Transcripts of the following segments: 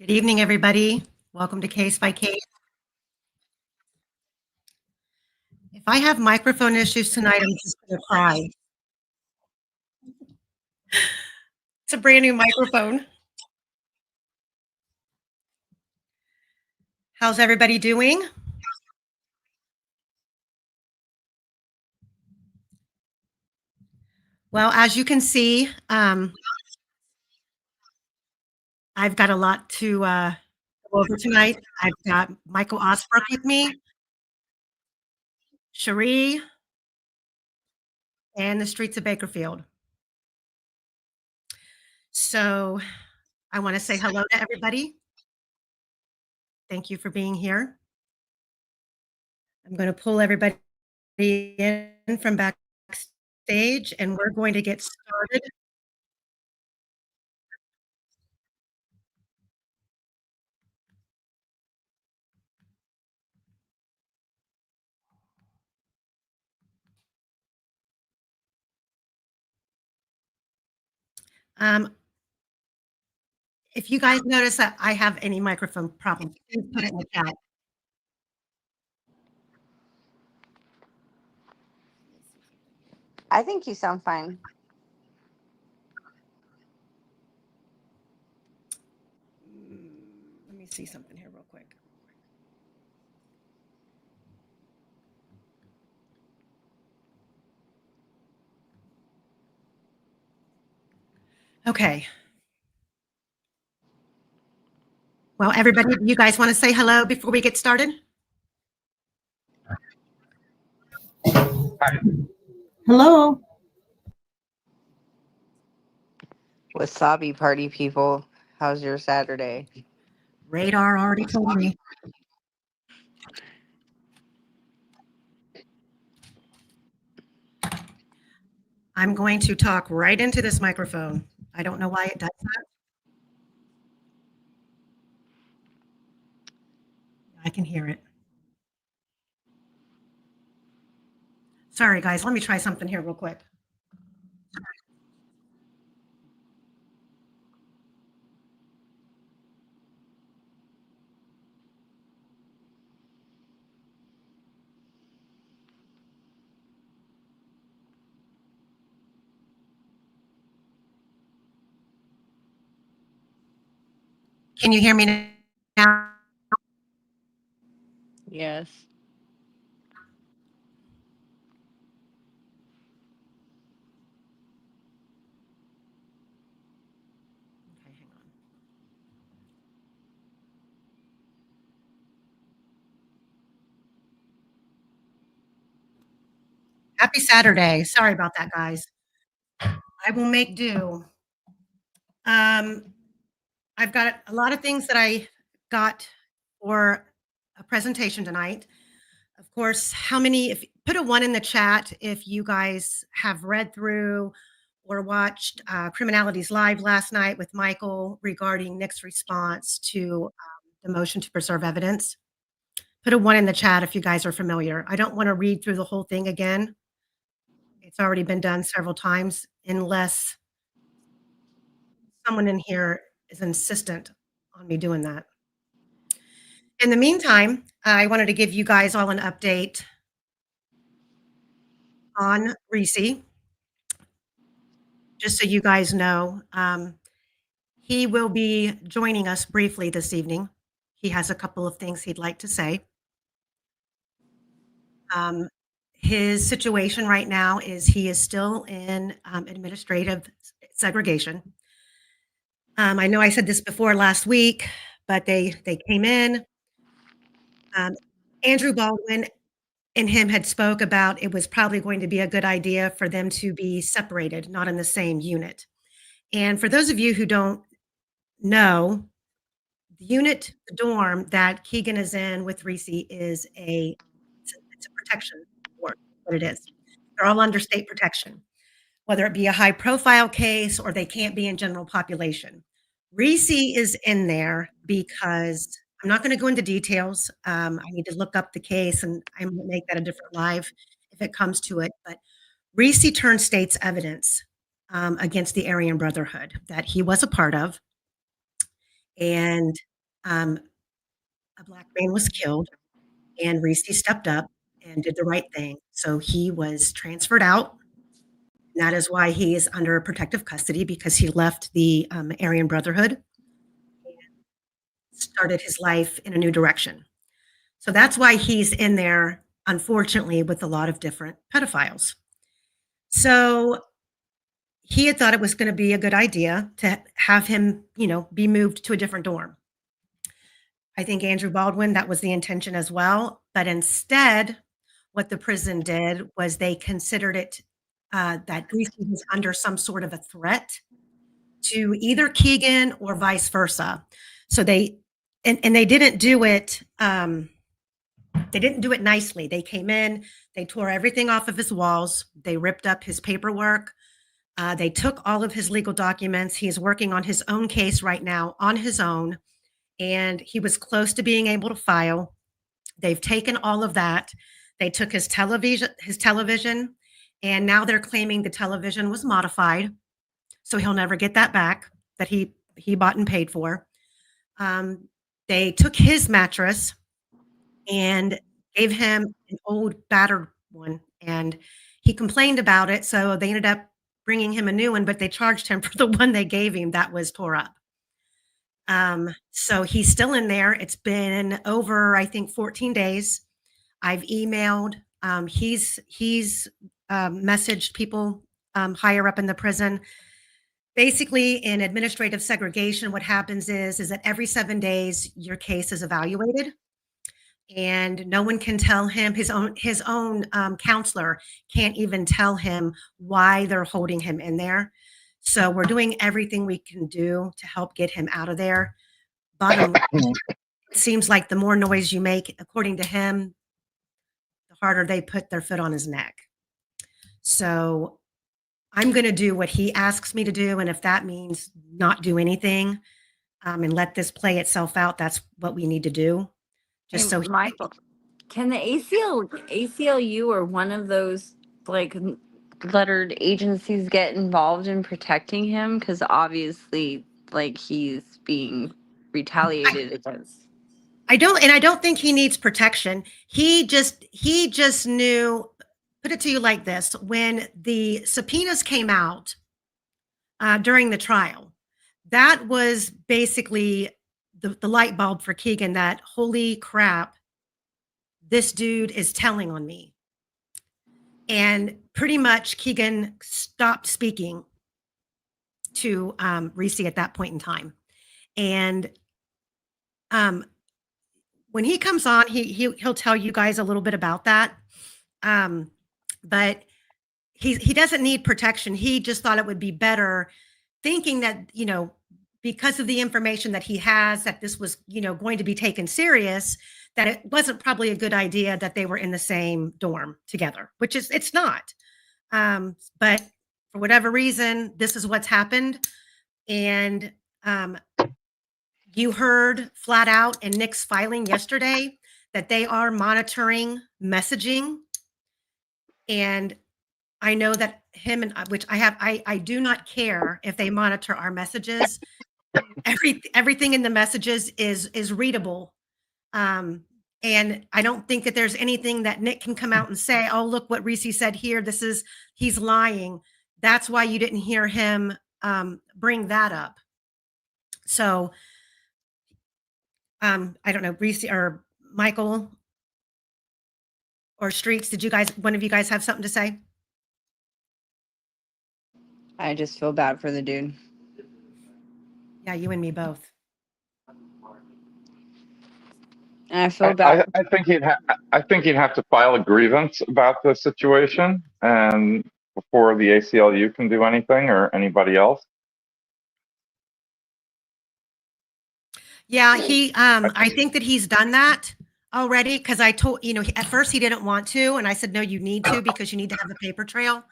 Good evening, everybody. Welcome to Case by Case. If I have microphone issues tonight, I'm just going to cry. It's a brand new microphone. How's everybody doing? Well, as you can see, I've got a lot to go over tonight. I've got Michael Osbrook with me, Cherie, and the streets of Bakerfield. So I want to say hello to everybody. Thank you for being here. I'm going to pull everybody in from backstage, and we're going to get started. If you guys notice that I have any microphone problems, please put it in the chat. I think you sound fine. Let me see something here real quick. Okay. Well, everybody, you guys want to say hello before we get started? Hello. Wasabi party people. How's your Saturday? Radar already told me. I'm going to talk right into this microphone. I don't know why it does that. I can hear it. Sorry, guys. Let me try something here real quick. Can you hear me now? Yes. Okay, hang on. Happy Saturday. Sorry about that, guys. I will make do. I've got a lot of things that I got for a presentation tonight. Of course, if put a 1 in the chat if you guys have read through or watched Criminalities Live last night with Michael regarding Nick's response to the motion to preserve evidence. Put a 1 in the chat if you guys are familiar. I don't want to read through the whole thing again. It's already been done several times, unless someone in here is insistent on me doing that. In the meantime, I wanted to give you guys all an update on Reesi, just so you guys know. He will be joining us briefly this evening. He has a couple of things he'd like to say. His situation right now is he is still in administrative segregation. I know I said this before last week, but they came in. Andrew Baldwin and him had spoke about it was probably going to be a good idea for them to be separated, not in the same unit. And for those of you who don't know, the dorm that Keagan is in with Reesi is it's a protection ward, what it is. They're all under state protection, whether it be a high profile case or they can't be in general population. Reesi is in there because I'm not going to go into details. I need to look up the case, and I'm going to make that a different live if it comes to it. But Reesi turned state's evidence against the Aryan Brotherhood that he was a part of. And Um, a black man was killed, and Reesi stepped up and did the right thing. So he was transferred out. And that is why he is under protective custody because he left the Aryan Brotherhood and started his life in a new direction. So that's why he's in there, unfortunately, with a lot of different pedophiles. So he had thought it was going to be a good idea to have him, be moved to a different dorm. I think Andrew Baldwin, that was the intention as well. But instead, what the prison did was they considered it that Reesi was under some sort of a threat to either Keagan or vice versa. So and they didn't do it. They didn't do it nicely. They came in, they tore everything off of his walls, they ripped up his paperwork, they took all of his legal documents. He is working on his own case right now on his own, and he was close to being able to file. They've taken all of that. They took his television, and now they're claiming the television was modified, so he'll never get that back that he bought and paid for. They took his mattress and gave him an old battered one, and he complained about it, so they ended up bringing him a new one, but they charged him for the one they gave him that was tore up. So he's still in there. It's been over, I think, 14 days. I've emailed. He's messaged people higher up in the prison. Basically, in administrative segregation, what happens is that every 7 days your case is evaluated, and no one can tell him. His own counselor can't even tell him why they're holding him in there. So we're doing everything we can do to help get him out of there. Bottom line, it seems like the more noise you make, according to him, the harder they put their foot on his neck. So I'm going to do what he asks me to do, and if that means not do anything and let this play itself out, that's what we need to do. Just so Michael, can the ACLU or one of those like lettered agencies get involved in protecting him? Because obviously, like he's being retaliated against. I don't think he needs protection. He just knew. Put it to you like this: when the subpoenas came out during the trial, that was basically the light bulb for Keagan that, holy crap, this dude is telling on me. And pretty much Keagan stopped speaking to Reesi at that point in time. And when he comes on, he'll tell you guys a little bit about that. But he doesn't need protection. He just thought it would be better, thinking that, because of the information that he has, that this was, going to be taken serious, that it wasn't probably a good idea that they were in the same dorm together, which it's not. But for whatever reason, this is what's happened. And you heard flat out in Nick's filing yesterday that they are monitoring messaging. And I know that him and which I do not care if they monitor our messages. Everything in the messages is readable. And I don't think that there's anything that Nick can come out and say, oh, look what Reesi said here. He's lying. That's why you didn't hear him bring that up. So I don't know, Reesi or Michael or Streets, one of you guys have something to say? I just feel bad for the dude. Yeah, you and me both. And I feel bad. I think he'd have to file a grievance about the situation, and before the ACLU can do anything or anybody else. Yeah, I think that he's done that already, because I told, at first he didn't want to, and I said, no, you need to, because you need to have the paper trail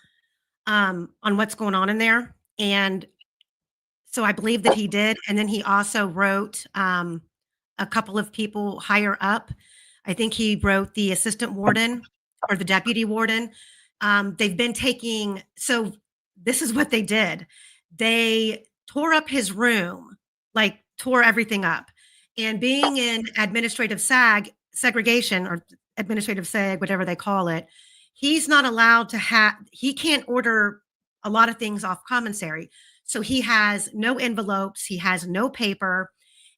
on what's going on in there. And so I believe that he did. And then he also wrote a couple of people higher up. I think he wrote the assistant warden or the deputy warden. They've been so this is what they did. They tore up his room, like tore everything up. And being in administrative segregation or administrative seg, whatever they call it, he's not allowed to he can't order a lot of things off commissary. So he has no envelopes, he has no paper,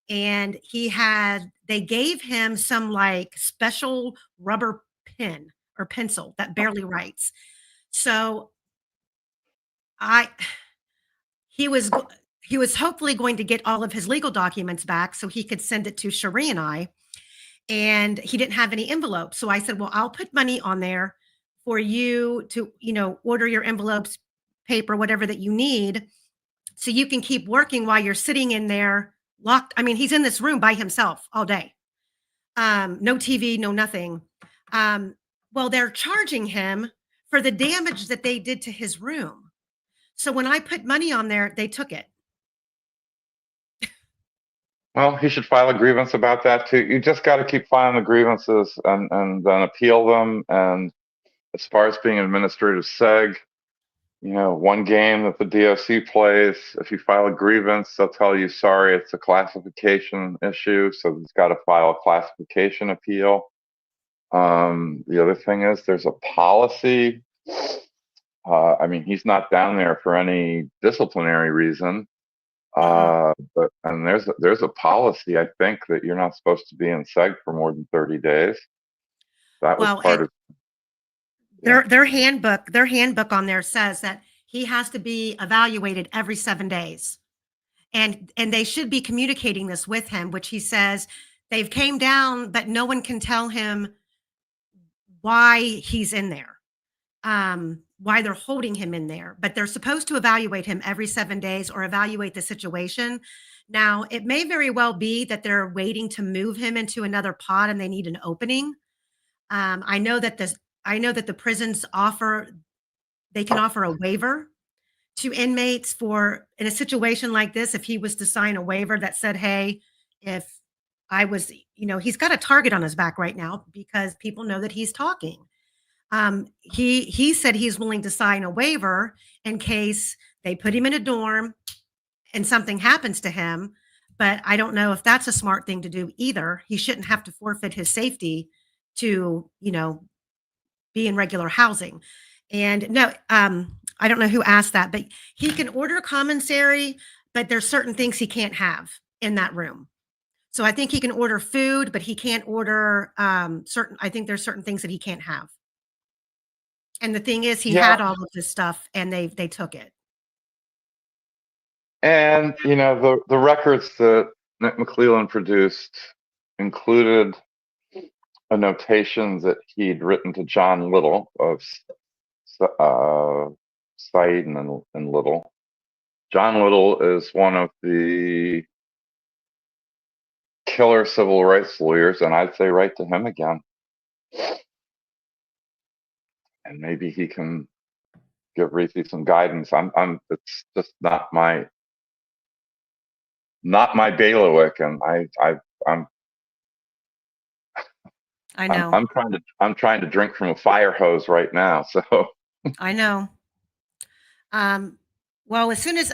and they gave him some like special rubber pen or pencil that barely writes. So I he was he was hopefully going to get all of his legal documents back so he could send it to Cherie and I. And he didn't have any envelopes. So I said, well, I'll put money on there for you to, order your envelopes, paper, whatever that you need, so you can keep working while you're sitting in there locked. I mean, he's in this room by himself all day. No TV, no nothing. Well, they're charging him for the damage that they did to his room. So when I put money on there, they took it. Well, he should file a grievance about that too. You just got to keep filing the grievances and then appeal them. And as far as being administrative seg, one game that the DOC plays, if you file a grievance, they'll tell you, sorry, it's a classification issue. So he's got to file a classification appeal. The other thing is there's a policy. I mean, he's not down there for any disciplinary reason. But there's a policy, I think, that you're not supposed to be in seg for more than 30 days. That was part of their handbook on there says that he has to be evaluated every 7 days. And they should be communicating this with him, which he says they've came down, but no one can tell him why he's in there. Why they're holding him in there, but they're supposed to evaluate him every 7 days or evaluate the situation. Now, it may very well be that they're waiting to move him into another pod and they need an opening. I know that the prisons they can offer a waiver to inmates in a situation like this. If he was to sign a waiver that said, hey, if I was, he's got a target on his back right now because people know that he's talking. He said he's willing to sign a waiver in case they put him in a dorm and something happens to him. But I don't know if that's a smart thing to do either. He shouldn't have to forfeit his safety to, be in regular housing. And no, I don't know who asked that, but he can order commissary, but there's certain things he can't have in that room. So I think he can order food, but he can't order I think there's certain things that he can't have. And the thing is, he had all of this stuff, and they took it. And the records that Nick McClellan produced included a notation that he'd written to John Little of Said and Little. John Little is one of the killer civil rights lawyers, and I'd say write to him again. And maybe he can give Reesi some guidance. It's just not my bailiwick, and I know. I'm trying to drink from a fire hose right now. So I know. Well, as soon as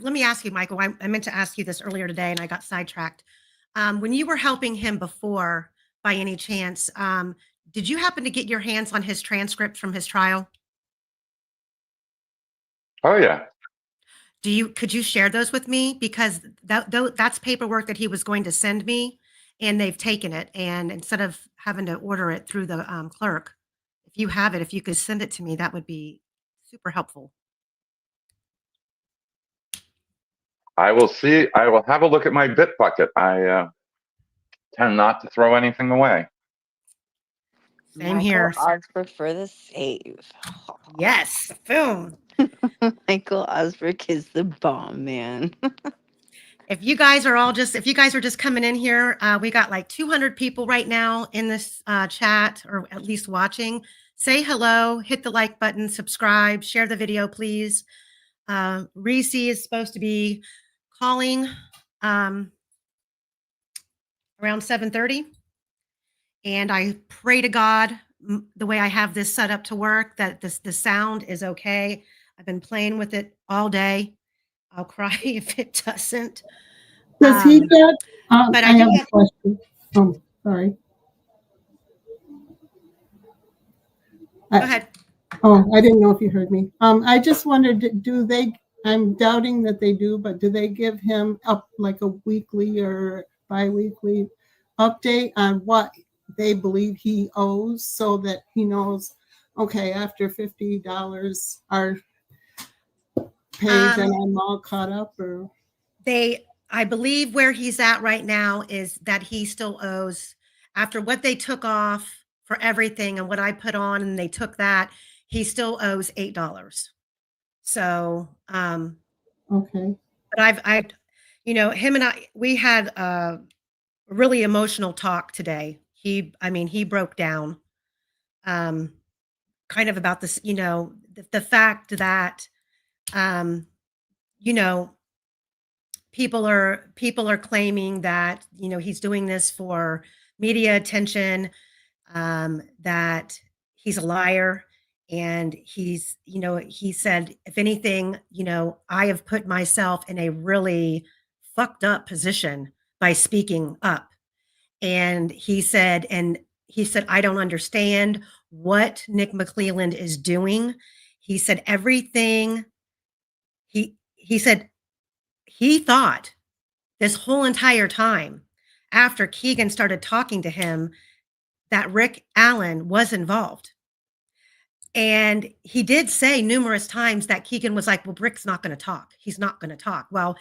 let me ask you, Michael. I meant to ask you this earlier today, and I got sidetracked. When you were helping him before, by any chance, did you happen to get your hands on his transcript from his trial? Oh yeah. Could you share those with me? Because that's paperwork that he was going to send me, and they've taken it. And instead of having to order it through the clerk, if you have it, if you could send it to me, that would be super helpful. I will see. I will have a look at my bit bucket. I tend not to throw anything away. Same here. Osberg for the save. Yes. Boom. Michael Osberg is the bomb, man. If you guys are just coming in here, we got like 200 people right now in this chat, or at least watching. Say hello, hit the like button, subscribe, share the video, please. Reesi is supposed to be calling around 7:30. And I pray to God, the way I have this set up to work, that the sound is okay. I've been playing with it all day. I'll cry if it doesn't. Does he get, But I I do have a have, question. Oh, sorry. go I, ahead. I didn't know if you heard me. I just wondered, do they, I'm doubting that they do, but do they give him up like a weekly or bi-weekly update on what they believe he owes so that he knows, okay, after $50 are paid, then Um, I'm all caught up? Or I believe where he's at right now is that he still owes, after what they took off for everything and what I put on and they took that, he still owes $8. So, okay. but him and we had a really emotional talk today. He broke down, um, kind of about this, the fact that, um, you know, people are claiming that, he's doing this for media attention, that he's a liar. And he said, if anything, I have put myself in a really fucked up position by speaking up. And he said, I don't understand what Nick McClelland is doing. He said everything. He said he thought this whole entire time, after Keagan started talking to him, that Rick Allen was involved. And he did say numerous times that Keagan was like, well, Rick's not going to talk. He's not going to talk. Well,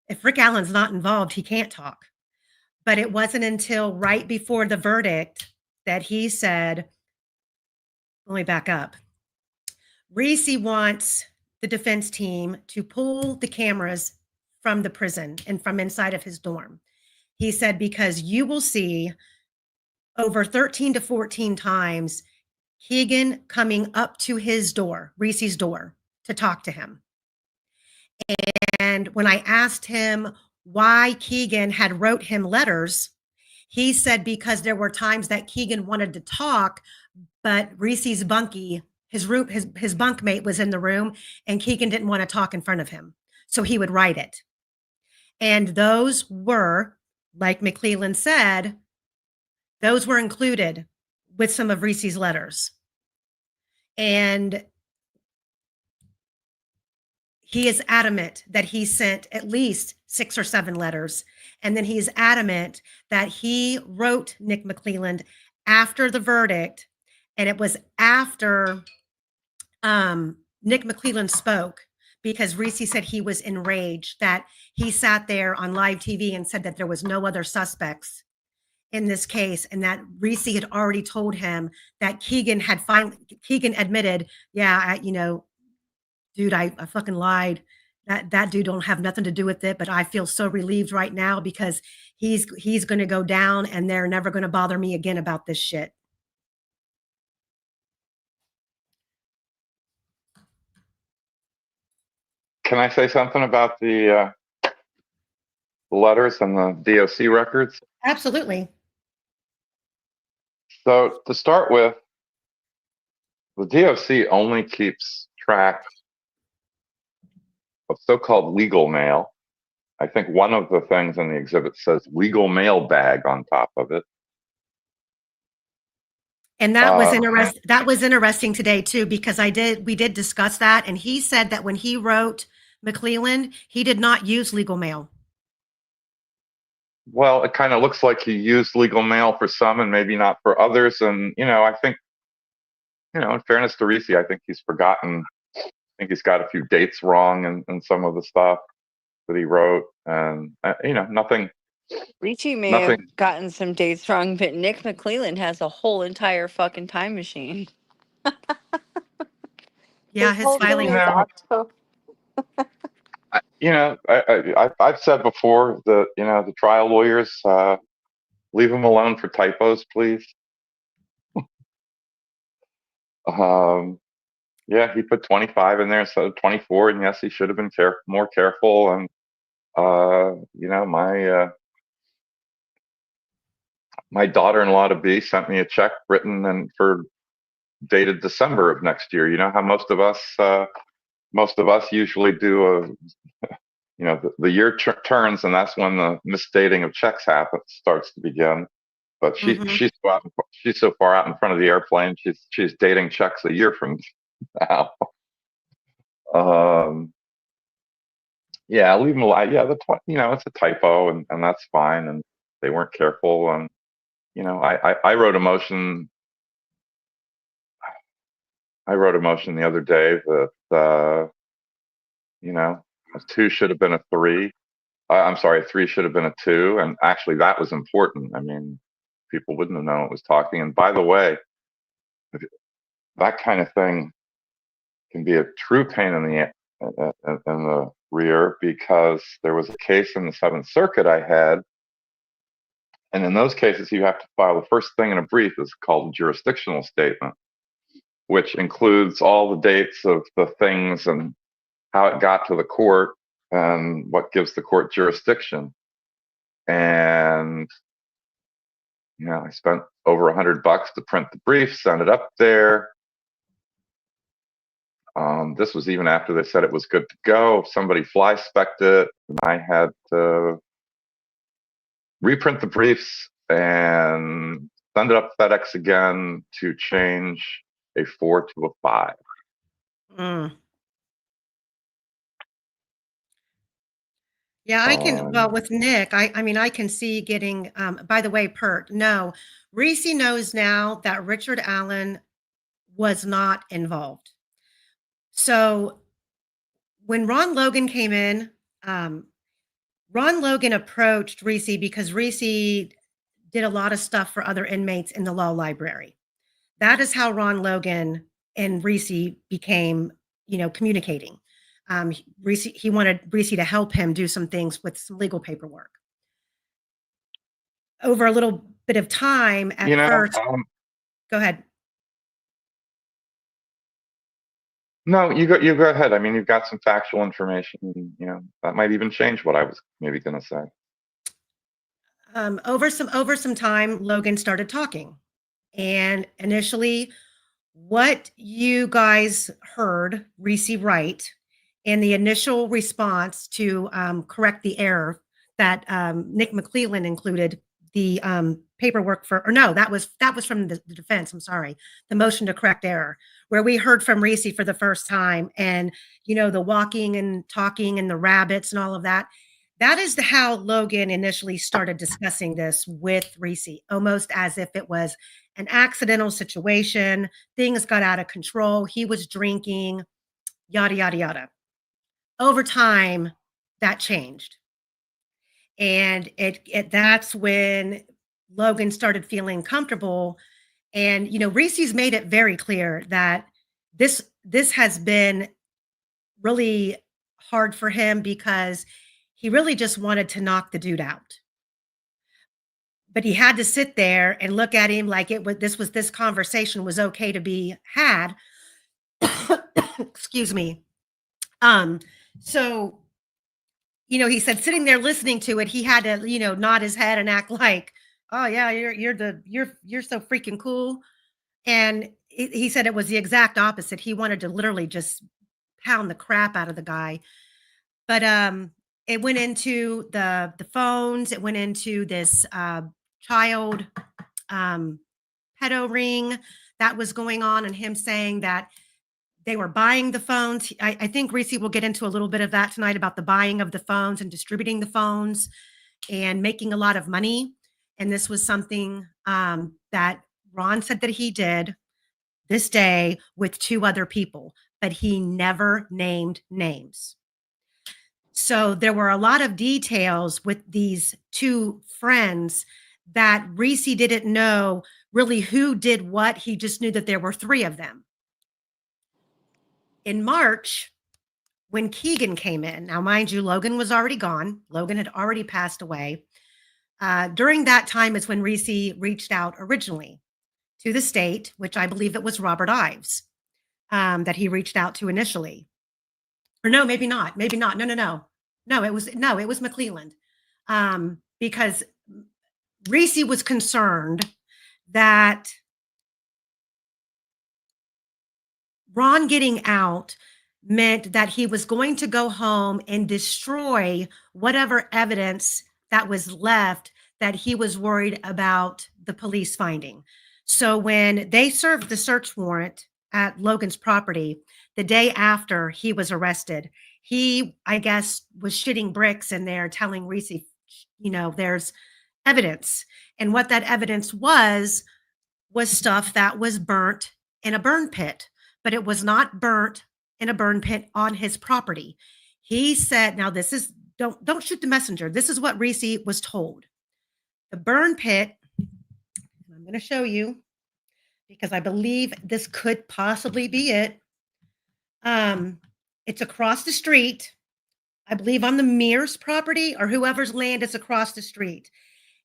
if Rick Allen's not involved, he can't talk. But it wasn't until right before the verdict that he said, let me back up. Reesi wants the defense team to pull the cameras from the prison and from inside of his dorm. He said, because you will see over 13 to 14 times Keagan coming up to his door, Reesi's door, to talk to him. And when I asked him why Keagan had wrote him letters, he said because there were times that Keagan wanted to talk, but Reesi's bunkie, his bunkmate was in the room, and Keagan didn't want to talk in front of him. So he would write it. And those were, like McClelland said, those were included with some of Reesi's letters. And he is adamant that he sent at least 6 or 7 letters. And then he's adamant that he wrote Nick McClelland after the verdict. And it was after Nick McClelland spoke, because Reesi said he was enraged, that he sat there on live TV and said that there was no other suspects in this case, and that Reesi had already told him that Keagan admitted, yeah, dude, I fucking lied. That dude don't have nothing to do with it, but I feel so relieved right now because he's going to go down and they're never going to bother me again about this shit. Can I say something about the letters and the DOC records? Absolutely. So to start with, the DOC only keeps track of so-called legal mail. I think one of the things in the exhibit says legal mail bag on top of it. And that was interesting today too, because we did discuss that. And he said that when he wrote McClelland, he did not use legal mail. Well, it kind of looks like he used legal mail for some and maybe not for others. And, I think, in fairness to Reesi, I think he's forgotten. I think he's got a few dates wrong in some of the stuff that he wrote. And, nothing. Ricci may have gotten some dates wrong, but Nick McClelland has a whole entire fucking time machine. Yeah, his filing. I've said before that, the trial lawyers, leave them alone for typos, please. Yeah, he put 25 in there instead of 24, and yes, he should have been more careful. And my daughter-in-law to be sent me a check written and for dated December of next year. You know how most of us usually do the year turns, and that's when the misdating of checks starts to begin. But she's so far out in front of the airplane. She's dating checks a year from now. Yeah, leave them alive. Yeah, it's a typo, and that's fine. And they weren't careful. And I wrote a motion. I wrote a motion the other day that a 2 should have been a 3. I'm sorry, a 3 should have been a 2. And actually, that was important. I mean, people wouldn't have known it was talking. And by the way, that kind of thing can be a true pain in the rear, because there was a case in the Seventh Circuit I had, and in those cases you have to file the first thing in a brief is called a jurisdictional statement, which includes all the dates of the things and how it got to the court and what gives the court jurisdiction. And I spent over $100 to print the brief, send it up there. This was even after they said it was good to go. Somebody fly-specced it, and I had to reprint the briefs and send it up FedEx again to change a 4 to a 5. Mm. Yeah, I can. Well, with Nick, I mean, I can see getting. By the way, Pert, no, Reesi knows now that Richard Allen was not involved. So when Ron Logan came in, Ron Logan approached Reesi because Reesi did a lot of stuff for other inmates in the law library. That is how Ron Logan and Reesi became, communicating. He wanted Reesi to help him do some things with some legal paperwork. Over a little bit of time at first. Go ahead. No, you go ahead. I mean, you've got some factual information. That might even change what I was maybe going to say. Over some time, Logan started talking, and initially, what you guys heard Reesi write in the initial response to correct the error that Nick McClelland included the paperwork for, or no, that was from the defense. I'm sorry, the motion to correct error, where we heard from Reesi for the first time, and the walking and talking and the rabbits and all of that. That is how Logan initially started discussing this with Reesi, almost as if it was an accidental situation. Things got out of control. He was drinking, yada, yada, yada. Over time, that changed. And that's when Logan started feeling comfortable. And, Reesi's made it very clear that this has been really hard for him because he really just wanted to knock the dude out. But he had to sit there and look at him like this conversation was okay to be had. Excuse me. So, he said sitting there listening to it, he had to, nod his head and act like, oh yeah, you're so freaking cool. And he said it was the exact opposite. He wanted to literally just pound the crap out of the guy. But it went into the phones. It went into this child pedo ring that was going on, and him saying that they were buying the phones. I think Reesi will get into a little bit of that tonight about the buying of the phones and distributing the phones and making a lot of money. And this was something that Ron said that he did this day with 2 other people, but he never named names. So there were a lot of details with these 2 friends that Reesi didn't know really who did what. He just knew that there were 3 of them. In March, when Keagan came in, now mind you, Logan was already gone. Logan had already passed away. During that time is when Reesi reached out originally to the state, which I believe it was Robert Ives that he reached out to initially. Or no, maybe not. Maybe not. No, it was McClelland. Because Reesi was concerned that Ron getting out meant that he was going to go home and destroy whatever evidence that was left that he was worried about the police finding. So when they served the search warrant at Logan's property, the day after he was arrested, he, I guess, was shitting bricks in there telling Reesi, there's evidence. And what that evidence was stuff that was burnt in a burn pit, but it was not burnt in a burn pit on his property. He said, now this is, don't shoot the messenger. This is what Reesi was told. The burn pit, I'm going to show you because I believe this could possibly be it. It's across the street, I believe on the Mears property or whoever's land is across the street.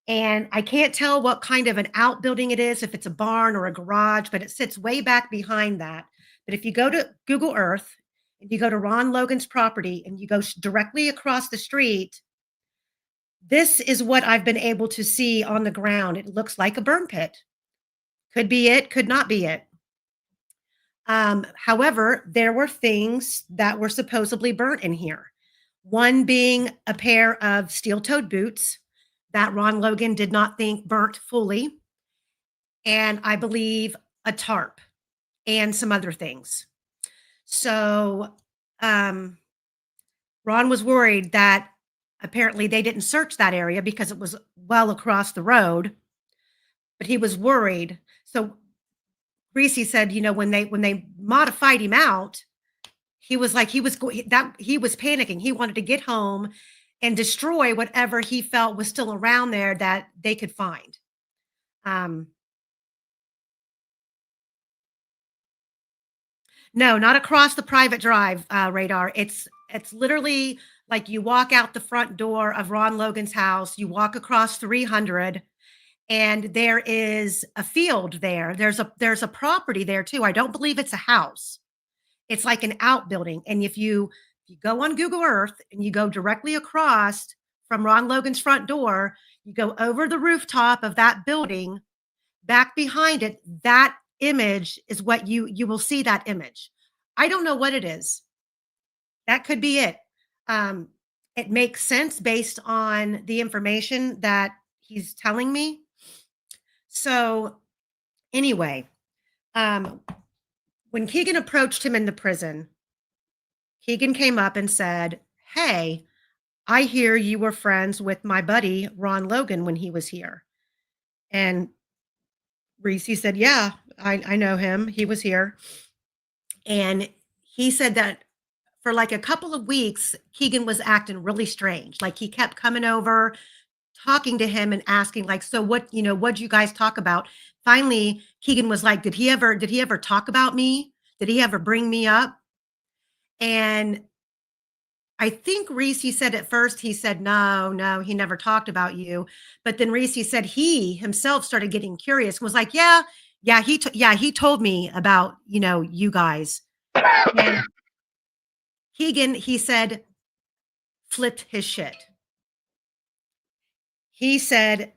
And I can't tell what kind of an outbuilding it is, if it's a barn or a garage, but it sits way back behind that. But if you go to Google Earth and you go to Ron Logan's property and you go directly across the street, this is what I've been able to see on the ground. It looks like a burn pit. Could be it, could not be it. However, there were things that were supposedly burnt in here. One being a pair of steel-toed boots that Ron Logan did not think burnt fully. And I believe a tarp and some other things. So Ron was worried that apparently they didn't search that area because it was well across the road, but he was worried. So Reesi said, when they modified him out, he was like, he was panicking. He wanted to get home and destroy whatever he felt was still around there that they could find. No, not across the private drive, Radar. It's literally like you walk out the front door of Ron Logan's house, you walk across 300, and there is a field there. There's a property there too. I don't believe it's a house. It's like an outbuilding. And if you go on Google Earth and you go directly across from Ron Logan's front door, you go over the rooftop of that building, back behind it, that image is what you will see that image. I don't know what it is. That could be it. It makes sense based on the information that he's telling me. So anyway, when Keagan approached him in the prison, Keagan came up and said, "Hey, I hear you were friends with my buddy, Ron Logan, when he was here." And Reesi said, "Yeah, I know him. He was here." And he said that for like a couple of weeks, Keagan was acting really strange. Like he kept coming over, talking to him and asking like, "So what'd you guys talk about?" Finally, Keagan was like, did he ever talk about me? Did he ever bring me up? And I think Reesi said at first, he said, no, he never talked about you. But then Reesi said he himself started getting curious, was like, yeah, he told me about, you guys. And Keagan, he said, flipped his shit. He said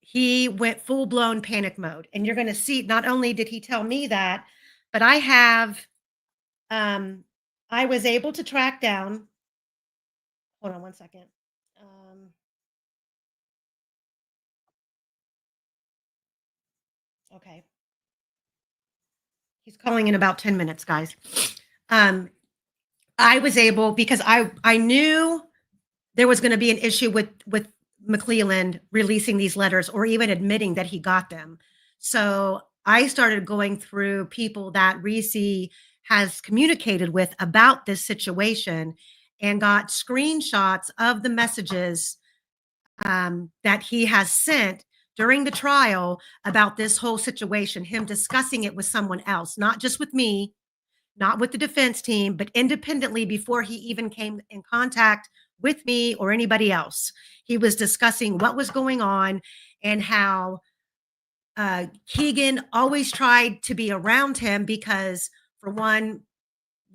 he went full-blown panic mode. And you're going to see, not only did he tell me that, but I was able to track down. Hold on one second. Okay. He's calling in about 10 minutes, guys. I was able, because I knew there was going to be an issue with McClelland releasing these letters or even admitting that he got them. So I started going through people that Reesi has communicated with about this situation and got screenshots of the messages that he has sent during the trial about this whole situation, him discussing it with someone else, not just with me, not with the defense team, but independently before he even came in contact with me or anybody else. He was discussing what was going on and how Keagan always tried to be around him because, for one,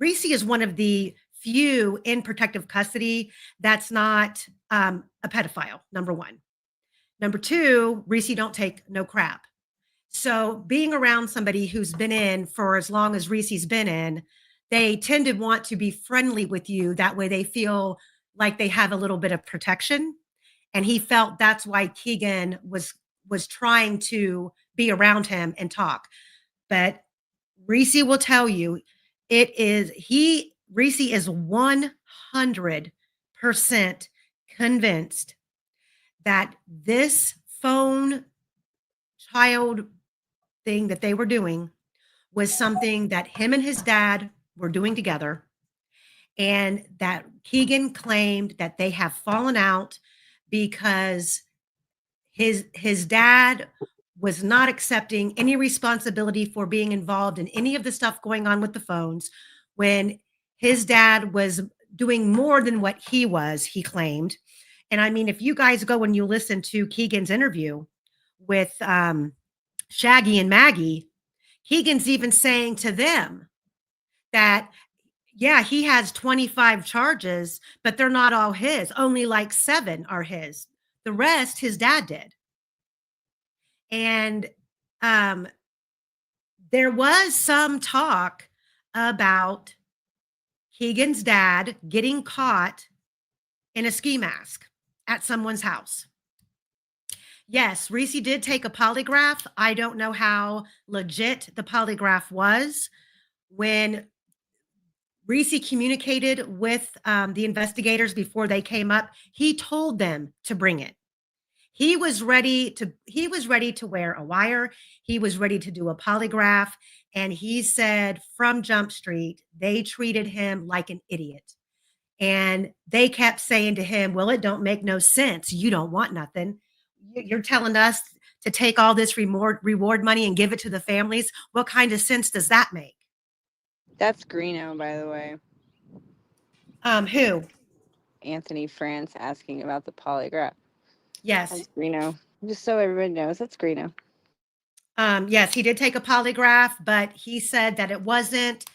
Reesi is one of the few in protective custody that's not a pedophile, number one. Number two, Reesi don't take no crap. So being around somebody who's been in for as long as Reesi's been in, they tend to want to be friendly with you. That way they feel like they have a little bit of protection. And he felt that's why Keagan was trying to be around him and talk. But Reesi will tell you Reesi is 100% convinced that this phone child thing that they were doing was something that him and his dad were doing together, and that Keagan claimed that they have fallen out because his dad was not accepting any responsibility for being involved in any of the stuff going on with the phones when his dad was doing more than what he claimed. And I mean, if you guys go and you listen to Keagan's interview with Shaggy and Maggie, Keagan's even saying to them that, yeah, he has 25 charges, but they're not all his. Only like 7 are his. The rest, his dad did. And there was some talk about Keagan's dad getting caught in a ski mask at someone's house. Yes, Reesi did take a polygraph. I don't know how legit the polygraph was. When Reesi communicated with the investigators before they came up, he told them to bring it. He was ready to wear a wire. He was ready to do a polygraph. And he said from Jump Street, they treated him like an idiot. And they kept saying to him, well, it don't make no sense. You don't want nothing. You're telling us to take all this reward money and give it to the families. What kind of sense does that make? That's Greeno, by the way. Who? Anthony France asking about the polygraph. Yes. That's Greeno. Just so everybody knows, that's Greeno. Yes, he did take a polygraph, but he said that it wasn't.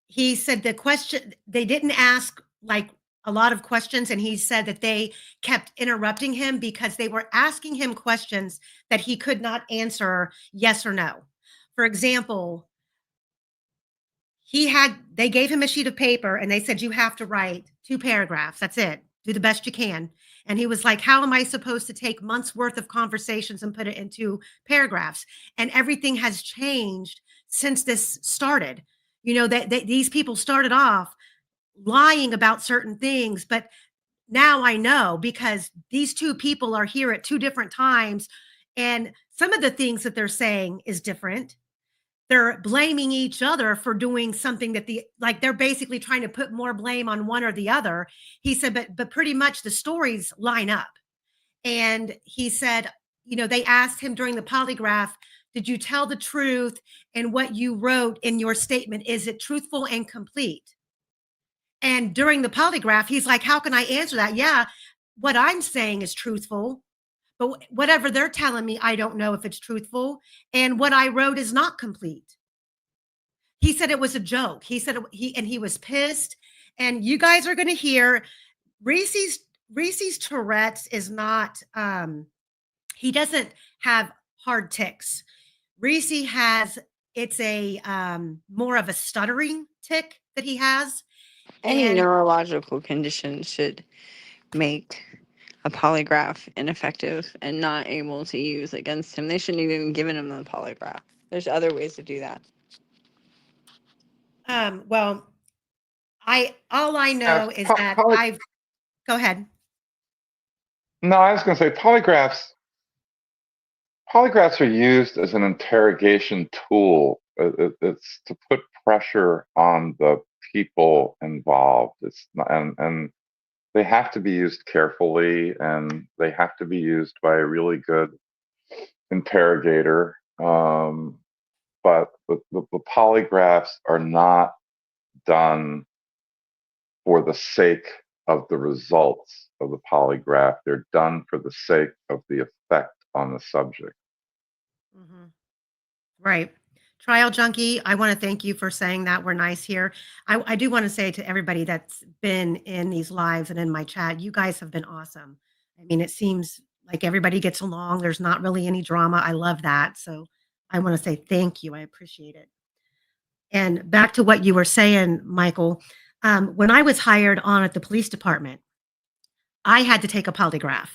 He said the question, they didn't ask like a lot of questions, and he said that they kept interrupting him because they were asking him questions that he could not answer yes or no. For example, they gave him a sheet of paper and they said, you have to write 2 paragraphs. That's it. Do the best you can. And he was like, how am I supposed to take months worth of conversations and put it into paragraphs? And everything has changed since this started. You know, that these people started off lying about certain things, but now I know because these 2 people are here at 2 different times. And some of the things that they're saying is different. They're blaming each other for doing something that they're basically trying to put more blame on one or the other. He said, but pretty much the stories line up. And he said, you know, they asked him during the polygraph, did you tell the truth? And what you wrote in your statement, is it truthful and complete? And during the polygraph, he's like, how can I answer that? Yeah, what I'm saying is truthful. But whatever they're telling me, I don't know if it's truthful. And what I wrote is not complete. He said it was a joke. He said he was pissed. And you guys are going to hear Reesi's Tourette's is not, he doesn't have hard tics. Reesi has, it's a more of a stuttering tic that he has. Any And neurological condition should make a polygraph ineffective and not able to use against him. They shouldn't have even given him the polygraph. There's other ways to do that. well, all I know is that go ahead. No, I was going to say polygraphs are used as an interrogation tool. It's to put pressure on the people involved. It's not, and they have to be used carefully, and they have to be used by a really good interrogator. But the polygraphs are not done for the sake of the results of the polygraph. They're done for the sake of the effect on the subject. Mm-hmm. Right. Trial Junkie, I want to thank you for saying that. We're nice here. I do want to say to everybody that's been in these lives and in my chat, you guys have been awesome. I mean, it seems like everybody gets along. There's not really any drama. I love that. So I want to say thank you. I appreciate it. And back to what you were saying, Michael, when I was hired on at the police department, I had to take a polygraph,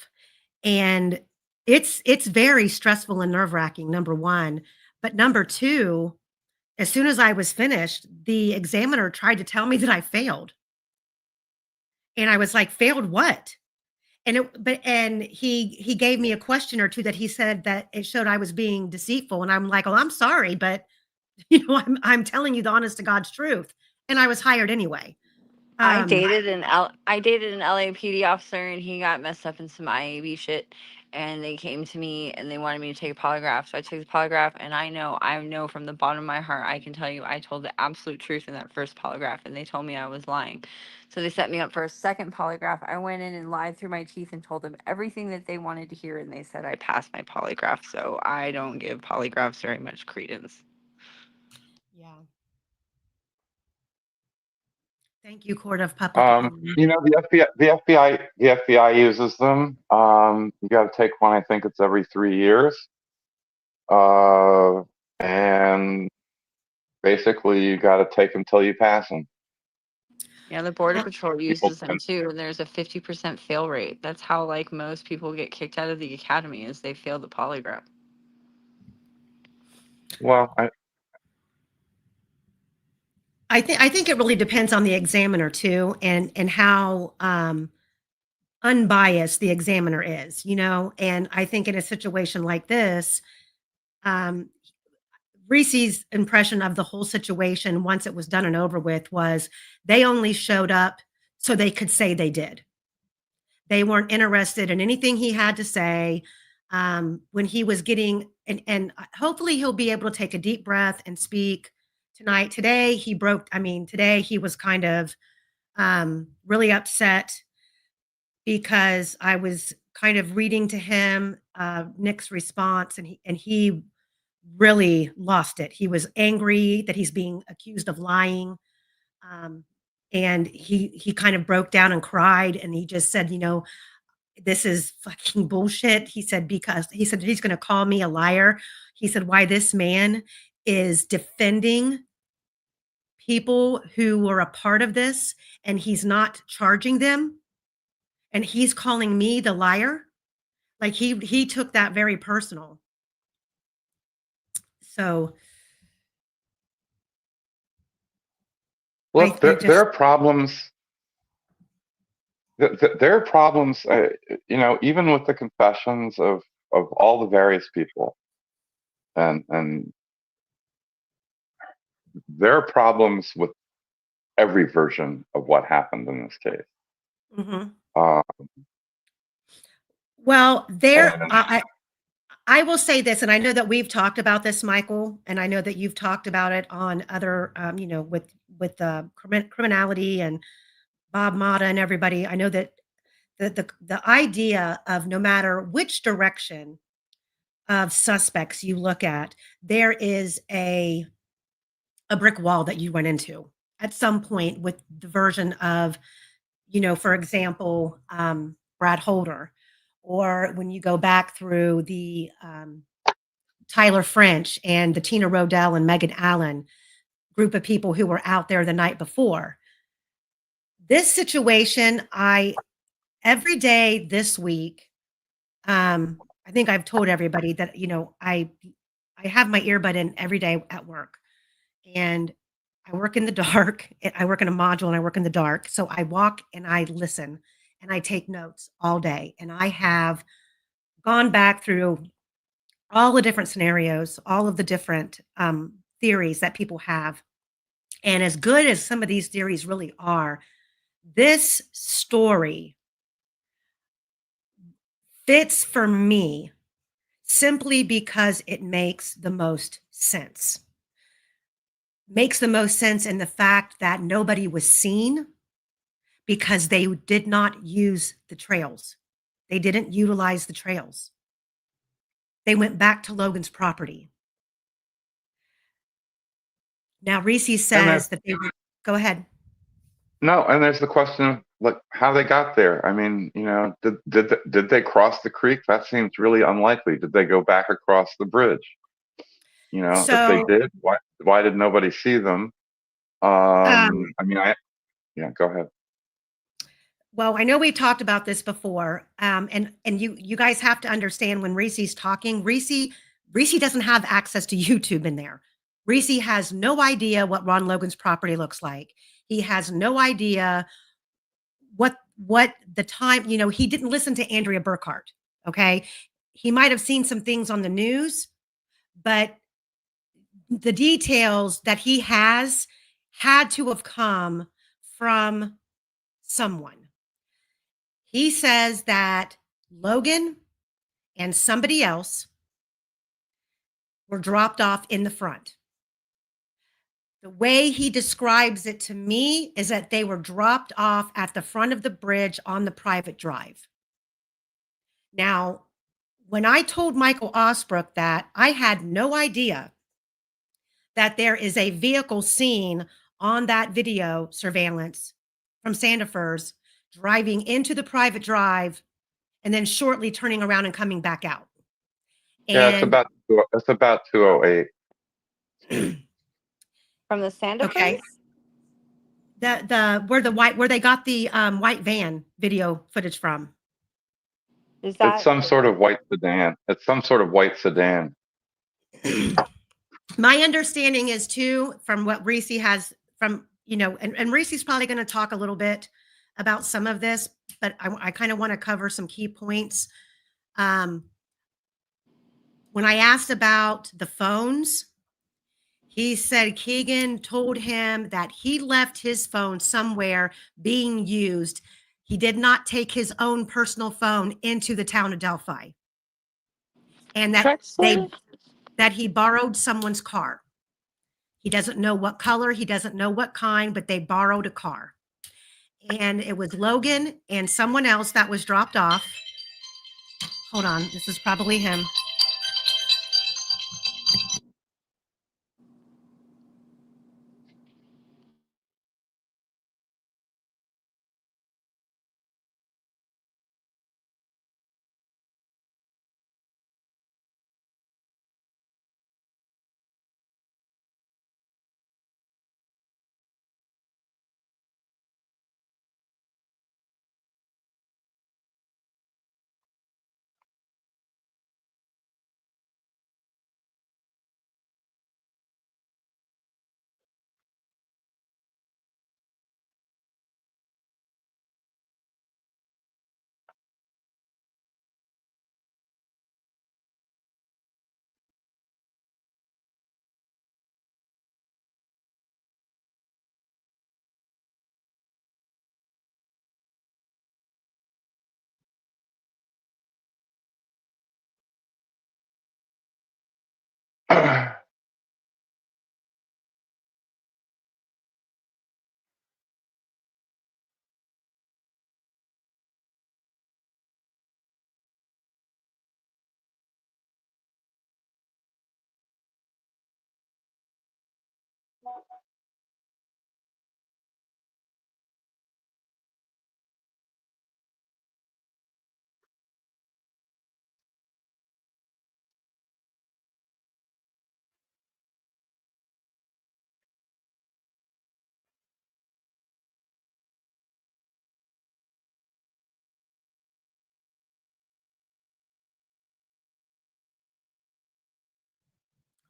and it's very stressful and nerve-wracking, number 1, but number 2, as soon as I was finished, the examiner tried to tell me that I failed, and I was like, "Failed what?" And he gave me a question or 2 that he said that it showed I was being deceitful, and I'm like, "Oh, I'm sorry, but, I'm telling you the honest to God's truth," and I was hired anyway. Um, I dated an LAPD officer, and he got messed up in some IAB shit, and they came to me and they wanted me to take a polygraph. So I took the polygraph, and I know from the bottom of my heart, I can tell you I told the absolute truth in that first polygraph, and they told me I was lying. So they set me up for a second polygraph. I went in and lied through my teeth and told them everything that they wanted to hear, and they said I passed my polygraph. So I don't give polygraphs very much credence. yeah. Thank you, Court of Public Opinion. You know, the FBI uses them. You got to take one. I think it's every 3 years. And basically, you got to take them till you pass them. Yeah, the Border Uh, Patrol People uses them too, and there's a 50% fail rate. That's how like most people get kicked out of the academy is they fail the polygraph. Well, I think it really depends on the examiner too, and how unbiased the examiner is, And I think in a situation like this, um, Reese's impression of the whole situation once it was done and over with was they only showed up so they could say they did. They weren't interested in anything he had to say. When he was getting, and hopefully he'll be able to take a deep breath and speak tonight. Today he was kind of really upset because I was kind of reading to him Nick's response, and he really lost it. He was angry that he's being accused of lying. Um, and he kind of broke down and cried, and he just said, this is fucking bullshit. He said he's going to call me a liar. He said why this man is defending people who were a part of this, and he's not charging them, and he's calling me the liar. Like he took that very personal. So look, I there just are problems. There are problems. Even with the confessions of all the various people, and there are problems with every version of what happened in this case. Mhm. Uh, Well, and I will say this, and I know that we've talked about this, Michael, and I know that you've talked about it on other, with criminality and Bob Mata and everybody. I know that the idea of no matter which direction of suspects you look at, there is a brick wall that you run into at some point with the version of, for example, Brad Holder, or when you go back through the Tyler French and the Tina Rodell and Megan Allen group of people who were out there the night before. This situation, every day this week, I think I've told everybody that, I have my earbud in every day at work, and I work in the dark. I work in a module and I work in the dark. So I walk and I listen and I take notes all day. And I have gone back through all the different scenarios, all of the different theories that people have. And as good as some of these theories really are, this story fits for me simply because it makes the most sense. Makes the most sense in the fact that nobody was seen because they did not use the trails. They didn't utilize the trails. They went back to Logan's property. Now, Reesi and there, says that they were, go ahead. no, and there's the question of like how they got there. I mean, did they cross the creek? That seems really unlikely. Did they go back across the bridge? You know, if they So, did, why did nobody see them? um, I mean, yeah, go ahead. well, I know we talked about this before, and you guys have to understand when Reese's talking, Reese doesn't have access to YouTube in there. Reese has no idea what Ron Logan's property looks like. He has no idea what the time, he didn't listen to Andrea Burkhart. Okay. He might have seen some things on the news, but the details that he has had to have come from someone. He says that Logan and somebody else were dropped off in the front. The way he describes it to me is that they were dropped off at the front of the bridge on the private drive. Now, when I told Michael Osbrook that, I had no idea that there is a vehicle seen on that video surveillance from Sandefurs driving into the private drive and then shortly turning around and coming back out. Yeah, And it's about 208. From the okay, Sandefurs? where they got the white van video footage from. Is It's that some sort of white sedan. It's some sort of white sedan. My understanding is too, from what Reese has from, and Reese's probably going to talk a little bit about some of this, but I kind of want to cover some key points. Um, when I asked about the phones, he said Keagan told him that he left his phone somewhere being used. He did not take his own personal phone into the town of Delphi, and Drexler? that he borrowed someone's car. He doesn't know what color, he doesn't know what kind, but they borrowed a car. And it was Logan and someone else that was dropped off. Hold on, this is probably him.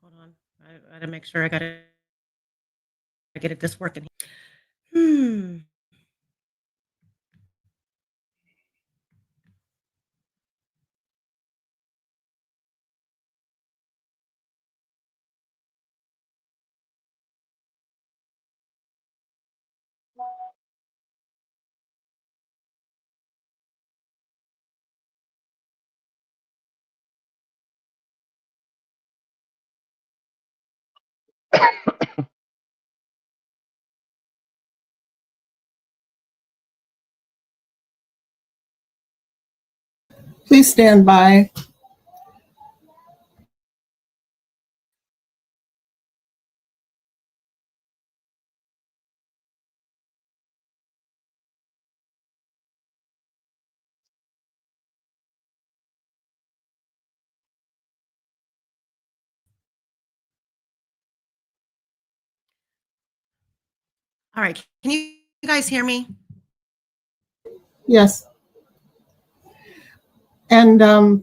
Hold on. I gotta make sure I gotta get it this working. Hmm. Please stand by. All right. Can you guys hear me? Yes. And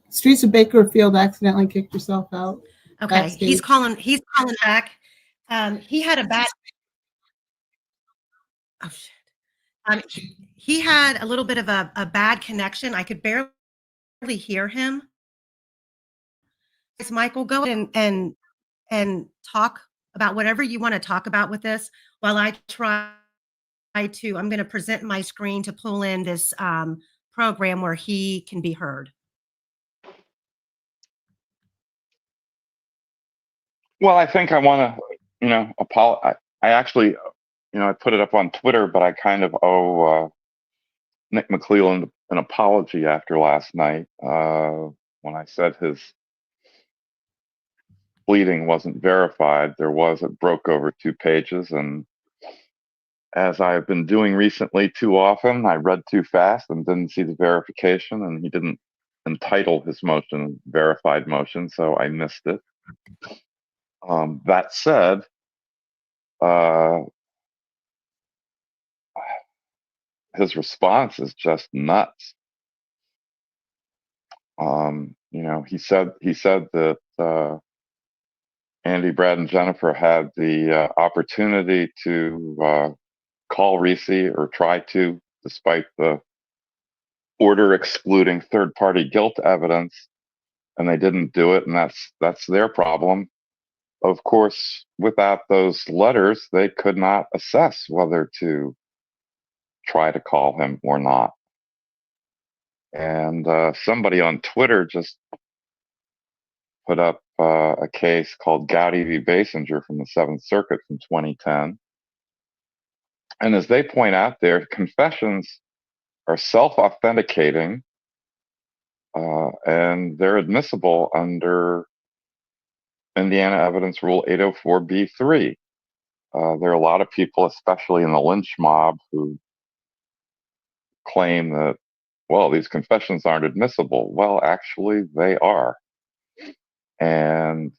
Streets of Bakerfield accidentally kicked herself out. Okay. He's Backstage. calling back. He had a bad, oh shit. He had a little bit of a bad connection. I could barely hear him. Michael, go ahead and talk about whatever you want to talk about with this while I try to. I'm going to present my screen to pull in this program where he can be heard. Well, I think I want to, I actually, I put it up on Twitter, but I kind of owe Nick McClelland an apology after last night when I said his bleeding wasn't verified. It broke over 2 pages, and as I've been doing recently too often, I read too fast and didn't see the verification, and he didn't entitle his motion verified motion, so I missed it. That said, his response is just nuts. He said that Andy, Brad, and Jennifer had the opportunity to call Reesi or try to, despite the order excluding third-party guilt evidence, and they didn't do it, and that's their problem. Of course, without those letters, they could not assess whether to try to call him or not. And somebody on Twitter just put up a case called Gowdy v. Basinger from the Seventh Circuit from 2010. And as they point out there, confessions are self-authenticating and they're admissible under Indiana Evidence Rule 804b3. There are a lot of people, especially in the lynch mob, who claim that, well, these confessions aren't admissible. Well, actually, they are. And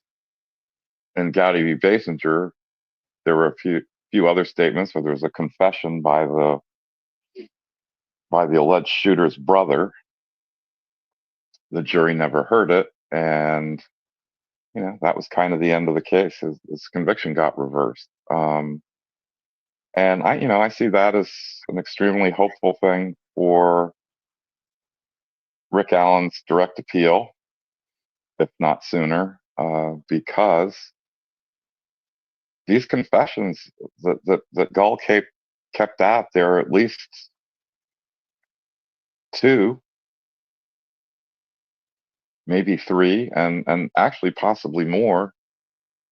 in Gowdy v. Basinger, there were a few other statements where there was a confession by the alleged shooter's brother. The jury never heard it, and that was kind of the end of the case. His conviction got reversed. And I see that as an extremely hopeful thing for Rick Allen's direct appeal, if not sooner, because these confessions that Gull kept out, there are at least 2, maybe 3, and actually possibly more.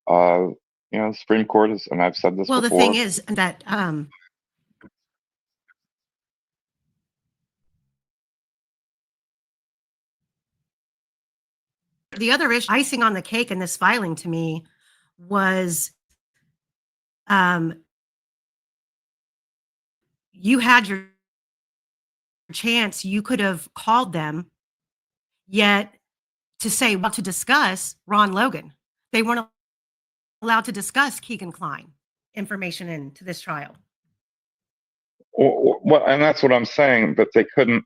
The Supreme Court is, and I've said this Well, before. the thing is that the other issue, icing on the cake in this filing to me was you had your chance, you could have called them, yet to say, well, to discuss Ron Logan. They weren't allowed to discuss Keagan Kline information into this trial. Well, and that's what I'm saying, but they couldn't.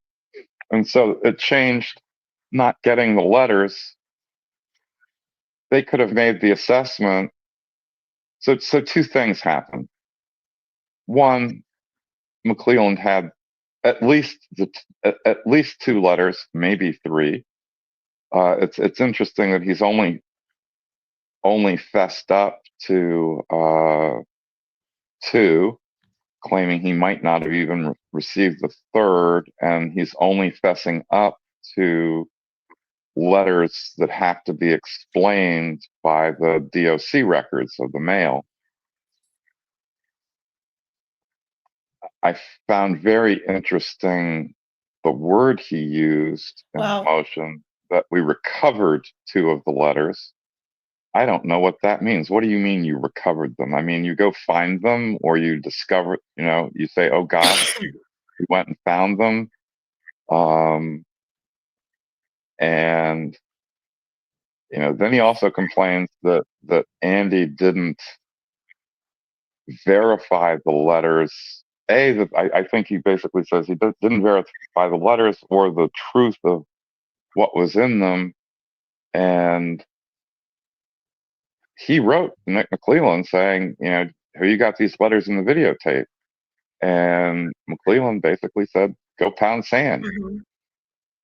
And so it changed not getting the letters. They could have made the assessment. So 2 things happened. One, McClelland had at least 2 letters, maybe 3. It's interesting that he's only fessed up to 2, claiming he might not have even received the 3rd, and he's only fessing up to letters that have to be explained by the DOC records of the mail. I found very interesting the word he used in the motion, that we recovered 2 of the letters. I don't know what that means. What do you mean you recovered them? I mean, you go find them, or you discover, you say, oh gosh, we went and found them. And then he also complains that Andy didn't verify the letters. I think he basically says he didn't verify the letters or the truth of what was in them. And he wrote Nick McClelland saying, who you got these letters in the videotape? And McClelland basically said, go pound sand. Mhm.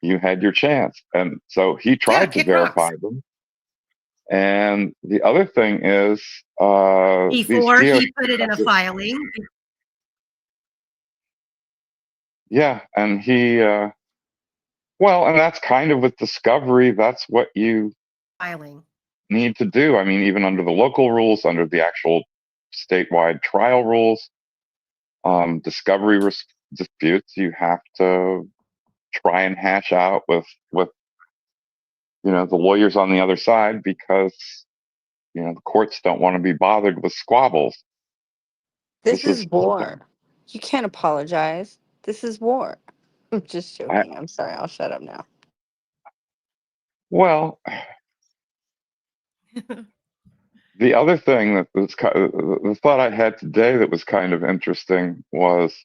You had your chance. And so he tried to kick verify rocks. them. And the other thing is, these Before DOJ he put it in a filing. Yeah, and and that's kind of with discovery, that's what you Filing. need to do. I mean, even under the local rules, under the actual statewide trial rules, discovery disputes, you have to try and hash out with the lawyers on the other side, because the courts don't want to be bothered with squabbles. This is war. You can't apologize. This is war. I'm just joking. I'm sorry. I'll shut up now. Well, the other thing that was the thought I had today that was kind of interesting was,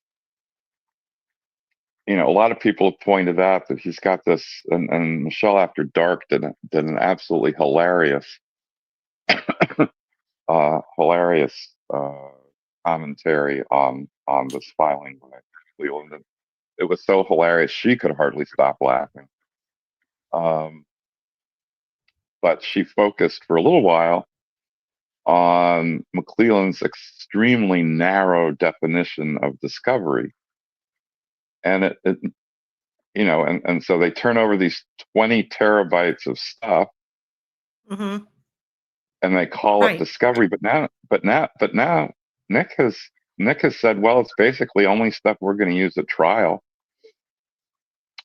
a lot of people have pointed out that he's got this, and Michelle After Dark did an absolutely hilarious, commentary on this filing by Cleveland. It was so hilarious she could hardly stop laughing. But she focused for a little while on McClelland's extremely narrow definition of discovery, and and so they turn over these 20 terabytes of stuff, Mm-hmm. and they call it discovery. But now Nick has said, well, it's basically only stuff we're going to use at trial,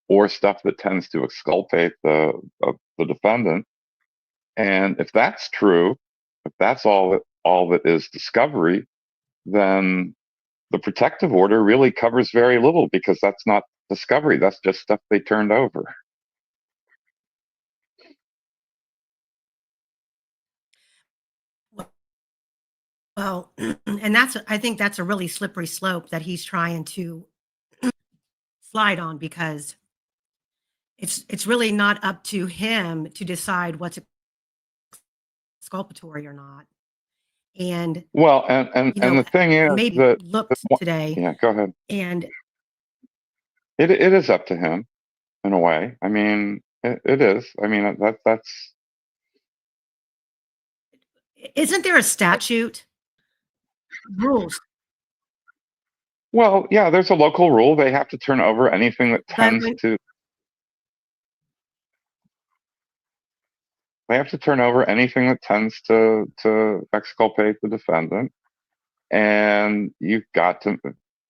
or stuff that tends to exculpate the defendant. And if that's true, if that's all that is discovery, then the protective order really covers very little, because that's not discovery. That's just stuff they turned over. Well, and I think that's a really slippery slope that he's trying to slide on, because it's really not up to him to decide what's exculpatory or not. And well, and the thing is maybe that looked today. Yeah, go ahead. And it is up to him in a way. I mean, it is. I mean, that's. Isn't there a statute? Rules. Well, yeah, there's a local rule. They have to turn over anything that tends to. They have to turn over anything that tends to exculpate the defendant, and you've got to.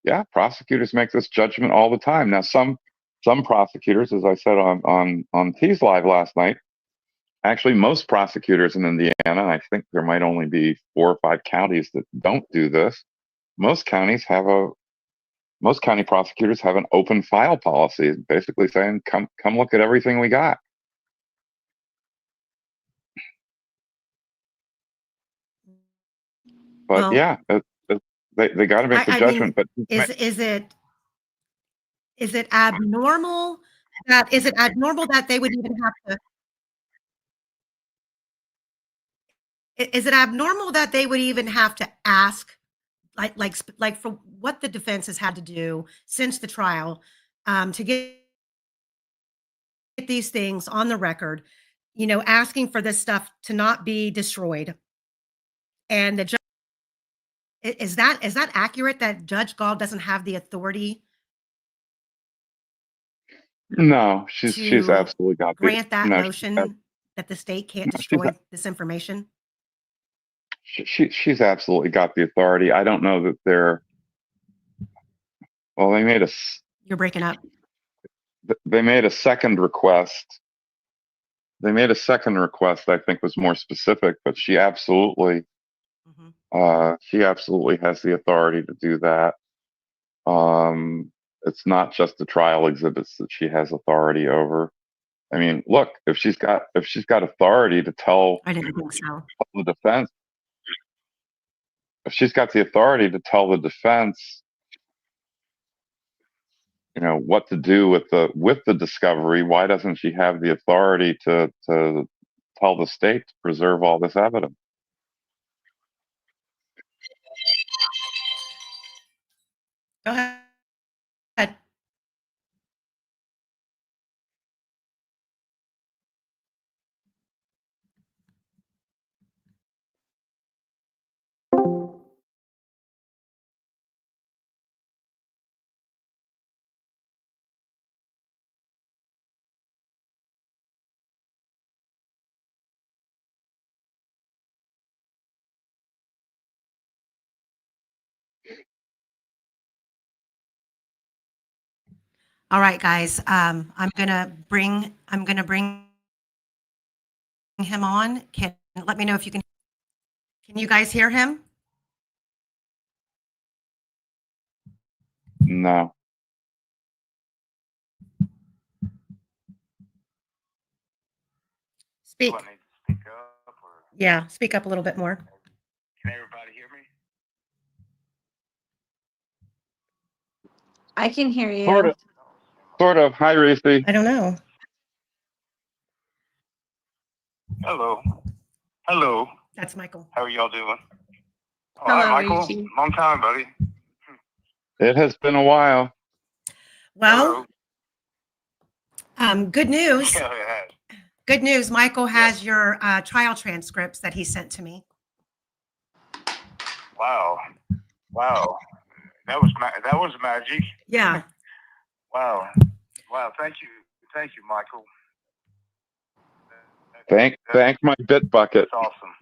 Yeah, prosecutors make this judgment all the time. Now, some prosecutors, as I said on T's Live last night, actually most prosecutors in Indiana, I think there might only be 4 or 5 counties that don't do this. Most county prosecutors have an open file policy, basically saying, come look at everything we got. But well, yeah, they got to make the judgment. But is it abnormal that they would even have to? Is it abnormal that they would even have to ask, like for what the defense has had to do since the trial, to get these things on the record, asking for this stuff to not be destroyed, and the judge. Is that accurate, that Judge Gall doesn't have the authority? No, she's absolutely got grant that motion that the state can't destroy this information. She's absolutely got the authority. I don't know that they're. Well, they made a. You're breaking up. They made a second request. They made a second request, I think, was more specific, but she absolutely. She absolutely has the authority to do that. It's not just the trial exhibits that she has authority over. I mean, look, if she's got authority to tell I didn't think so. the defense, if she's got the authority to tell the defense, what to do with the discovery, why doesn't she have the authority to tell the state to preserve all this evidence? Go ahead. All right, guys. I'm gonna bring him on. Let me know if you can. Can you guys hear him? No. Speak. Do I need to speak up, or Yeah, speak up a little bit more. can everybody hear me? I can hear you. Sort of. Hi, Reesi. I don't know. Hello. Hello. That's Michael. How are y'all doing? Oh, Hello, hi, Michael. Reesi. Long time, buddy. It has been a while. Well, good news. Yeah, it has. Good news. Michael has your trial transcripts that he sent to me. Wow. Wow. That was magic. Yeah. Wow. Wow. Thank you, Michael. Thank my bit bucket. That's awesome.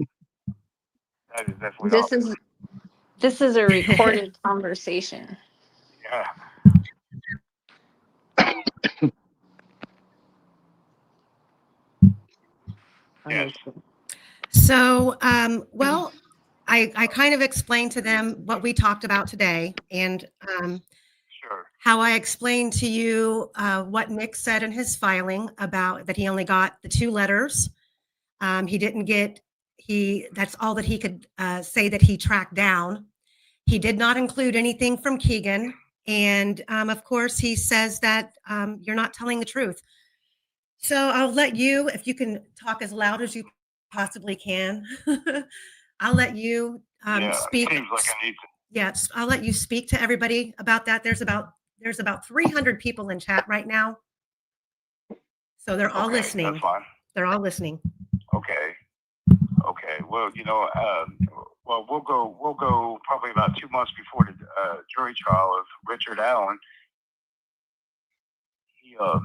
That is definitely awesome. This is a recorded conversation. Yeah. Yes. So, well, I kind of explained to them what we talked about today, and Sure. how I explained to you what Nick said in his filing about that he only got the 2 letters. He didn't get, that's all that he could say that he tracked down. He did not include anything from Keagan. And of course, he says that you're not telling the truth. So I'll let you, if you can talk as loud as you possibly can, I'll let you speak. Seems like I need to. Yes, I'll let you speak to everybody about that. There's about 300 people in chat right now. So they're all listening. That's fine. They're all listening. Okay. Well, well, we'll go probably about 2 months before the jury trial of Richard Allen. He was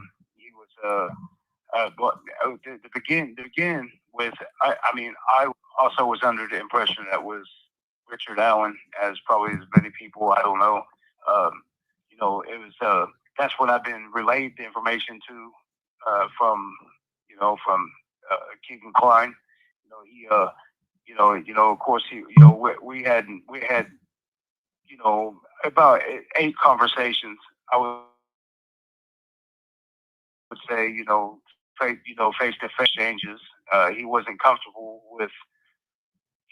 to begin with. I also was under the impression that was Richard Allen, as probably as many people. I don't know. It was that's what I've been relayed the information to from Keagan Klines. Of course, we had about 8 conversations. I would say, face-to-face exchanges. He wasn't comfortable with,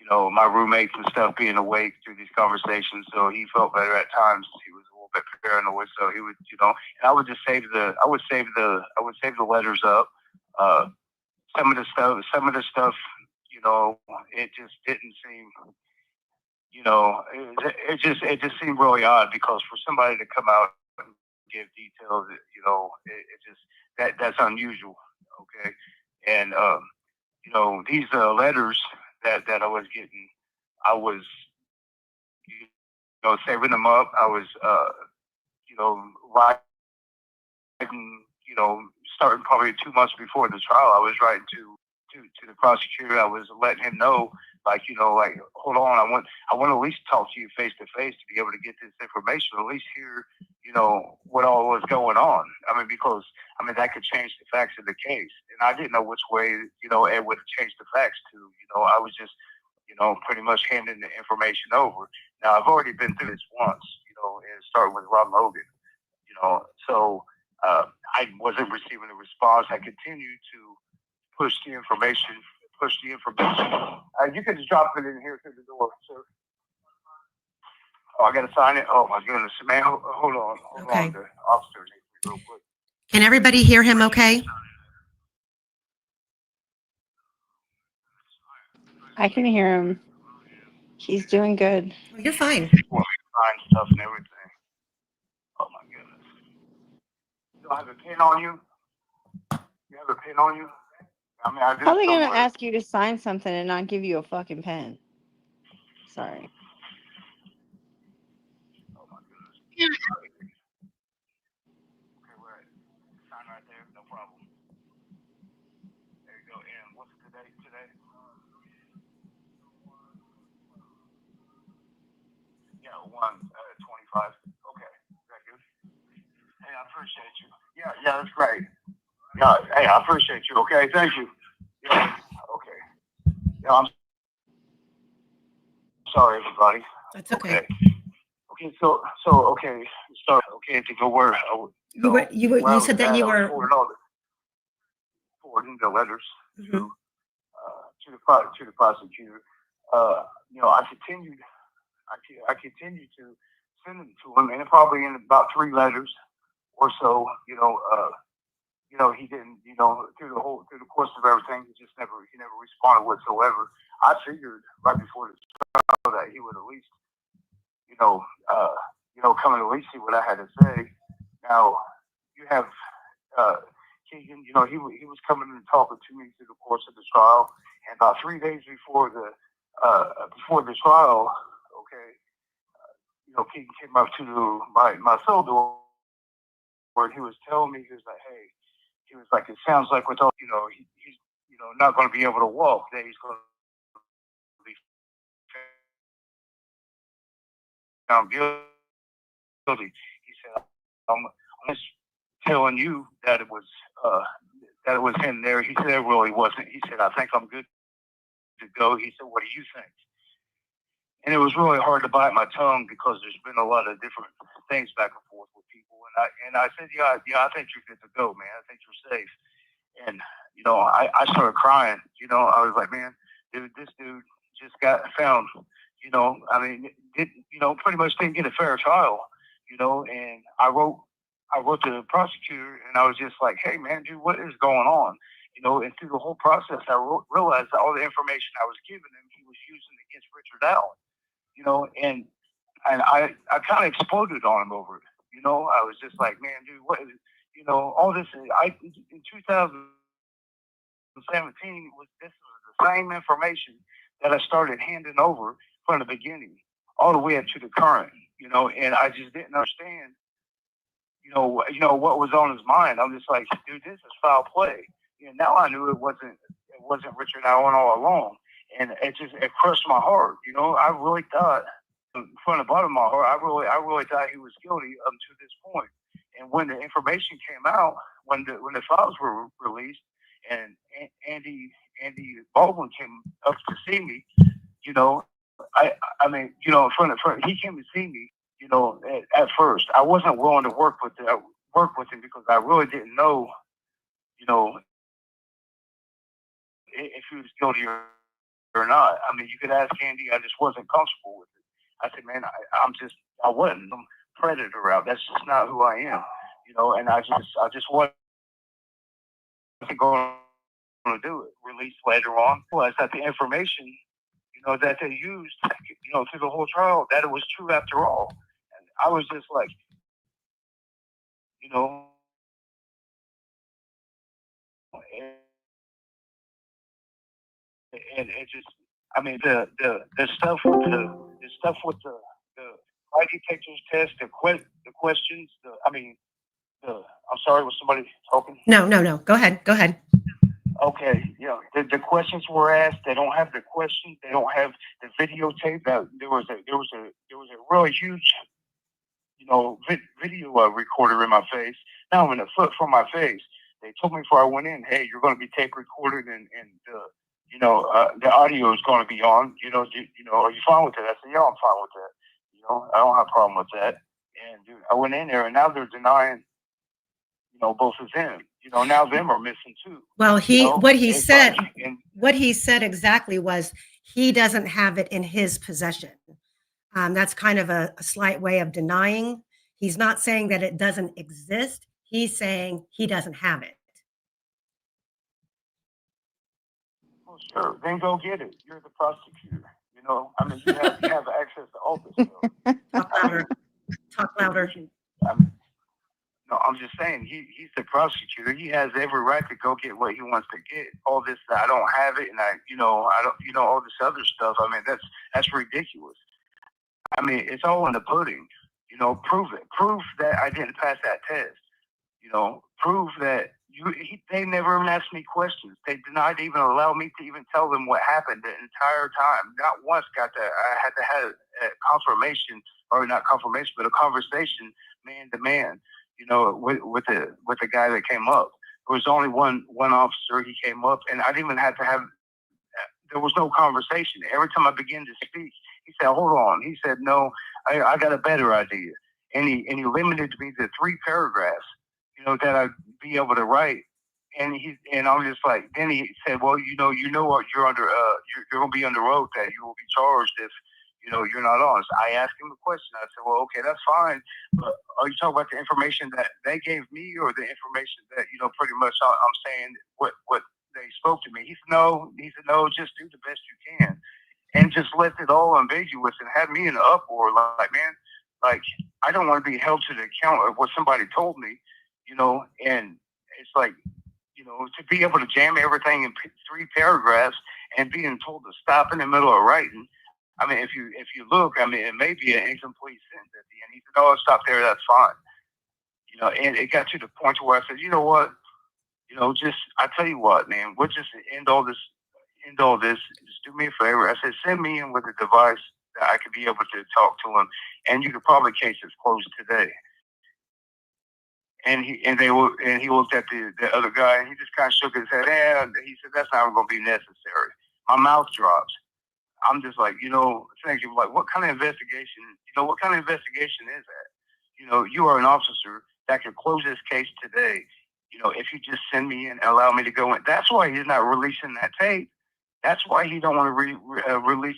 my roommates and stuff being awake through these conversations, so he felt better at times. He was a little bit paranoid, so he would, and I would just save the letters up. Some of the stuff, it just didn't seem, it just seemed really odd, because for somebody to come out and give details, that's unusual. Okay. And, these letters that I was getting, I was, saving them up. I was, writing, starting probably 2 months before the trial. I was writing to the prosecutor. I was letting him know, hold on, I want to at least talk to you face to face to be able to get this information, at least hear, what all was going on. Because that could change the facts of the case, and I didn't know which way, it would have changed the facts to. I was just, pretty much handing the information over. Now, I've already been through this once, and starting with Ron Logan, so I wasn't receiving a response. I continued to push the information. You can just drop it in here through the door, sir. Oh, I gotta sign it. Oh my goodness, man. Hold on. Okay. The officer needs me real quick. Can everybody hear him okay? I can hear him. He's doing good. Well, you're fine. Want me to sign stuff and everything. Oh my goodness. You don't have a pen on you? You have a pen on you? I mean, I do. How are they gonna somewhere. ask you to sign something and not give you a fucking pen? Sorry. Oh my goodness. Okay, right. Sign right there. No problem. There you go. And what's the date today? Yeah, 1/25. Okay. Is that good? Hey, I appreciate you. Yeah, that's great. Yeah, hey, I appreciate you. Okay, thank you. Yeah, okay. Yeah, I'm sorry, everybody. That's okay. Okay, so okay, okay, to go where You said that you were forwarding the letters Mhm. to the prosecutor. You know, I continued to send them to him, and probably in about 3 letters or so. He didn't. Through the course of everything, he never responded whatsoever. I figured right before the trial that he would at least, come and at least see what I had to say. Now, you have Keagan. He was coming and talking to me through the course of the trial, and about 3 days before the trial, okay, Keagan came up to my cell door, and he was telling me, he was like, hey, he was like, it sounds like with all, he's not going to be able to walk. That he's going to be found guilty. He said, I'm just telling you that it was him there. He said it really wasn't. He said, I think I'm good to go. He said, what do you think? And it was really hard to bite my tongue because there's been a lot of different things back and forth with people. And I said, yeah, I think you're good to go, man. I think you're safe. And I started crying. I was like, man, dude, this dude just got found. I mean, pretty much didn't get a fair trial. And I wrote to the prosecutor, and I was just like, hey, man, dude, what is going on? And through the whole process, I realized that all the information I was giving him, he was using against Richard Allen. And I kind of exploded on him over it. I was just like, man, dude, what is, all this is, in 2017 this was the same information that I started handing over from the beginning all the way up to the current, and I just didn't understand, what was on his mind. I'm just like, dude, this is foul play. Now I knew it wasn't Richard Allen all along, and it crushed my heart. I really thought, from the bottom of my heart, I really thought he was guilty up to this point. And when the information came out, when the files were released, and Andy Baldwin came up to see me, he came to see me. At first, I wasn't willing to work with him because I really didn't know, if he was guilty or not. I mean, you could ask Andy. I just wasn't comfortable with it. I said, man, I wasn't some predator out. That's just not who I am. And I just wasn't going to do it. Released later on was that the information, that they used, through the whole trial, that it was true after all. And I was just like, and it just, I mean, the stuff with the lie detectors test, the questions, I'm sorry, was somebody talking? No. Go ahead. Okay, the questions were asked. They don't have the questions. They don't have the videotape. There was a really huge, video recorder in my face. Now I'm in a foot from my face. They told me before I went in, hey, you're going to be tape recorded, and the audio is going to be on. Are you fine with that? I said, yeah, I'm fine with that. I don't have a problem with that. And dude, I went in there, and now they're denying, both of them. Now them are missing too. Well, what he said exactly was he doesn't have it in his possession. That's kind of a slight way of denying. He's not saying that it doesn't exist. He's saying he doesn't have it. Well, sure. Then go get it. You're the prosecutor. You know, I mean, you have access to all this stuff. Talk louder. Talk louder. No, I'm just saying he's the prosecutor. He has every right to go get what he wants to get. All this, I don't have it, and I don't, all this other stuff. I mean, that's ridiculous. I mean, it's all in the pudding. You know, prove it. Prove that I didn't pass that test. You know, prove that they never even asked me questions. They denied even allow me to even tell them what happened the entire time. Not once I had to have a confirmation, or not confirmation, but a conversation man to man, you know, with the guy that came up. There was only one officer. He came up, and I didn't even have to have. There was no conversation. Every time I began to speak, he said, "Hold on." He said, "No, I got a better idea," and he limited me to 3 paragraphs, you know, that I'd be able to write. And I'm just like, then he said, "Well, you know what, you're under, you're going to be under oath that you will be charged if, you know, you're not honest." I asked him a question. I said, "Well, okay, that's fine, but are you talking about the information that they gave me, or the information that, you know, pretty much I'm saying what they spoke to me?" He said, "No." He said, "No, just do the best you can," and just left it all ambiguous and had me in an uproar. Like, man, like, I don't want to be held to the account of what somebody told me, you know. And it's like, you know, to be able to jam everything in 3 paragraphs and being told to stop in the middle of writing. I mean, if you look, I mean, it may be an incomplete sentence at the end. He said, "Oh, stop there. That's fine." You know, and it got to the point where I said, "You know what? You know, I tell you what, man, we'll just end all this. Just do me a favor." I said, "Send me in with a device that I could be able to talk to him, and you could probably case this closed today." And he looked at the other guy, and he just kind of shook his head. And he said, "That's not going to be necessary." My mouth drops. I'm just like, you know, thinking, like, what kind of investigation? You know, what kind of investigation is that? You know, you are an officer that could close this case today. You know, if you just send me in and allow me to go in. That's why he's not releasing that tape. That's why he don't want to release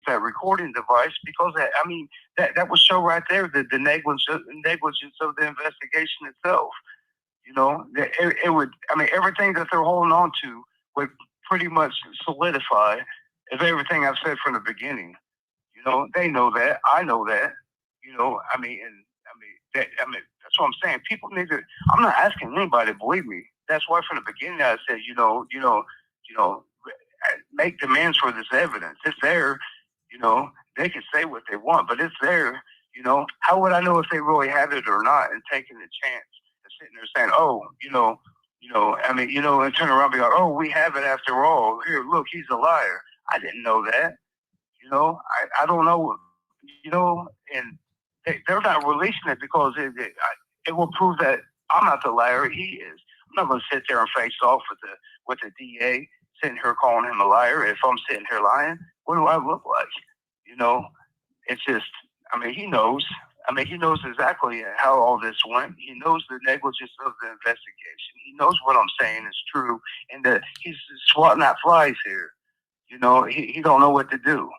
that recording device, because that would show right there the negligence of the investigation itself. You know, it would. I mean, everything that they're holding on to would pretty much solidify of everything I've said from the beginning. You know, they know that. I know that. You know, that's what I'm saying. People need to. I'm not asking anybody to believe me. That's why from the beginning I said, make demands for this evidence. It's there. You know, they can say what they want, but it's there. You know, how would I know if they really have it or not? And taking the chance and sitting there saying, "Oh, and turn around and be like, 'Oh, we have it after all. Here, look, he's a liar.' I didn't know that. You know, I don't know. You know, and they're not releasing it because it will prove that I'm not the liar. He is. I'm not going to sit there and face off with the DA, sitting here calling him a liar. If I'm sitting here lying, what do I look like? You know, it's just. I mean, he knows. He knows exactly how all this went. He knows the negligence of the investigation. He knows what I'm saying is true, and that he's swatting at flies here. You know, he don't know what to do.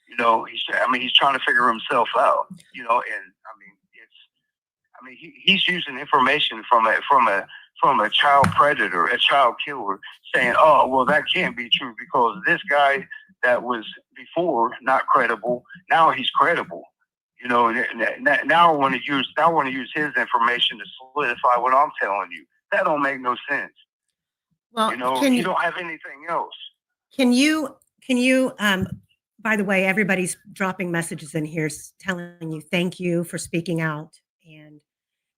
You know, he's trying to figure himself out. You know, and he's using information from a child predator, a child killer, saying, "Oh, well, that can't be true because this guy that was before not credible, now he's credible." You know, now I want to use his information to solidify what I'm telling you. That don't make no sense. Well, you know, you don't have anything else. Can you, by the way, everybody's dropping messages in here telling you thank you for speaking out, and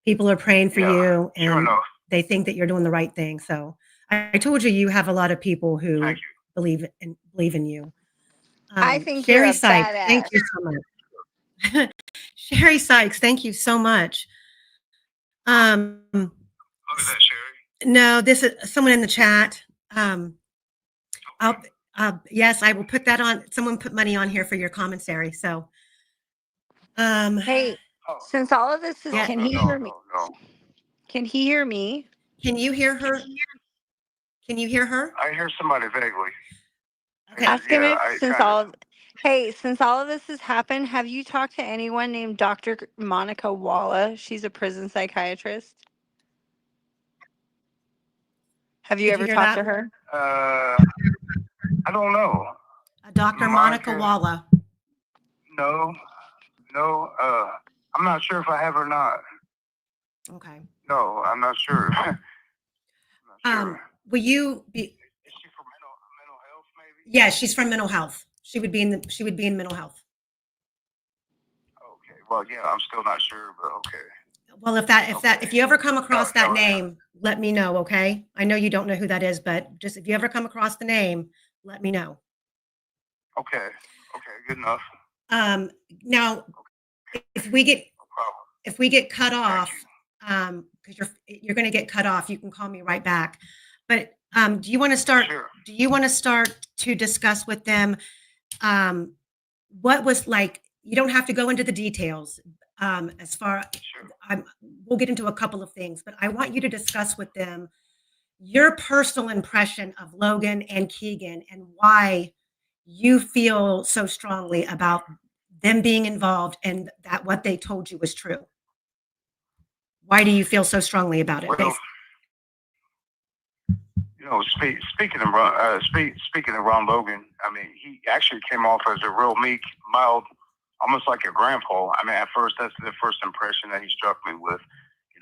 people are praying for you, and they think that you're doing the right thing. So I told you have a lot of people who believe in you. I think Sherry you're a Sykes, badass. thank you so much. Sherry Sykes, thank you so much. Who is that, Sherry? No, this is someone in the chat. Yes, I will put that on. Someone put money on here for your commentary. So, hey, since all of this is, can he hear me? No. Can he hear me? Can you hear her? Can you hear her? I hear somebody vaguely. Okay. Ask him if Hey, since all of this has happened, have you talked to anyone named Dr. Monica Walla? She's a prison psychiatrist. Have you Did you ever hear talked that? to her? I don't know. Dr. Monica Monica, Walla. no, no. I'm not sure if I have or not. Okay. No, I'm not sure. I'm not sure. Will you be? Is she for mental health maybe? Yeah, she's from mental health. She would be in mental health. Okay. Well, yeah, I'm still not sure, but okay. Well, if you ever come across that name, let me know, okay? I know you don't know who that is, but just if you ever come across the name, let me know. Okay. Okay. Good enough. Now, if we get cut off, because you're going to get cut off, you can call me right back. But do you want to start? Sure. Do you want to start to discuss with them what was like? You don't have to go into the details. As far, Sure. we'll get into a couple of things, but I want you to discuss with them your personal impression of Logan and Keagan and why you feel so strongly about them being involved and that what they told you was true. Why do you feel so strongly about it? Well, speaking of Ron Logan, I mean, he actually came off as a real meek, mild, almost like a grandpa. I mean, at first, that's the first impression that he struck me with.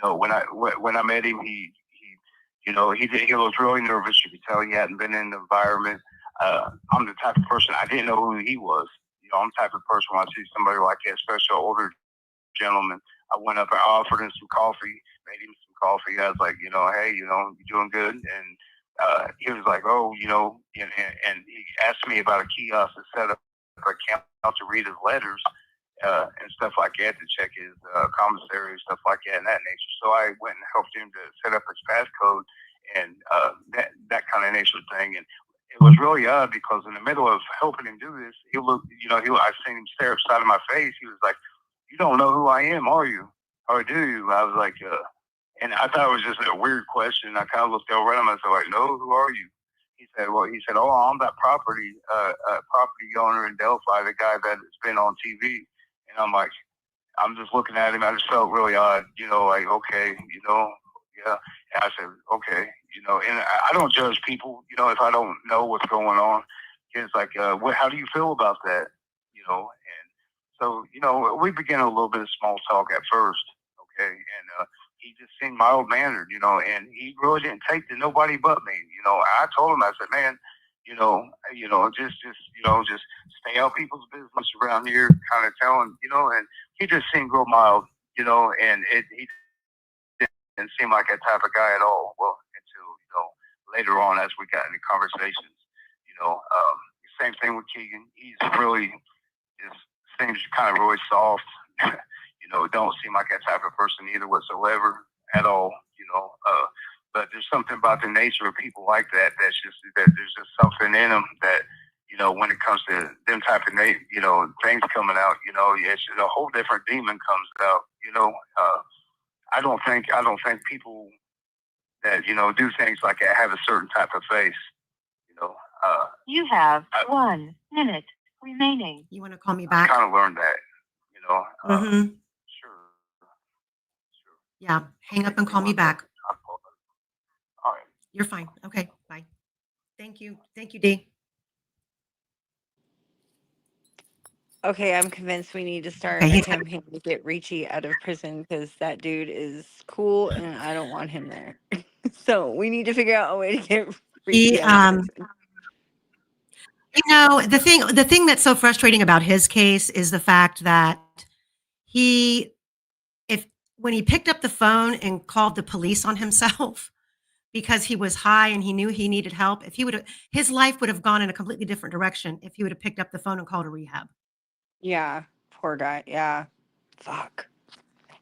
When I met him, he was really nervous. You could tell he hadn't been in the environment. I'm the type of person, I didn't know who he was. I'm the type of person when I see somebody like that, especially an older gentleman. I went up and offered him some coffee, made him some coffee. I was like, hey, you doing good? And he was like, oh, and he asked me about a kiosk to set up an account to read his letters and stuff like that, to check his commissary, stuff like that, and that nature. So I went and helped him to set up his passcode and that kind of nature thing. And it was really odd because in the middle of helping him do this, he looked, I seen him stare upside of my face. He was like, you don't know who I am, are you? Or do you? I was like, and I thought it was just a weird question. I kind of looked over at him. I said, like, no, who are you? He said, oh, I'm that property owner in Delphi, the guy that's been on TV. And I'm like, I'm just looking at him. I just felt really odd, like, okay, yeah. And I said, okay, and I don't judge people, if I don't know what's going on. It's like, how do you feel about that? And so, we began a little bit of small talk at first, okay? And he just seemed mild mannered, and he really didn't take to nobody but me. I told him, I said, man, just stay out people's business around here, kind of telling, and he just seemed real mild, and he didn't seem like that type of guy at all. Well, until, later on as we got into conversations, same thing with Keagan. He's really just seems kind of really soft. Don't seem like that type of person either whatsoever at all. But there's something about the nature of people like that that there's just something in them that when it comes to them type of things coming out, it's a whole different demon comes out. I don't think people that do things like that have a certain type of face. You have 1 minute remaining. You want to call me back? I kind of learned that. Sure. Yeah, hang up and call me back. All right. You're fine. Okay, bye. Thank you, Dee. Okay, I'm convinced we need to start Okay, a campaign to get Ricci out of prison because that dude is cool and I don't want him there. So we need to figure out a way to get Ricci out of prison. The thing that's so frustrating about his case is the fact that when he picked up the phone and called the police on himself because he was high and he knew he needed help, his life would have gone in a completely different direction if he would have picked up the phone and called a rehab. Yeah, poor guy. Yeah, fuck.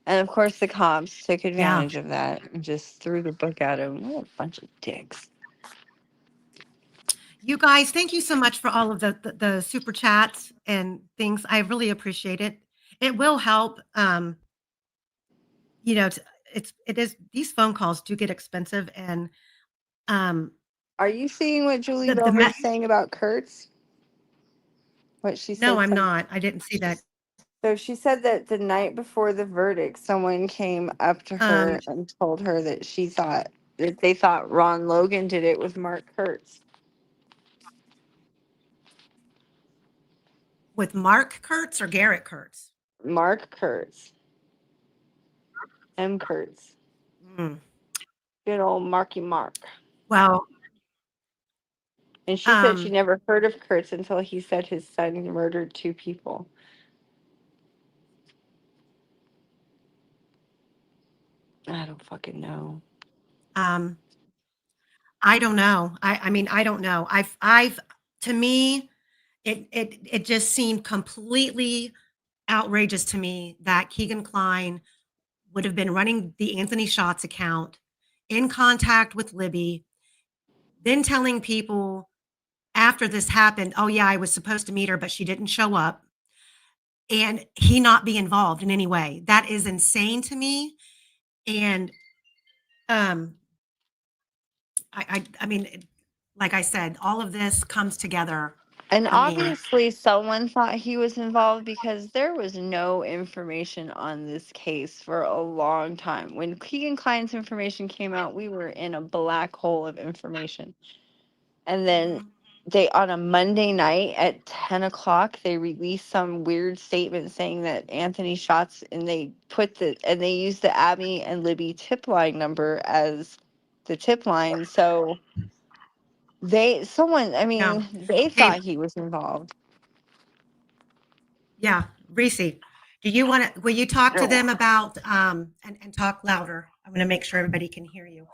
And of course, the cops took advantage of that and just threw the book at him. What a bunch of dicks. You guys, thank you so much for all of the super chats and things. I really appreciate it. It will help. These phone calls do get expensive, and are you seeing what Julie Dover's saying about Kurtz? What she No, said? I'm not. I didn't see that. So she said that the night before the verdict, someone came up to her and told her that she thought that they thought Ron Logan did it with Mark Kurtz. With Mark Kurtz or Garrett Kurtz? Mark Kurtz. M. Kurtz. Mm. Good old Marky Mark. Well, And she said she never heard of Kurtz until he said his son murdered 2 people. I don't fucking know. I don't know. I mean, I don't know. I've to me, it just seemed completely outrageous to me that Keagan Kline would have been running the Anthony Shots account, in contact with Libby, then telling people after this happened, "Oh yeah, I was supposed to meet her, but she didn't show up," and he not be involved in any way. That is insane to me. And um, I mean, like I said, all of this comes together. And I mean, obviously, someone thought he was involved because there was no information on this case for a long time. When Keagan Klein's information came out, we were in a black hole of information. And then mhm. they, on a Monday night at 10 o'clock, they released some weird statement saying that Anthony Shots, and they used the Abby and Libby tip line number as the tip line. So they Yeah. thought Hey, he was involved. yeah, Reesi, do you want to? Will you talk to Yeah. them about and talk louder? I'm going to make sure everybody can hear you.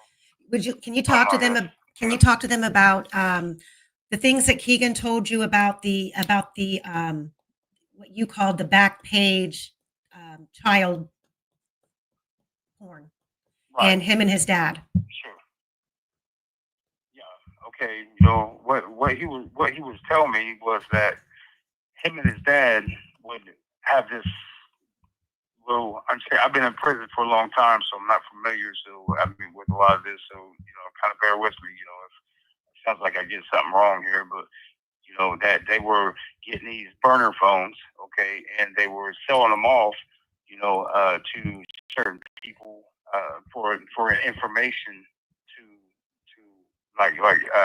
Would you? Can you talk to them? Can you talk to them about the things that Keagan told you about the what you called the back page child porn Right. and him and his dad? Sure. Yeah. Okay. You know what he was telling me was that him and his dad would have this little. I've been in prison for a long time, so I'm not familiar. So I mean, with a lot of this, so kind of bear with me. If it sounds like I get something wrong here, but that they were getting these burner phones, okay, and they were selling them off, to certain people for information to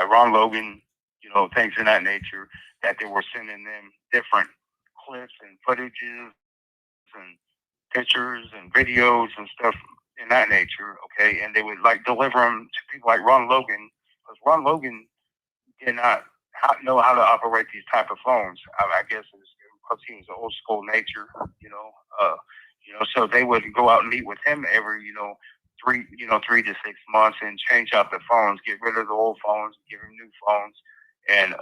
Ron Logan, things of that nature, that they were sending them different clips and footages and pictures and videos and stuff in that nature, okay, and they would deliver them to people like Ron Logan, because Ron Logan did not know how to operate these type of phones. I guess it's because he was an old school nature, so they would go out and meet with him every, 3 to 6 months and change out the phones, get rid of the old phones, give him new phones, and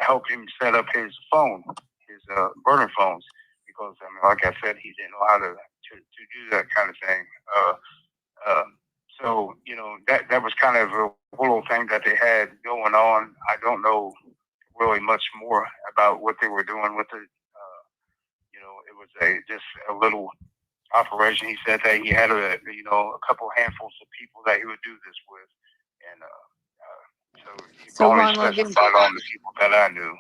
help him set up his phone, his burner phones, because I mean, like I said, he didn't know how to do that kind of thing. So that was kind of a little thing that they had going on. I don't know really much more about what they were doing with it. It was just a little operation. He said that he had a couple handfuls of people that he would do this with, and so he only Ron Logan, specified on the people that I knew.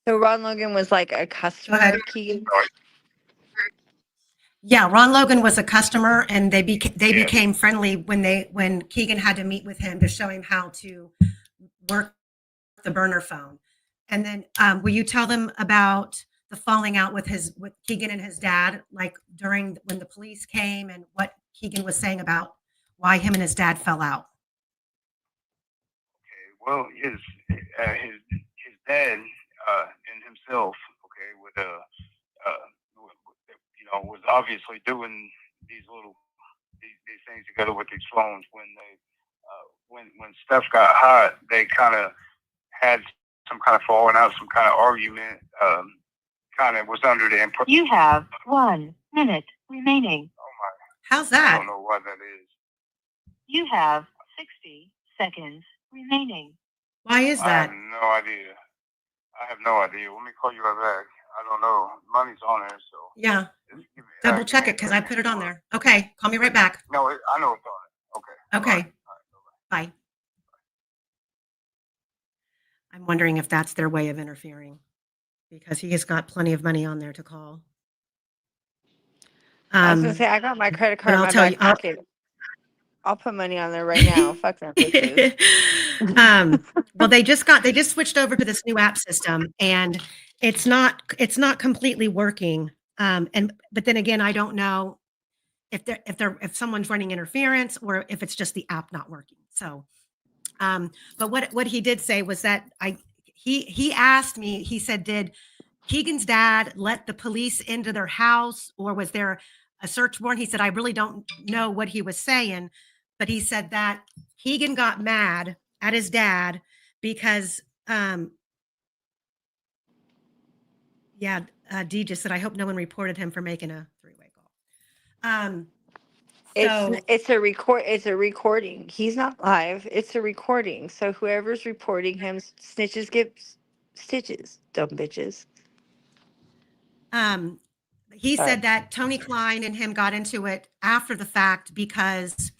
so Ron Logan was like a customer ahead. of Keagan. Yeah, Ron Logan was a customer, and they Yeah. became friendly when Keagan had to meet with him to show him how to work the burner phone. And then, will you tell them about the falling out with Keagan and his dad, like during when the police came, and what Keagan was saying about why him and his dad fell out? Okay. Well, his dad and himself, okay, was obviously doing these things together with these phones. When when stuff got hot, they kind of had some kind of falling out, some kind of argument. Kind of was under the impression. You have 1 minute remaining. Oh my! How's I that? don't know why that is. You have 60 seconds remaining. Why is I have that? no idea. Let me call you right back. I don't know. Money's on there, so Yeah, just give me, double give check me a it because I second. put it on there. Okay, call me right back. No, I know it's on it. Okay. Okay, All right. bye. I'm wondering if that's their way of interfering because he has got plenty of money on there to call. I was gonna say I got my credit But card in I'll my tell you, back pocket. I'll put money on there right now. Fuck them bitches. well, they just switched over to this new app system, and it's not completely working. But then again, I don't know if someone's running interference or if it's just the app not working. So, but what he did say was that he asked me. He said, "Did Keegan's dad let the police into their house, or was there a search warrant?" He said, "I really don't know what he was saying," but he said that Keegan got mad at his dad because, yeah, Dee just said, "I hope no one reported him for making a three-way call." So It's a recording. He's not live. It's a recording. So whoever's reporting him, snitches get stitches. Dumb bitches. he Sorry. said that Tony Klein and him got into it after the fact because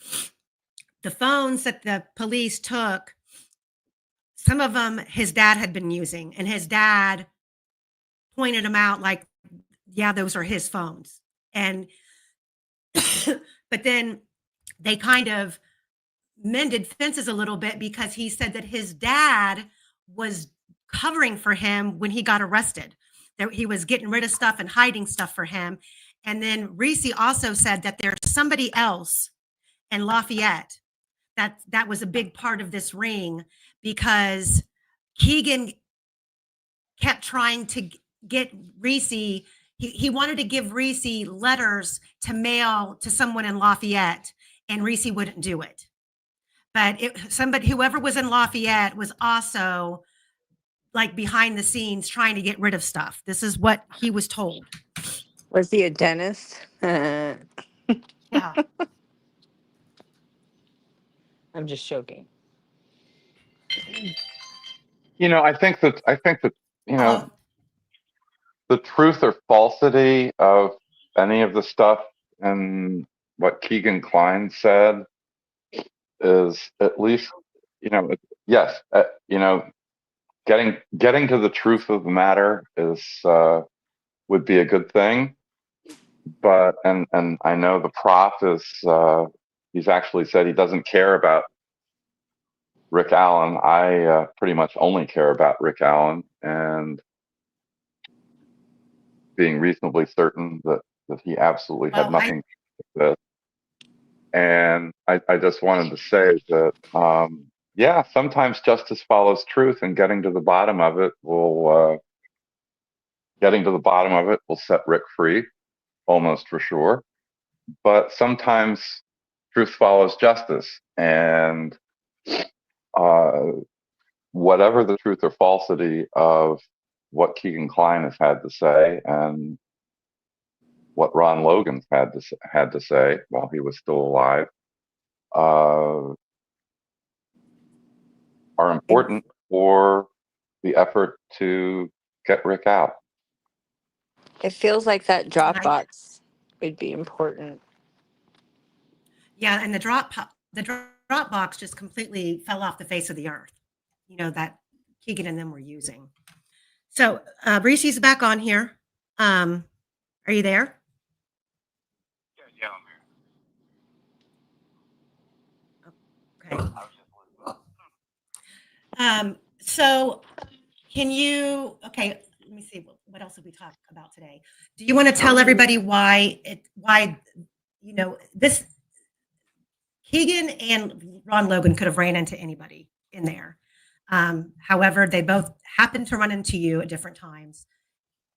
the phones that the police took, some of them his dad had been using, and his dad pointed them out like, yeah, those are his phones. And but then they kind of mended fences a little bit because he said that his dad was covering for him when he got arrested. That he was getting rid of stuff and hiding stuff for him. And then Reesi also said that there's somebody else in Lafayette that was a big part of this ring because Keegan kept trying to get Reesi. He wanted to give Reesi letters to mail to someone in Lafayette, and Reesi wouldn't do it. But whoever was in Lafayette was also like behind the scenes trying to get rid of stuff. This is what he was told. Was he a dentist? Yeah. I'm just joking. I think that Hello. the truth or falsity of any of the stuff and what Keegan Klein said is at least, yes, getting to the truth of the matter is would be a good thing. But and I know the prof is he's actually said he doesn't care about Rick Allen. I pretty much only care about Rick Allen and being reasonably certain that he absolutely had Well, nothing to do with this. And I just wanted to say that, yeah, sometimes justice follows truth, and getting to the bottom of it will set Rick free, almost for sure. But sometimes truth follows justice, and uh, whatever the truth or falsity of what Keegan Kline has had to say, and what Ron Logan had to say while he was still alive, uh, are important for the effort to get Rick out. It feels like that I Dropbox would be important. yeah, and the drop box just completely fell off the face of the earth. That Keegan and them were using. So Reese's back on here. Are you there? Yeah, I'm here. Okay. I was just So can you? Okay, let me see. What else did we talk about today? Do you want to tell everybody why this Keegan and Ron Logan could have ran into anybody in there. However, they both happened to run into you at different times.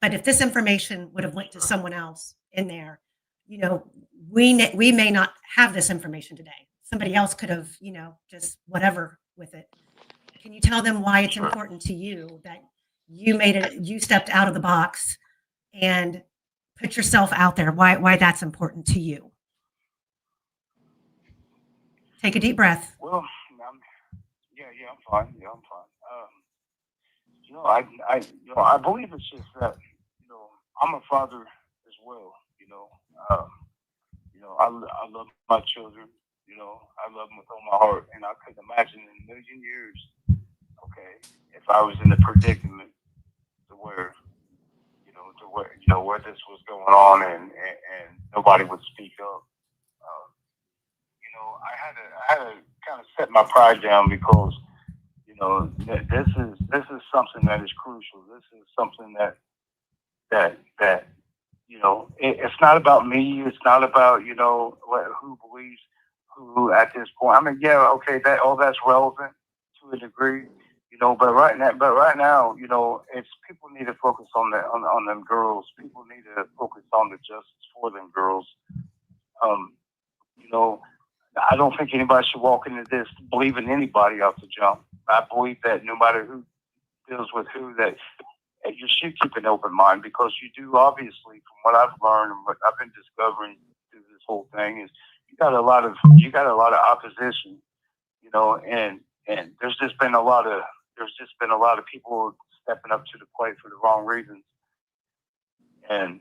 But if this information would have went to someone else in there, we may not have this information today. Somebody else could have, just whatever with it. Can you tell them why it's important to you that you stepped out of the box and put yourself out there? Why that's important to you? Take a deep breath. well, I'm fine. Yeah, I'm fine. I believe it's just that, I'm a father as well. I love my children. I love them with all my heart, and I couldn't imagine in a million years Okay, if I was in a predicament to where, where this was going on, and nobody would speak up, I had to kind of set my pride down because this is something that is crucial. This is something that it's not about me. It's not about who believes who at this point. I mean, yeah, okay, that's relevant to a degree, but right now, it's people need to focus on them girls. People need to focus on the justice for them girls. Um, you know, I don't think anybody should walk into this believing anybody off the jump. I believe that no matter who deals with who, that you should keep an open mind because you do obviously, from what I've learned and what I've been discovering through this whole thing, is you got a lot of opposition, and there's just been a lot of people stepping up to the plate for the wrong reasons, and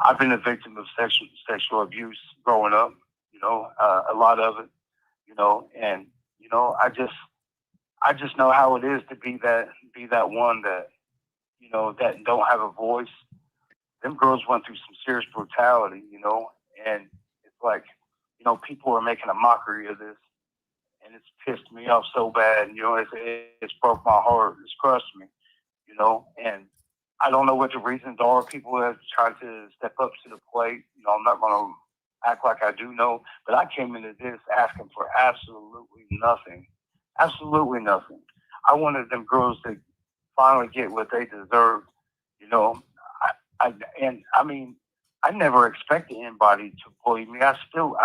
I've been a victim of sexual abuse growing up, a lot of it, and I just know how it is to be that one that don't have a voice. Them girls went through some serious brutality, and it's like, people are making a mockery of this, and it's pissed me off so bad. It's broke my heart. It's crushed me, and I don't know what the reasons are. People have tried to step up to the plate. I'm not going to act like I do know, but I came into this asking for absolutely nothing. Absolutely nothing. I wanted them girls to finally get what they deserved. You know, and I mean, I never expected anybody to bully me. I still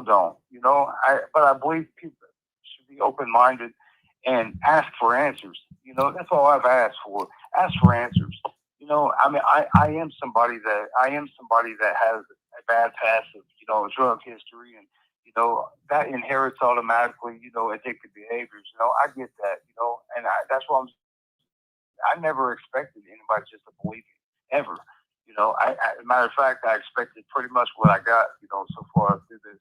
don't. But I believe people should be open minded and ask for answers. That's all I've asked for. Ask for answers. I mean, I am somebody that has a bad past of drug history, and that inherits automatically addictive behaviors. I get that. And that's why I never expected anybody just to believe me ever. Matter of fact, I expected pretty much what I got. So far through this.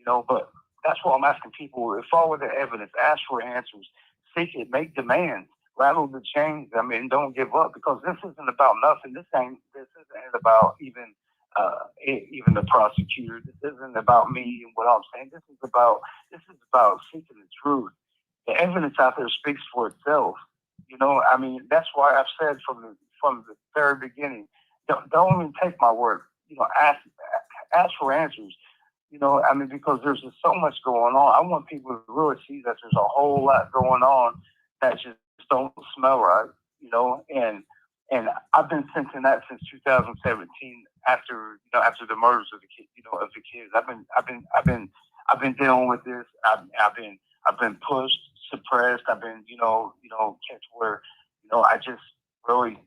But that's why I'm asking people: follow the evidence, ask for answers, seek it, make demands, rattle the chains. I mean, don't give up because this isn't about nothing. This isn't about even the prosecutor. This isn't about me and what I'm saying. This is about seeking the truth. The evidence out there speaks for itself. I mean, that's why I've said from the very beginning, don't even take my word. Ask for answers. I mean, because there's just so much going on. I want people to really see that there's a whole lot going on that just don't smell right. And I've been sensing that since 2017 after the murders of the kids. I've been dealing with this. I've been pushed, suppressed. I've been kept where I just really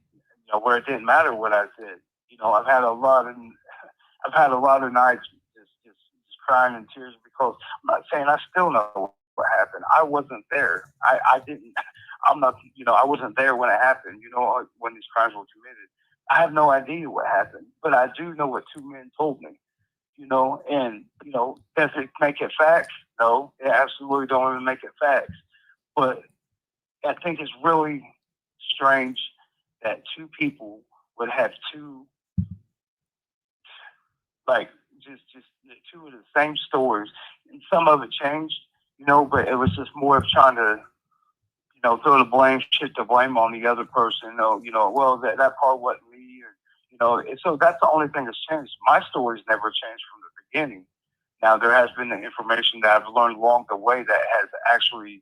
where it didn't matter what I said. I've had a lot of nights just crying in tears because I'm not saying I still know what happened. I wasn't there. I didn't. I'm not. I wasn't there when it happened. When these crimes were committed. I have no idea what happened, but I do know what two men told me. And does it make it facts? No, it absolutely don't even make it facts. But I think it's really strange that two people would have two like just two of the same stories, and some of it changed, but it was just more of trying to throw the blame on the other person. Well that part wasn't me, or and so that's the only thing that's changed. My story's never changed from the beginning. Now there has been the information that I've learned along the way that has actually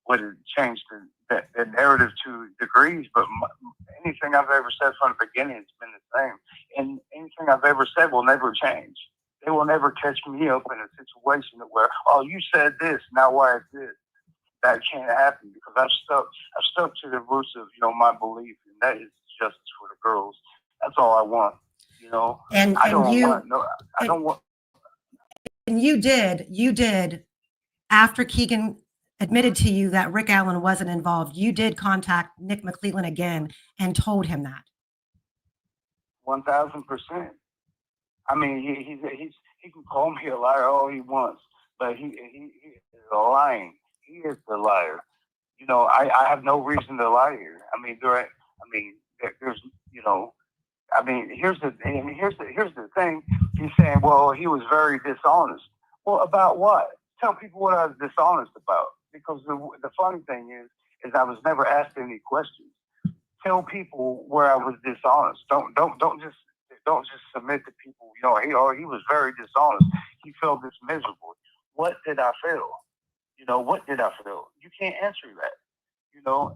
would have changed the narrative to degrees, but anything I've ever said from the beginning has been the same. And anything I've ever said will never change. They will never catch me up in a situation where, oh, you said this, now why is this? That can't happen because I've stuck to the roots of, my belief, and that is justice for the girls. That's all I want. And I don't you want no. I don't want. and you did after Keegan admitted to you that Rick Allen wasn't involved, you did contact Nick McClellan again and told him that. 1,000%. I mean, he can call me a liar all he wants, but he is lying. He is the liar. I have no reason to lie here. There's, here's the thing. He's saying, well, he was very dishonest. Well, about what? Tell people what I was dishonest about. Because the funny thing is I was never asked any questions. Tell people where I was dishonest. Don't just submit to people. He was very dishonest. He felt this miserable. What did I feel? What did I feel? You can't answer that.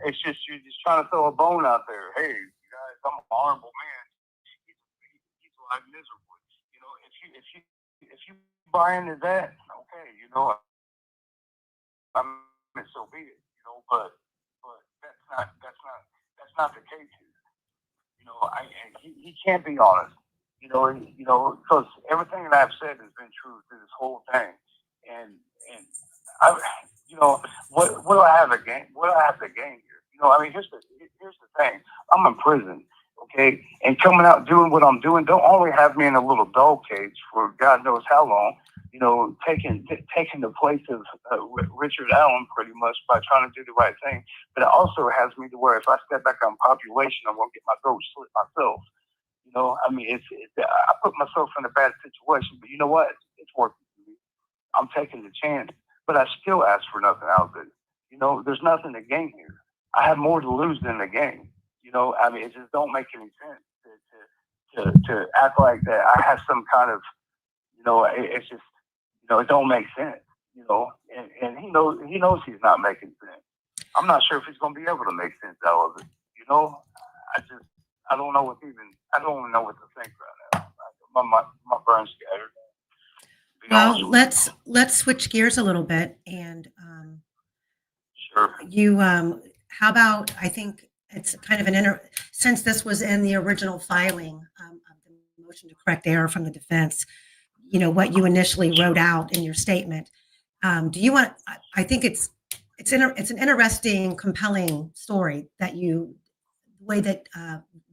It's just you're just trying to throw a bone out there. Hey, you guys, I'm a horrible man. He's like miserable. If you buy into that, okay, I mean, so be it. But that's not the case here. He can't be honest. Because everything that I've said has been true through this whole thing, and I, what do I have to gain? What do I have to gain here? Here's the thing. I'm in prison, okay, and coming out doing what I'm doing. Don't only have me in a little dog cage for God knows how long. Taking the place of Richard Allen pretty much by trying to do the right thing. But it also has me to where if I step back on population, I'm gonna get my throat slit myself. I put myself in a bad situation, but you know what? It's working for me. I'm taking the chance, but I still ask for nothing out of it. There's nothing to gain here. I have more to lose than to gain. It just don't make any sense to act like that. I have some kind of, it's just, it don't make sense. And he knows he's not making sense. I'm not sure if he's going to be able to make sense out of it. I don't know what to think right now. My brain's scattered. Well, let's switch gears a little bit, and sure. You how about, I think it's kind of since this was in the original filing of the motion to correct error from the defense, what you initially wrote out in your statement. Do you want? I think it's an interesting, compelling story that the way that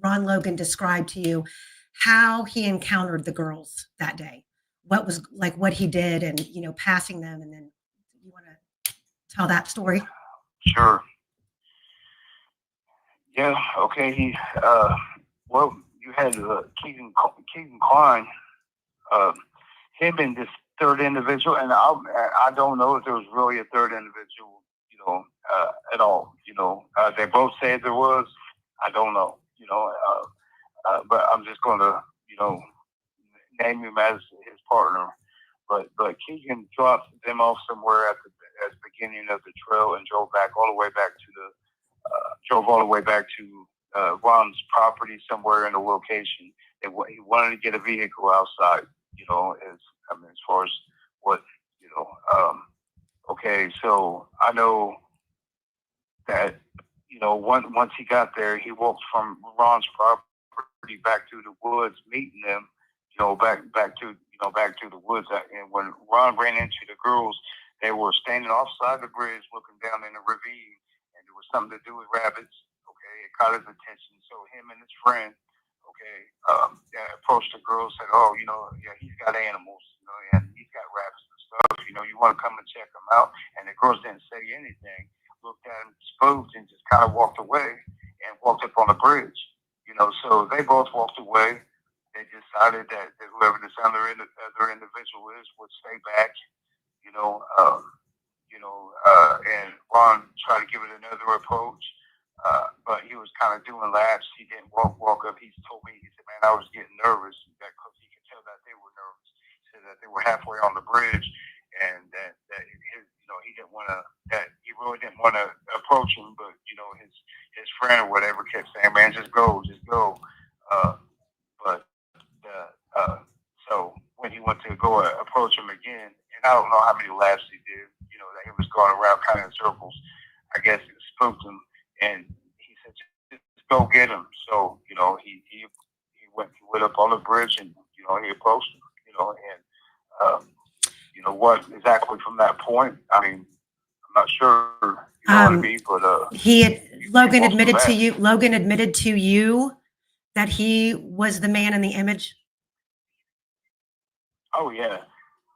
Ron Logan described to you how he encountered the girls that day, what was like what he did, and passing them, and then you want to tell that story? Sure. Yeah. Okay. You had Keagan Klines, him and this third individual, and I don't know if there was really a third individual, at all. They both said there was. I don't know. But I'm just going to, name him as his partner. But Keagan dropped them off somewhere at the beginning of the trail and drove all the way back to Ron's property somewhere in the location. And he wanted to get a vehicle outside, as far as what, okay, so I know that, once he got there, he walked from Ron's property back to the woods, meeting them, back to the woods. And when Ron ran into the girls, they were standing offside the bridge, looking down in the ravine, and there was something to do with rabbits. Okay, it caught his attention. So him and his friend, approached the girls, said, "Oh, he's got animals, and he's got rabbits and stuff. You want to come and check him out?" And the girls didn't say anything, looked at him, spooked, and just kind of walked away and walked up on the bridge. So they both walked away. They decided that whoever this other individual is would stay back, and Ron tried to give it another approach, but he was kind of doing laps. He didn't walk up. He told me, he said, "Man, I was getting nervous," because he could tell that they were nervous. He said that they were halfway on the bridge, and that he didn't want to. That he really didn't want to approach him, but his friend or whatever kept saying, "Man, just go, just go." So when he went to go approach him again, and I don't know how many laps he did, that he was going around kind of in circles. I guess it spooked him, and he said, "Just go get him." So he went up on the bridge, and he approached him, and what exactly from that point? I mean, I'm not sure. What I mean? But Logan admitted to you that he was the man in the image. Oh yeah.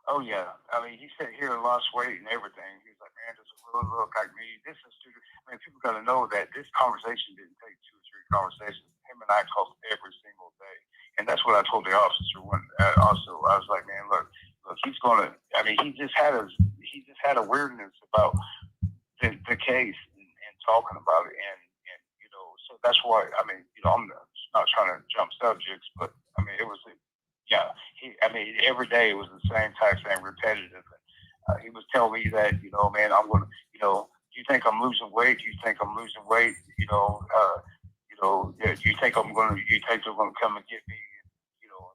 I mean, he sat here and lost weight and everything. He was like, "Man, just really look like me. This is stupid. I mean, people got to know that this conversation didn't take 2 or 3 conversations. Him and I talked every single day, and that's what I told the officer. When also, I was like, man, look, he's gonna. I mean, he just had a weirdness about the case and talking about it, and so that's why. I mean, I'm not trying to jump subjects, but I mean, it was. Yeah, I mean, every day it was the same type thing, repetitive. He was telling me that, man, I'm going to, do you think I'm losing weight? Do you think I'm losing weight? Yeah, do you think they're going to come and get me?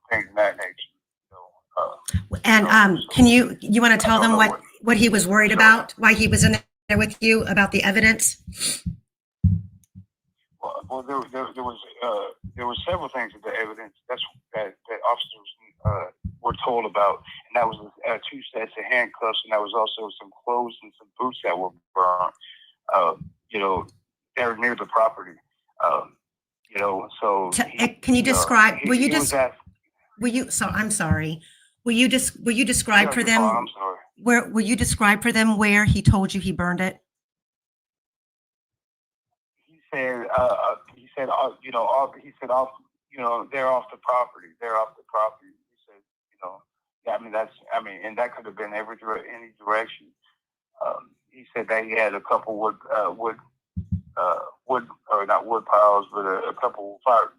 Things of that nature. Can you want to tell them what he was worried about, why he was in there with you about the evidence? Well, there was several things in the evidence that officers were told about, and that was 2 sets of handcuffs, and that was also some clothes and some boots that were burned. They're near the property. So can you describe? So I'm sorry. Will you describe for them? I'm sorry. Will you describe for them where he told you he burned it? He said, they're off the property. They're off the property. He said, and that could have been any direction. He said that he had a couple wood, or not wood piles, but a couple fire,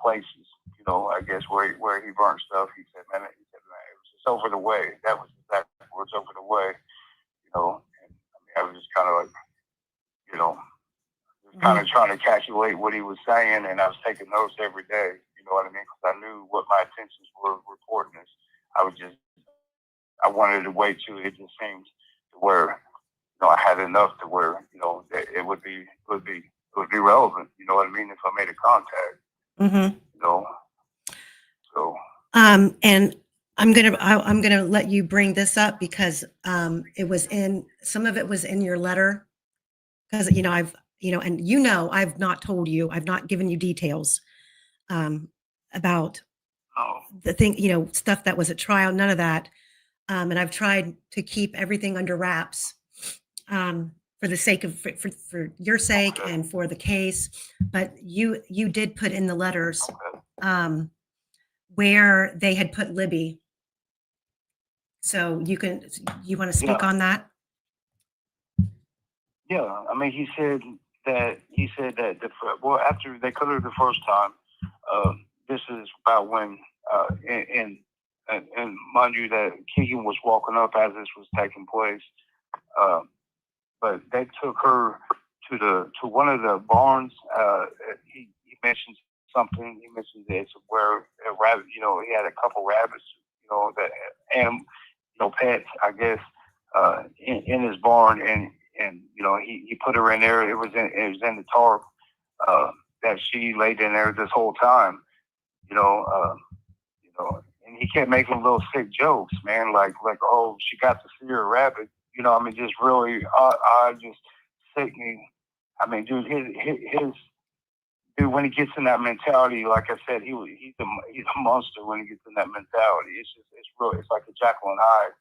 places, I guess where he burned stuff. He said, man, it was just over the way. That was exactly where it's over the way, and I was just kind of like, kind of trying to calculate what he was saying, and I was taking notes every day. You know what I mean? Because I knew what my intentions were reporting this. I wanted to wait till it just seemed to where, I had enough to where, that it would be relevant. You know what I mean? If I made a contact. Mm-hmm. So. And I'm gonna let you bring this up because some of it was in your letter, because I've not told you, I've not given you details about the thing, stuff that was at trial, none of that. And I've tried to keep everything under wraps for the sake of, for your sake and for the case. But you did put in the letters where they had put Libby. So you want to speak on that? Yeah, I mean, he said that after they cut her the first time, this is about when, and mind you that Keagan was walking up as this was taking place, but they took her to one of the barns. He mentioned something. He mentioned that it's where a rabbit, he had a couple rabbits, pets, I guess, in his barn, and he put her in there. It was in the tarp that she laid in there this whole time, and he kept making little sick jokes, man, like oh, she got to see her rabbit, just really odd, just sickening. I mean, dude, his dude, when he gets in that mentality, like I said, he's a monster when he gets in that mentality. It's like a Jekyll and Hyde.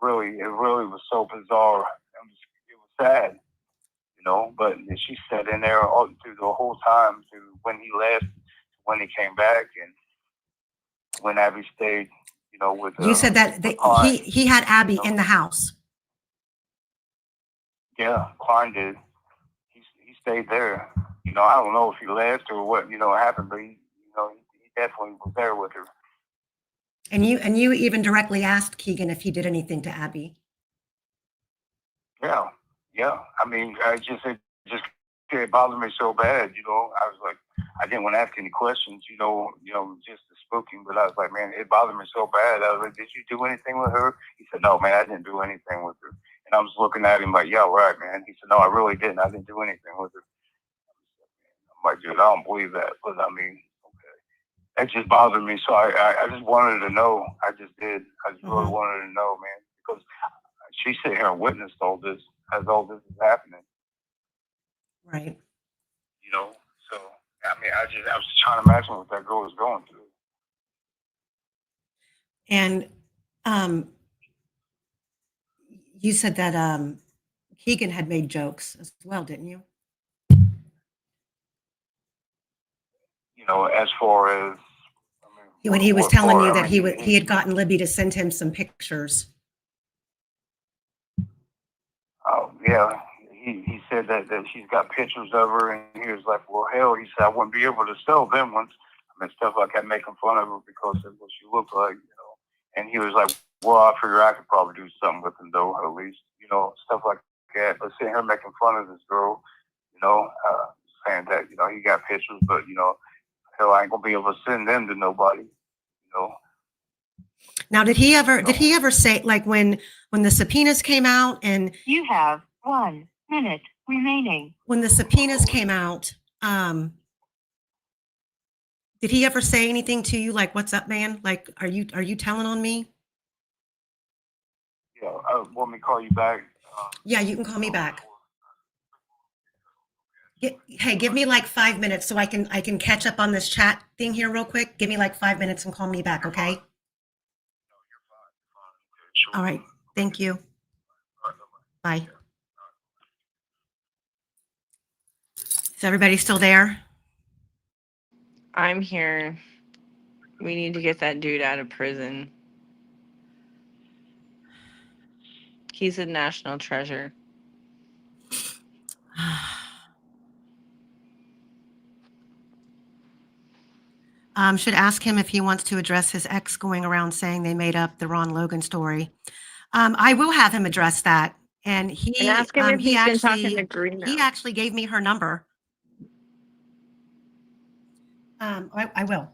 It really was so bizarre. It was sad, but she sat in there all through the whole time, to when he left, when he came back, and when Abby stayed, with you said that he had Abby in the house. Yeah, Klein did. He stayed there. I don't know if he left or what happened, but he definitely was there with her. And you even directly asked Keagan if he did anything to Abby. Yeah. I mean, it bothered me so bad. I was like, I didn't want to ask any questions. Just the spooking, but I was like, man, it bothered me so bad. I was like, did you do anything with her? He said, no, man, I didn't do anything with her. And I was looking at him like, yeah, right, man. He said, no, I really didn't. I didn't do anything with her. I'm like, dude, I don't believe that. But I mean, okay. That just bothered me. So I just wanted to know. I just did. I just really wanted to know, man, because she sat here and witnessed all this as all this is happening. Right. So I mean, I was just trying to imagine what that girl was going through. You said that Keagan had made jokes as well, didn't you? As far as When he was what telling part? you that he had gotten Libby to send him some pictures. Oh yeah, he said that she's got pictures of her, and he was like, well, hell, he said I wouldn't be able to sell them ones. Stuff like that, making fun of her because of what she looked like, And he was like, well, I figure I could probably do something with them though, at least, stuff like that. But seeing her making fun of this girl, saying that he got pictures, but hell, I ain't gonna be able to send them to nobody, Now, did he ever say, like, when the subpoenas came out and You have 1 minute remaining. when the subpoenas came out, did he ever say anything to you like, "What's up, man? Like, are you telling on me?" Want me to call you back? Yeah, you can call me back. Hey, give me like 5 minutes so I can catch up on this chat thing here real quick. Give me like 5 minutes and call me back, okay? All right. Thank you. Bye. Is everybody still there? I'm here. We need to get that dude out of prison. He's a national treasure. Should ask him if he wants to address his ex going around saying they made up the Ron Logan story. I will have him address that. And And ask him if he's been talking to Green. he actually gave me her number. I will.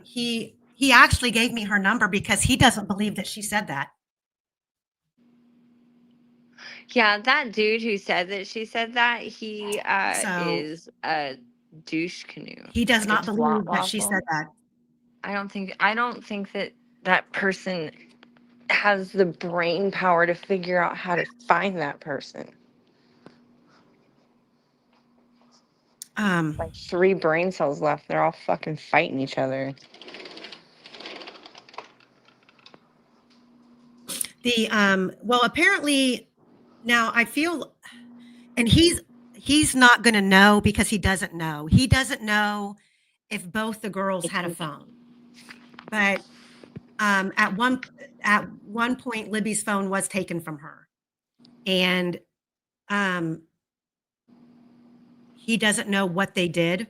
He actually gave me her number because he doesn't believe that she said that. Yeah, that dude who said that she said that, he So- is a douche canoe. He does not Like a believe twat that she waffle. said that. I don't think that person has the brain power to figure out how to find that person. Like 3 brain cells left. They're all fucking fighting each other. Well, apparently now I feel, and he's not going to know because he doesn't know. He doesn't know if both the girls had a phone. But at one point, Libby's phone was taken from her, and he doesn't know what they did.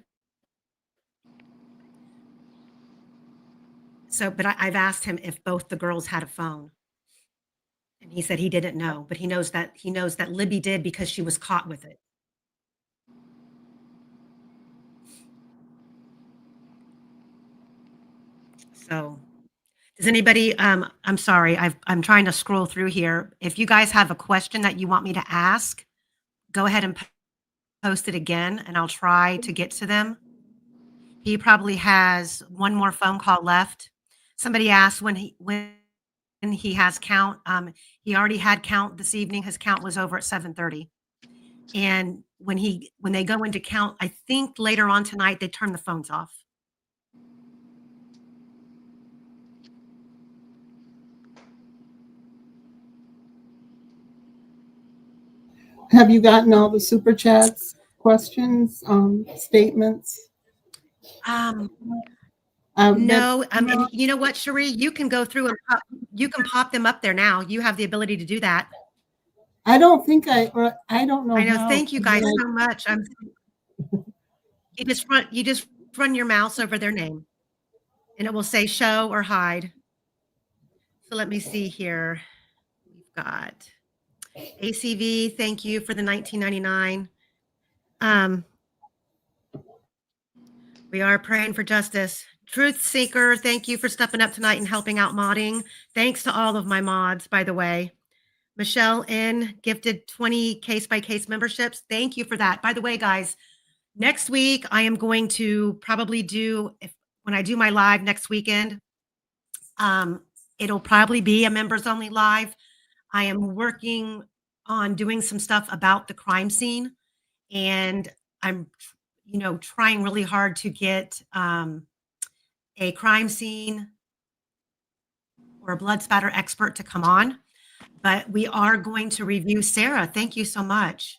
So, but I've asked him if both the girls had a phone, and he said he didn't know, but he knows that Libby did because she was caught with it. So, does anybody? I'm sorry, I'm trying to scroll through here. If you guys have a question that you want me to ask, go ahead and post it again, and I'll try to get to them. He probably has one more phone call left. Somebody asked when he has count. He already had count this evening. His count was over at 7:30. And when they go into count, I think later on tonight they turn the phones off. Have you gotten all the super chats, questions, statements? No, and you know what, Cherie, you can go through and you can pop them up there now. You have the ability to do that. I don't think I don't know. I know. How. Thank you guys so much. You just run your mouse over their name, and it will say show or hide. So let me see here. We've got ACV. Thank you for the 1999. We are praying for justice. Truth Seeker, thank you for stepping up tonight and helping out modding. Thanks to all of my mods, by the way. Michelle N gifted 20 case-by-case memberships. Thank you for that. By the way, guys, next week I am going to probably when I do my live next weekend, it'll probably be a members only live. I am working on doing some stuff about the crime scene, and I'm trying really hard to get a crime scene or a blood spatter expert to come on. but we are going to review. Sarah, thank you so much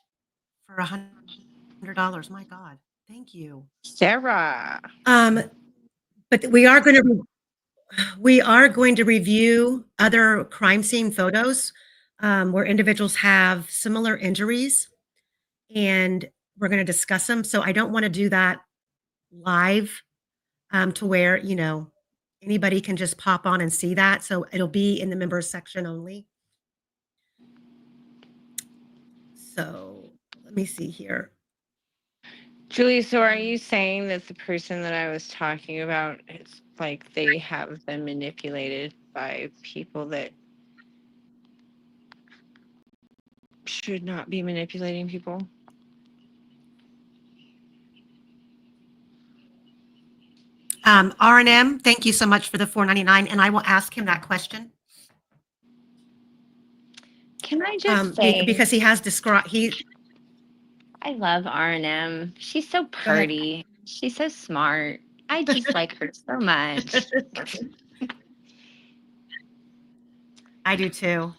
for $100. My God, thank you. Sarah. But we are going to review other crime scene photos where individuals have similar injuries, and we're going to discuss them. So I don't want to do that live to where, anybody can just pop on and see that. So it'll be in the members section only. So let me see here. Julie, so are you saying that the person that I was talking about, it's like they have been manipulated by people that should not be manipulating people? R&M, thank you so much for the $4.99, and I will ask him that question. Can I just say, because he has described I love R&M. She's so Go ahead. pretty. She's so smart. I just like her so much. I do too.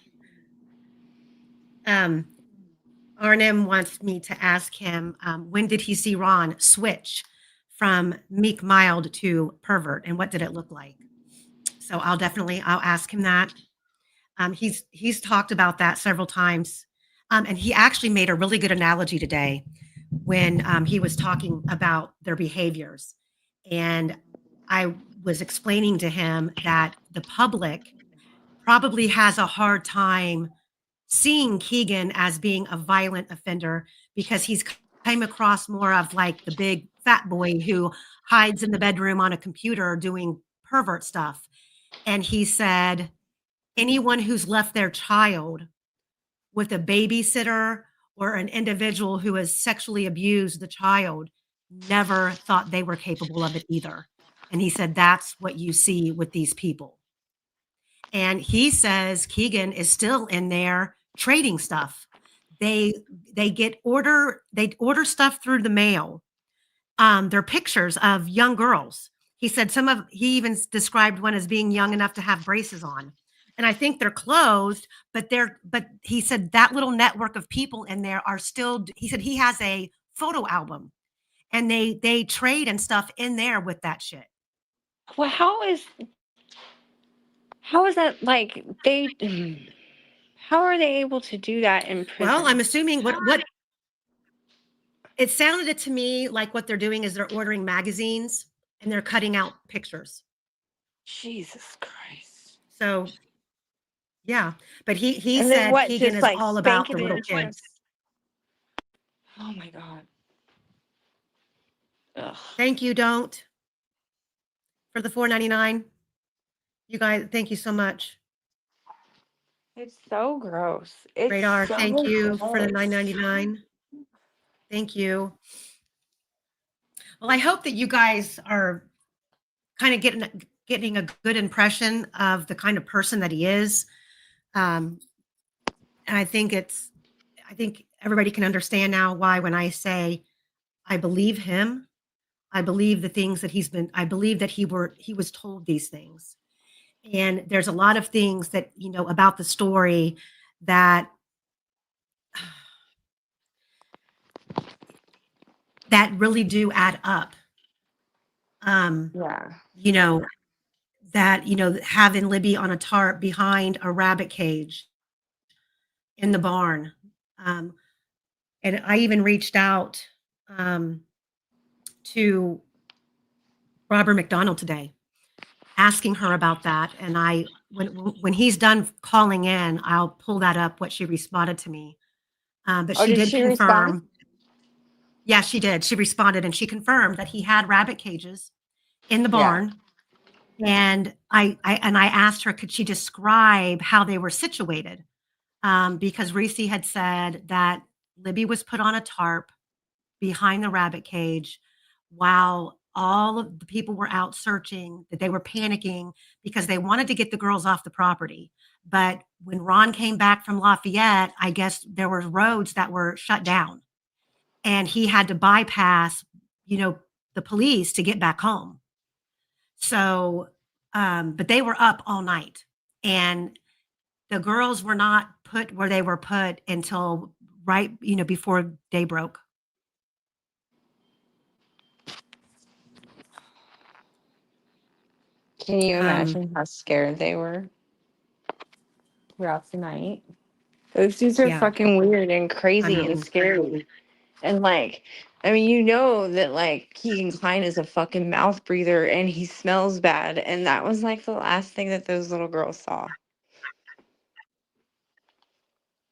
R&M wants me to ask him, when did he see Ron switch from meek, mild to pervert, and what did it look like? So I'll ask him that. He's talked about that several times. And he actually made a really good analogy today when he was talking about their behaviors. And I was explaining to him that the public probably has a hard time seeing Keagan as being a violent offender because he's came across more of like the big fat boy who hides in the bedroom on a computer doing pervert stuff. And he said, anyone who's left their child with a babysitter or an individual who has sexually abused the child never thought they were capable of it either. And he said, that's what you see with these people. And he says Keagan is still in there trading stuff. They order stuff through the mail. They're pictures of young girls. He said he even described one as being young enough to have braces on. And I think they're closed, but he said that little network of people in there are still, he said he has a photo album and they trade and stuff in there with that shit. Well, how is that like how are they able to do that in prison? Well, I'm assuming what it sounded to me like what they're doing is they're ordering magazines and they're cutting out pictures. Jesus Christ. So yeah, but he And said what, Keagan just is like all about spanking the it little into kids. Oh my God. Ugh. Thank you, don't, for the $4.99. You guys, thank you so much. It's so gross. It's Radar, so thank you for the gross. $9.99. Thank you. Well, I hope that you guys are kind of getting a good impression of the kind of person that he is. And I think everybody can understand now why when I say I believe him, I believe the things that I believe that he was told these things. And there's a lot of things that, about the story that really do add up. Yeah. That having Libby on a tarp behind a rabbit cage in the barn. And I even reached out to Robert McDonald today, asking her about that. And when he's done calling in, I'll pull that up, what she responded to me. But she did confirm. Respond? Yeah, she did. She responded and she confirmed that he had rabbit cages in the barn. And I asked her, could she describe how they were situated? Because Reesi had said that Libby was put on a tarp behind the rabbit cage while all of the people were out searching, that they were panicking because they wanted to get the girls off the property. But when Ron came back from Lafayette, I guess there were roads that were shut down and he had to bypass, the police to get back home. So, but they were up all night and the girls were not put where they were put until right, before day broke. Can you Um, imagine how scared they were throughout the night? Those dudes are yeah. fucking weird and I crazy and know. scary. And like, I mean, you know that like Keagan Klein is a fucking mouth breather and he smells bad. And that was like the last thing that those little girls saw.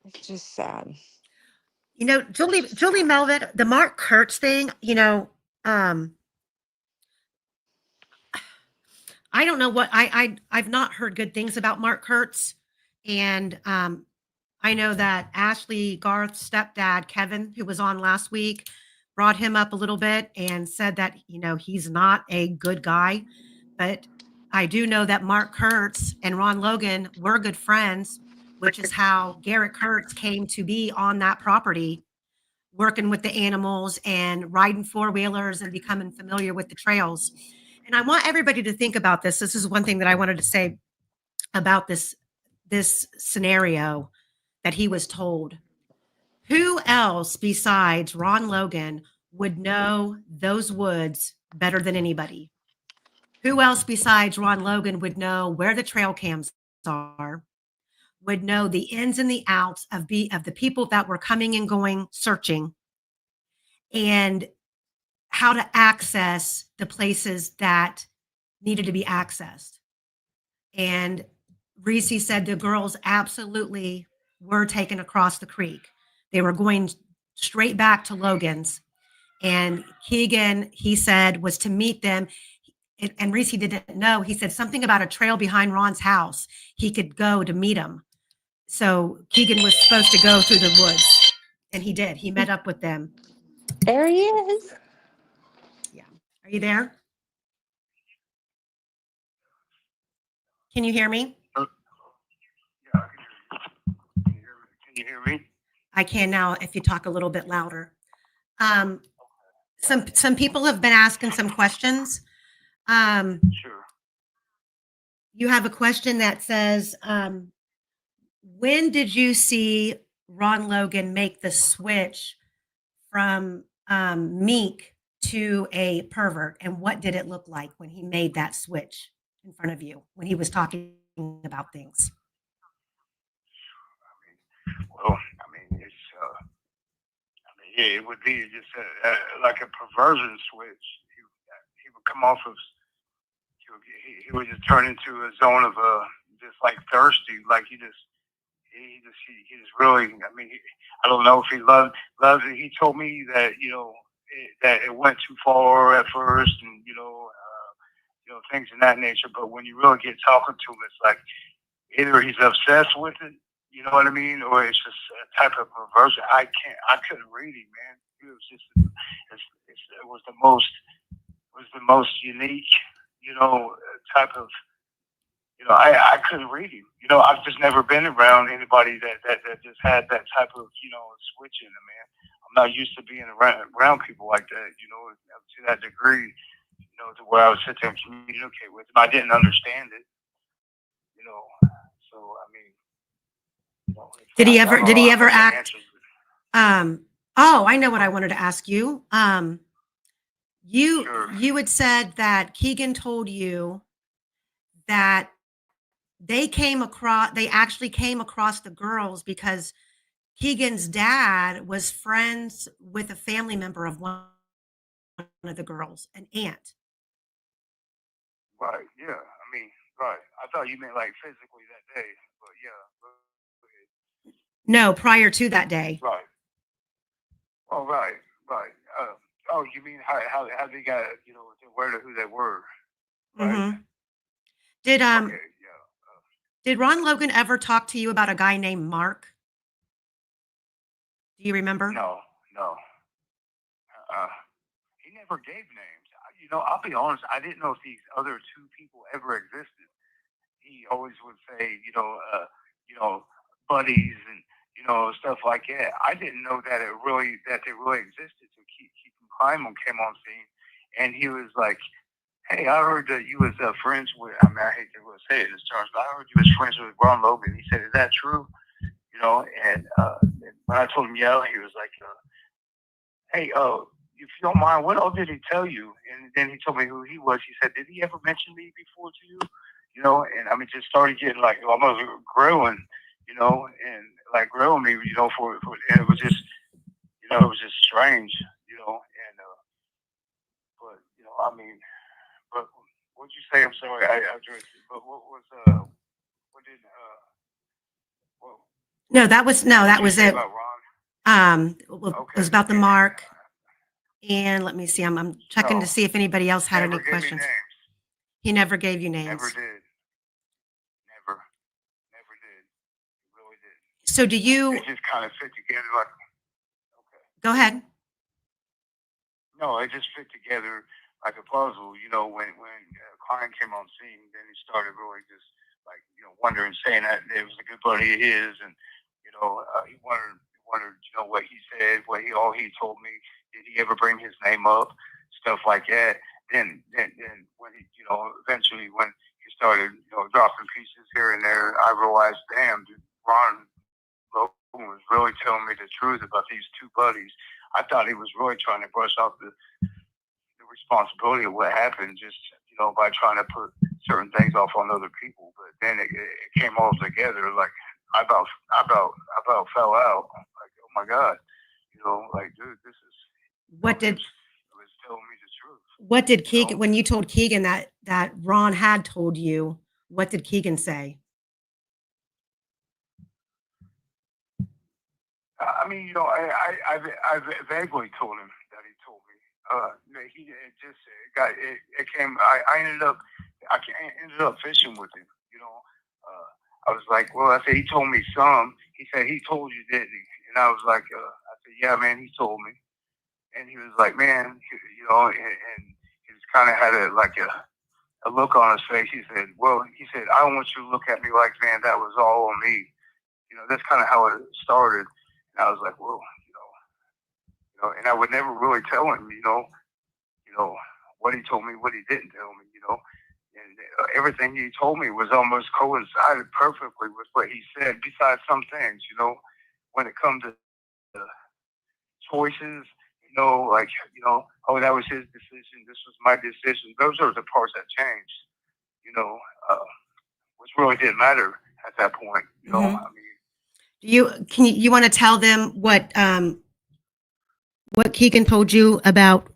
It's just sad. Julie Melvin, the Mark Kurtz thing, I don't know what I've not heard good things about Mark Kurtz. And I know that Ashley Garth's stepdad, Kevin, who was on last week, brought him up a little bit and said that, he's not a good guy. But I do know that Mark Kurtz and Ron Logan were good friends, which is how Garrett Kurtz came to be on that property, working with the animals and riding four-wheelers and becoming familiar with the trails. And I want everybody to think about this. This is one thing that I wanted to say about this scenario that he was told. Who else besides Ron Logan would know those woods better than anybody? Who else besides Ron Logan would know where the trail cams are, would know the ins and the outs of the people that were coming and going searching, and how to access the places that needed to be accessed? And Reesi said the girls absolutely were taken across the creek. They were going straight back to Logan's. And Keagan, he said, was to meet them. And Reesi didn't know. He said something about a trail behind Ron's house. He could go to meet him. So Keagan was supposed to go through the woods. And he did. He met up with them. There he is. Yeah. Are you there? Can you hear me? Yeah, I can hear you. Can you hear me? I can now if you talk a little bit louder. Some people have been asking some questions. Sure. You have a question that says, when did you see Ron Logan make the switch from meek to a pervert? And what did it look like when he made that switch in front of you, when he was talking about things? Well, yeah, it would be just like a perversion switch. He would come off of, he would just turn into a zone of just like thirsty, like he just really. I don't know if he loved it. He told me that that it went too far at first, and things in that nature. But when you really get talking to him, it's like either he's obsessed with it, you know what I mean, or it's just a type of perversion. I couldn't read him, man. It was just, it was the most unique, type of, I couldn't read him. I've just never been around anybody that just had that type of, switch in them, man. I'm not used to being around people like that, to that degree, to where I would sit there and communicate with them. I didn't understand it, so Did he ever act? I know what I wanted to ask you. Sure. You had said that Keagan told you that they actually came across the girls because Keagan's dad was friends with a family member of one of the girls, an aunt. Right. Yeah. Right. I thought you meant like physically that day, but yeah. No, prior to that day. Right. Oh, right. Right. You mean how they got aware of who they were? Right. Hmm. Did Okay. Yeah. did Ron Logan ever talk to you about a guy named Mark? Do you remember? No. No. He never gave names. I'll be honest. I didn't know if these other two people ever existed. He always would say, buddies and stuff like that. I didn't know that they really existed. So Keagan Klines came on scene, and he was like, "Hey, I heard that you was friends with." I hate to say it in this terms, but I heard you was friends with Ron Logan. He said, "Is that true?" you know. And when I told him, yeah, he was like, hey, if you don't mind, what else did he tell you? And then he told me who he was. He said, did he ever mention me before to you? You know, and I mean, just started getting like almost grilling, you know, and like grilling me, you know, and it was just, you know, it was just strange, you know, and, but, you know, I mean, but what'd you say? I'm sorry, I addressed it, but what did, what, No, that was what did you it. say about Ron? Well, it Okay. was about the mark. And let me see, I'm checking to No, see if anybody else had any never gave me questions. names. He never gave you Never names. did. Never. Never did. Really did. So do you, They just kind of fit together like, okay. go ahead. No, it just fit together like a puzzle. You know, when Klein came on scene, then he started really just like, you know, wondering, saying that it was a good buddy of his, and you know, he wondered, you know, what he said, all he told me. Did he ever bring his name up? Stuff like that. Then when he, you know, eventually when he started, you know, dropping pieces here and there, I realized, damn, dude, Ron Logan was really telling me the truth about these two buddies. I thought he was really trying to brush off the responsibility of what happened, just, you know, by trying to put certain things off on other people. But then it came all together. Like I about fell out. Like, oh my God, you know, like, dude, this is. What did, It was telling me the truth. what did You know? Keagan, when you told Keagan that Ron had told you, what did Keagan say? I mean, you know, I vaguely told him that he told me. It came. I ended up fishing with him. You know, I was like, well, I said he told me some. He said he told you, didn't he? And I was like, I said, yeah, man, he told me. And he was like, man, you know, and he just kind of had a look on his face. He said, well, I don't want you to look at me like, man, that was all on me. You know, that's kind of how it started. And I was like, well, you know, and I would never really tell him, you know, what he told me, what he didn't tell me, you know, and everything he told me was almost coincided perfectly with what he said. Besides some things, you know, when it comes to choices, you know, like, you know, oh, that was his decision, this was my decision. Those are the parts that changed, you know, which really didn't matter at that point, you know. Mhm. I mean. You want to tell them what Keegan told you about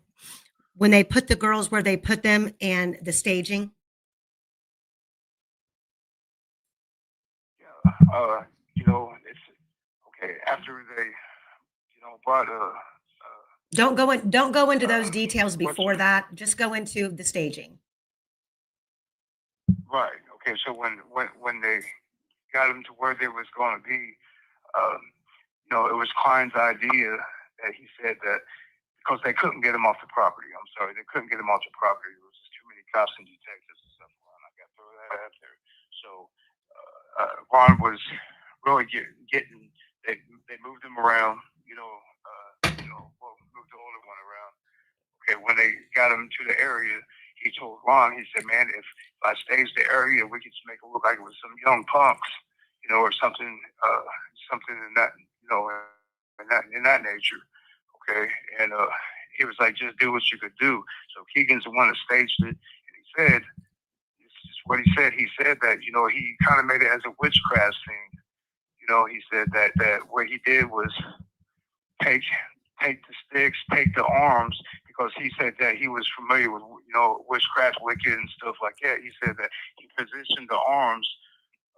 when they put the girls where they put them and the staging? Yeah, you know, it's okay after they, you know, brought Don't go into those details what's before that. Just go into the staging. right. Okay, so when they got them to where they was going to be, um, you know, it was Klein's idea that he said that because they couldn't get him off the property. I'm sorry, they couldn't get him off the property. There was just too many cops and detectives and stuff around. I got to throw that out there. So Ron was really getting. They moved him around. Well, moved the older one around. Okay, when they got him to the area, he told Ron. He said, "Man, if I staged the area, we could just make it look like it was some young punks, you know, or something, something in that, you know, in that nature." Okay, and he was like, "Just do what you could do." So Keegan's the one that staged it, and he said, "This is what he said." He said that, you know, he kind of made it as a witchcraft scene. You know, he said that what he did was take the sticks, take the arms, because he said that he was familiar with, you know, witchcraft, Wicca, and stuff like that. He said that he positioned the arms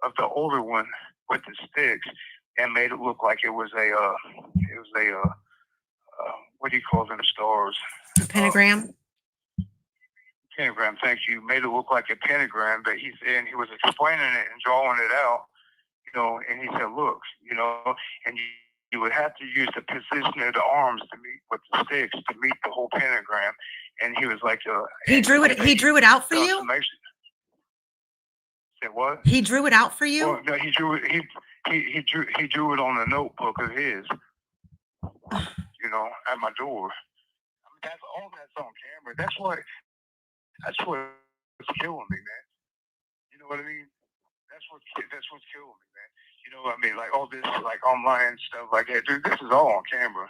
of the older one with the sticks and made it look like it was a what do you call them, stars? A pentagram. Pentagram. Thank you. Made it look like a pentagram, but he was explaining it and drawing it out, you know, and he said, look, you know, and you would have to use the position of the arms to meet with the sticks to meet the whole pentagram. And he was like, he drew it out for you? Said what? He drew it out for you? Well, no, he drew it on a notebook of his, you know, at my door. I mean, that's on camera. That's what's killing me, man. You know what I mean? That's what's killing me, man. You I mean, like all this, like online stuff like that. Dude, this is all on camera.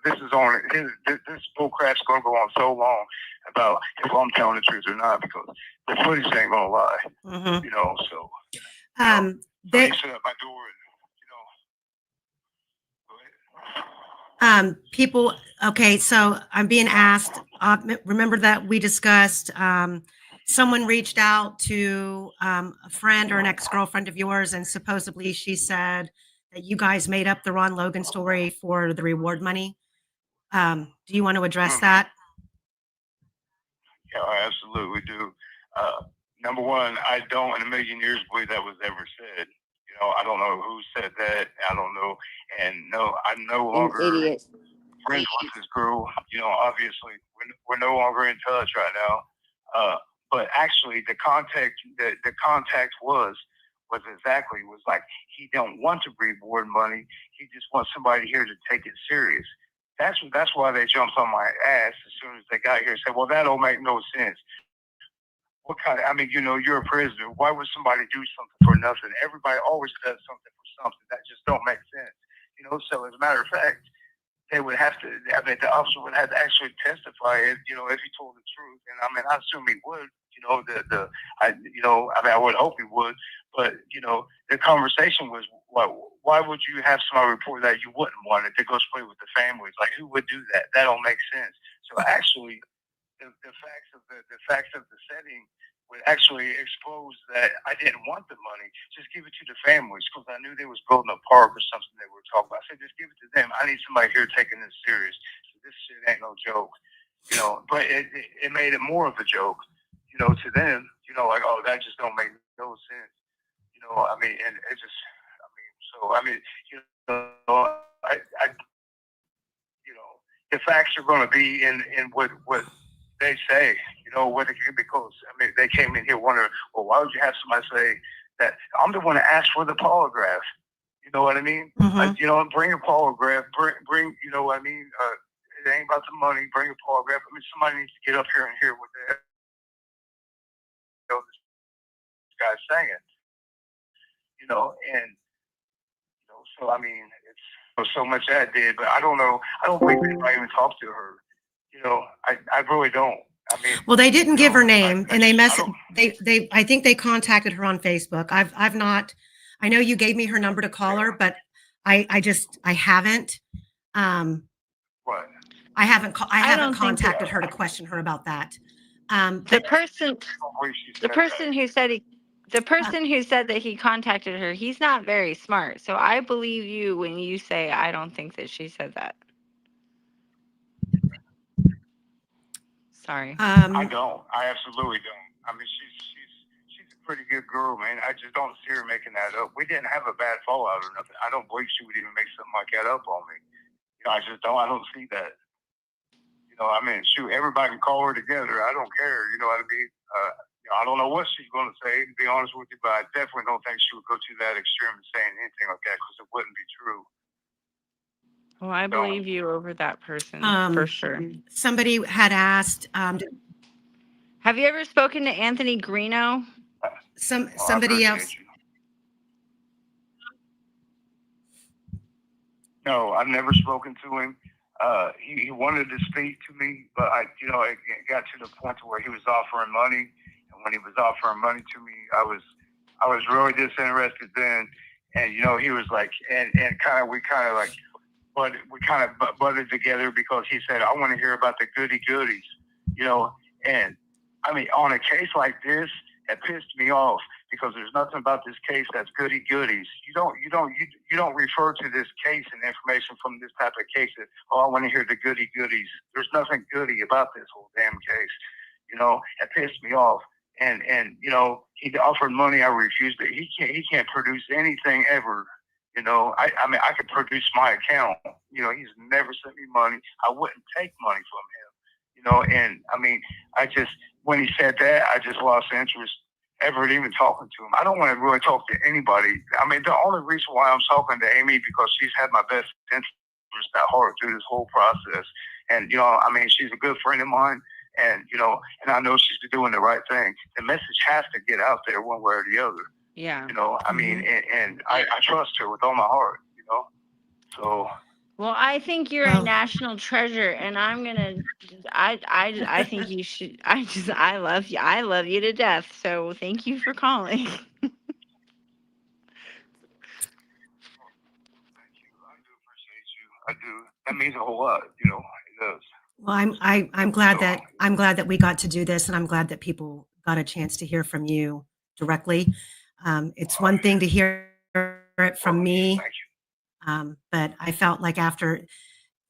This is on. This bull crap's gonna go on so long about if I'm telling the truth or not because the footage ain't gonna lie. Mhm. So They, he set up my door and go ahead. people, okay, so I'm being asked, remember that we discussed, someone reached out to a friend or an ex-girlfriend of yours, and supposedly she said that you guys made up the Ron Logan story for the reward money. Do you want to address that? Yeah, I absolutely do. Number one, I don't in a million years believe that was ever said. I don't know who said that. I don't know. And no, I'm no longer Idiot. friends with this girl. Obviously, we're no longer in touch right now. But actually, the contact was like he don't want to reward money. He just wants somebody here to take it serious. That's why they jumped on my ass as soon as they got here and said, well, that don't make no sense. What kind of, I mean, you're a prisoner. Why would somebody do something for nothing? Everybody always does something for something. That just don't make sense. So as a matter of fact, they would have to, I mean, the officer would have to actually testify if he told the truth. And I mean, I assume he would, I would hope he would, but, the conversation was, why would you have somebody report that you wouldn't want it to go split with the families? Like, who would do that? That don't make sense. So actually, the facts of the setting would actually expose that I didn't want the money. Just give it to the families because I knew they was building a park or something they were talking about. I said, just give it to them. I need somebody here taking this serious. So this shit ain't no joke, But it made it more of a joke, to them. Like, oh, that just don't make no sense. I mean, and it just, I mean, so I mean, I the facts are going to be in what they say, whether because I mean they came in here wondering, well, why would you have somebody say that I'm the one that asked for the polygraph? You know what I mean? Mhm. Bring a polygraph, bring, you know what I mean? It ain't about the money. Bring a polygraph. I mean, somebody needs to get up here and hear what the hell this guy's saying. And so I mean, it's so much that I did, but I don't know. I don't believe anybody even talked to her. I really don't. I mean, Well, they didn't give her name, and they don't- I think they contacted her on Facebook. I've not, I know you gave me her number to call her, but I haven't. What? I haven't don't think contacted her to question her about that. The But person, I don't believe she the said person who said he, the person who said that he contacted her, he's not very smart. So I believe you when you say I don't think that she said that. Sorry. I don't. I absolutely don't. I mean, she's a pretty good girl, man. I just don't see her making that up. We didn't have a bad fallout or nothing. I don't believe she would even make something like that up on me. I just don't. I don't see that. I mean, shoot, everybody can call her together. I don't care. You know what I mean? I don't know what she's going to say, to be honest with you, but I definitely don't think she would go to that extreme and saying anything like that because it wouldn't be true. Well, I believe you over that person for sure. somebody had asked, Have you ever spoken to Anthony Greeno? somebody else. You. No, I've never spoken to him. He wanted to speak to me, but it got to the point to where he was offering money, and when he was offering money to me, I was really disinterested then, and he was like, and we kind of butted together because he said, I want to hear about the goody goodies, and I mean, on a case like this, it pissed me off because there's nothing about this case that's goody goodies. You don't refer to this case and information from this type of case that, oh, I want to hear the goody goodies. There's nothing goody about this whole damn case. It pissed me off. And he offered money, I refused it. He can't produce anything ever. I mean, I could produce my account. He's never sent me money. I wouldn't take money from him. And I mean, when he said that, I just lost interest ever even talking to him. I don't want to really talk to anybody. I mean, the only reason why I'm talking to Amy because she's had my best interest at heart through this whole process. And, I mean, she's a good friend of mine. And, and I know she's doing the right thing. The message has to get out there one way or the other. Yeah. You know, I mean, and I trust her with all my heart. You know, so Well, I think you're a Well, national treasure, and I'm gonna. I think you should. I love you. I love you to death. So thank you for calling. thank you. I do appreciate you. I do. That means a whole lot. You know, it does. well, I'm glad that we got to do this, and I'm glad that people got a chance to hear from you directly. It's one thing to hear it from me, Thank you. but I felt like after,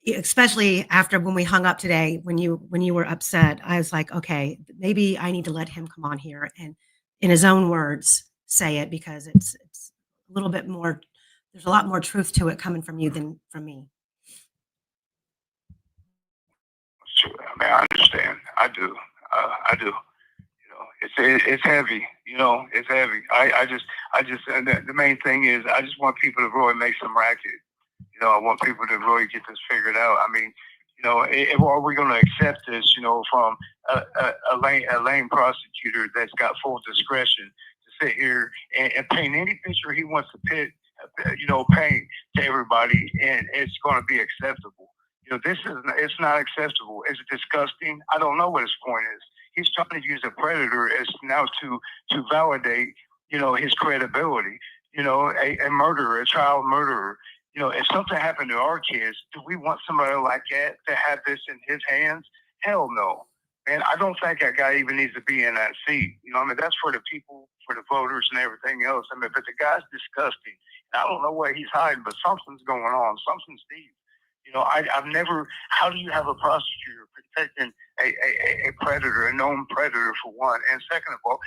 especially after when we hung up today, when you were upset, I was like, okay, maybe I need to let him come on here and, in his own words, say it, because it's a little bit more. There's a lot more truth to it coming from you than from me. Sure. I mean, I understand. I do. I do. You know, it's heavy. You know, it's heavy. I just, and the main thing is, I just want people to really make some racket. You know, I want people to really get this figured out. I mean, you know, are we going to accept this? You know, from a lame prosecutor that's got full discretion to sit here and paint any picture he wants to paint to everybody, and it's going to be acceptable. You know, it's not acceptable. Is it disgusting? I don't know what his point is. He's trying to use a predator as now to validate, you know, his credibility. You know, a murderer, a child murderer. You know, if something happened to our kids, do we want somebody like that to have this in his hands? Hell no. Man, I don't think that guy even needs to be in that seat. You know, I mean, that's for the people, for the voters and everything else. I mean, but the guy's disgusting. And I don't know what he's hiding, but something's going on. Something's deep. You know, I've never, how do you have a prosecutor protecting a predator, a known predator, for one? And second of all,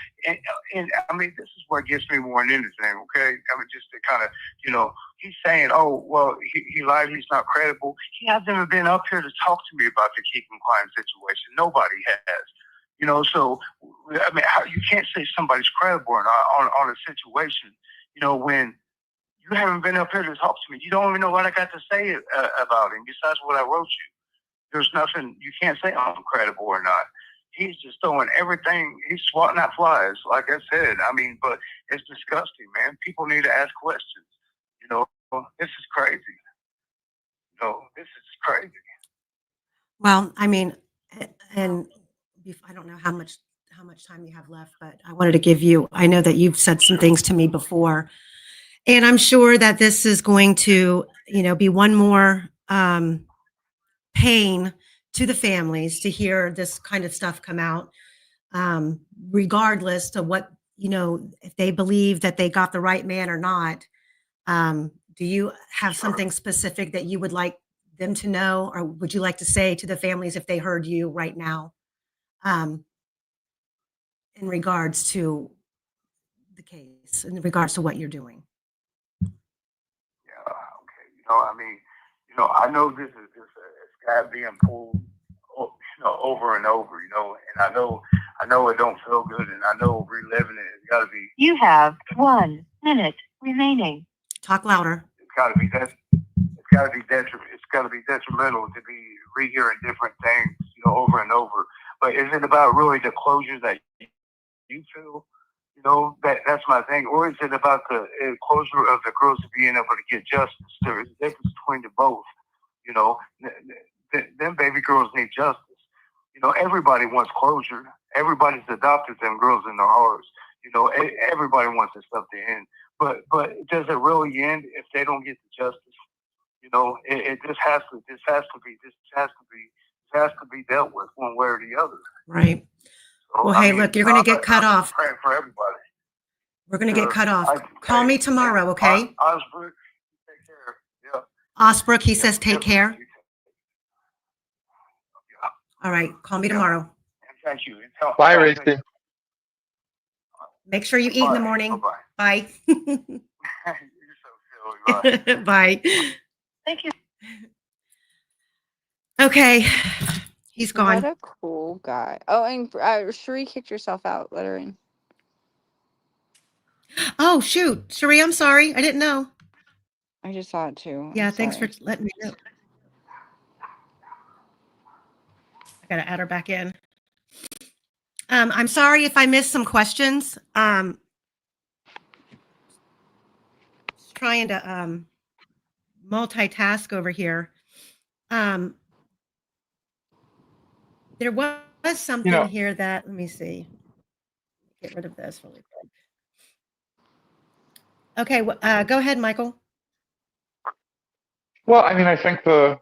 and I mean, this is what gets me more than anything, okay? I mean, just to kind of, you know, he's saying, oh, well, he lied, he's not credible. He hasn't even been up here to talk to me about the Keagan Klines situation. Nobody has. You know, so, I mean, you can't say somebody's credible or not on a situation, you know, when you haven't been up here to talk to me. You don't even know what I got to say about him besides what I wrote you. There's nothing, you can't say I'm credible or not. He's just throwing everything, he's swatting at flies, like I said. I mean, but it's disgusting, man. People need to ask questions. You know, this is crazy. You know, this is crazy. Well, I mean, and I don't know how much time you have left, but I wanted to give you. I know that you've said some things to me before, and I'm sure that this is going to, be one more pain to the families to hear this kind of stuff come out, regardless to what, if they believe that they got the right man or not. Do you have something specific that you would like them to know, or would you like to say to the families if they heard you right now, in regards to the case, in regards to what you're doing? Yeah, okay. You know, I mean, you know, I know this is just a sky being pulled, over and over. You know, and I know it don't feel good, and I know reliving it. It's got to be. You have 1 minute remaining. Talk louder. It's got to be that. It's got to be detrimental. It's got to be detrimental to be rehearing different things, over and over. But is it about really the closure that you feel? You know, that's my thing. Or is it about the closure of the girls being able to get justice? There is a difference between the both. You know, them baby girls need justice. You know, everybody wants closure. Everybody's adopted them girls in their hearts. You know, everybody wants this stuff to end. But does it really end if they don't get the justice? You know, it just has to. This has to be dealt with one way or the other. Right. So, Well, hey, look, you're going to get cut off. Praying for everybody. We're going to get cut off. Call me tomorrow, okay? Osbrook, take care. Yeah. Osbrook, he says take care. All right, call me tomorrow. Thank you. Bye, Reesi. Make sure you eat in the morning. Bye. Bye. You're so silly. Bye. Bye. Thank you. Okay, he's gone. What a cool guy. Oh, and Sheree kicked yourself out. Let her in. Oh, shoot. Sheree, I'm sorry. I didn't know. I just saw it too. Yeah, I'm thanks sorry. for letting me know. I got to add her back in. I'm sorry if I missed some questions. trying to multitask over here. There was You something know, here that, let me see. Get rid of this really quick. Okay, go ahead, Michael. well, I mean, I think the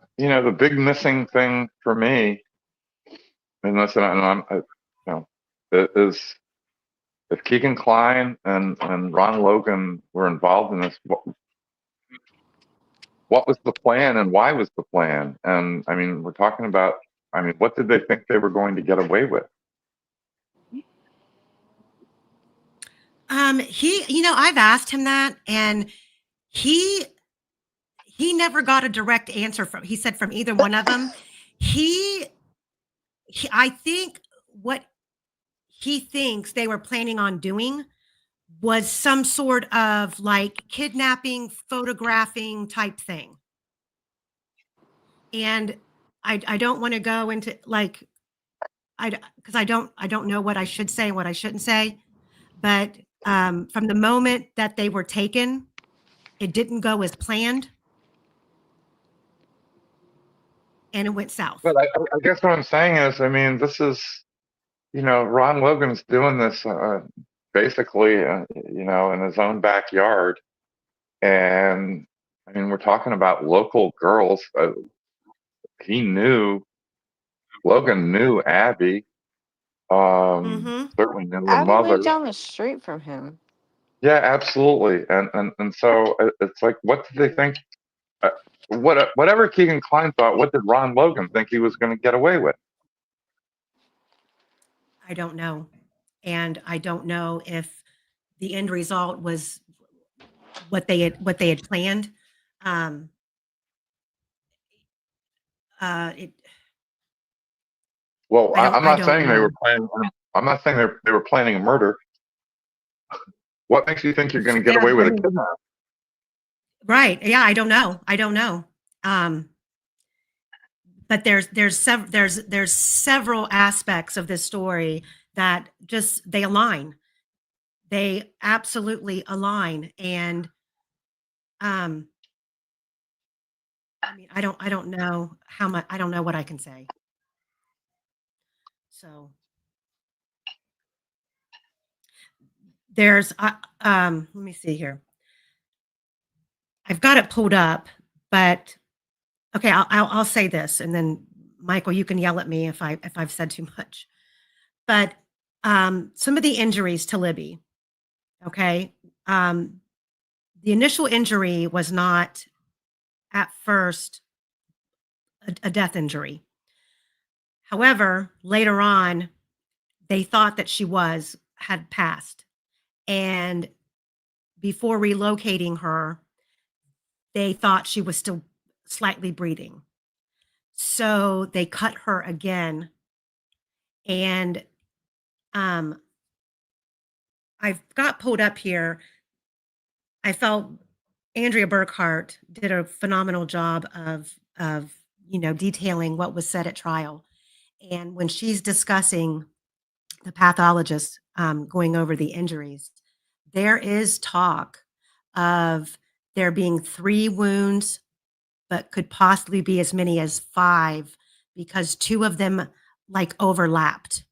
big missing thing for me, and listen, and is if Keegan Kline and Ron Logan were involved in this, what was the plan and why was the plan? And I mean, we're talking about, I mean, what did they think they were going to get away with? I've asked him that, and he never got a direct answer he said from either one of them. I think what he thinks they were planning on doing was some sort of like kidnapping, photographing type thing. And I don't want to go into like because I don't know what I should say and what I shouldn't say. But from the moment that they were taken, it didn't go as planned, and it went south. But I guess what I'm saying is, I mean, this is, Ron Logan's doing this basically, in his own backyard. And I mean, we're talking about local girls. Logan knew Abby, Mm-hmm. certainly knew her Abby mother. lived down the street from him. Yeah, absolutely. And so it's like, what did they think? Whatever Keegan Kline thought, what did Ron Logan think he was going to get away with? I don't know. And I don't know if the end result was what they had planned. It Well, I don't I'm I not don't saying they were know. planning. I'm not saying they were planning a murder. What makes you think you're going to get Yeah, away I with a mean, kidnap? right. Yeah, I don't know. I don't know. But there's several aspects of this story that just they align. They absolutely align. And um I mean, I don't know how much I don't know what I can say. So there's let me see here. I've got it pulled up, but okay, I'll say this, and then Michael, you can yell at me if I've said too much. But some of the injuries to Libby, okay, the initial injury was not at first a death injury. However, later on, they thought that she had passed, and before relocating her, they thought she was still slightly breathing. So they cut her again. And I've got pulled up here. I felt Andrea Burkhart did a phenomenal job of detailing what was said at trial. And when she's discussing the pathologist going over the injuries, there is talk of there being 3 wounds, but could possibly be as many as 5 because 2 of them like overlapped.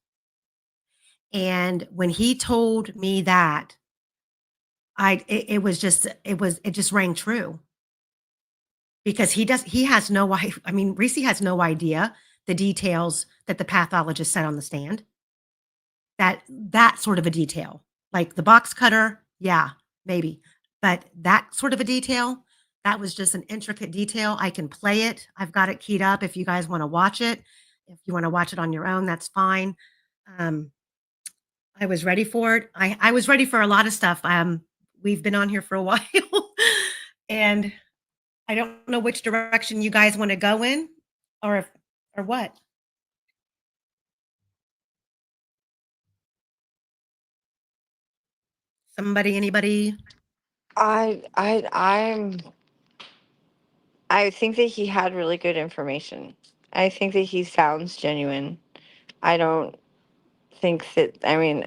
And when he told me that, it just rang true because he has no I mean, Reesi has no idea the details that the pathologist said on the stand. That sort of a detail. Like the box cutter, yeah, maybe. But that sort of a detail, that was just an intricate detail. I can play it. I've got it keyed up if you guys want to watch it. If you want to watch it on your own, that's fine. I was ready for it. I was ready for a lot of stuff. We've been on here for a while, and I don't know which direction you guys want to go in, or what. Anybody? I think that he had really good information. I think that he sounds genuine. I don't think that, I mean,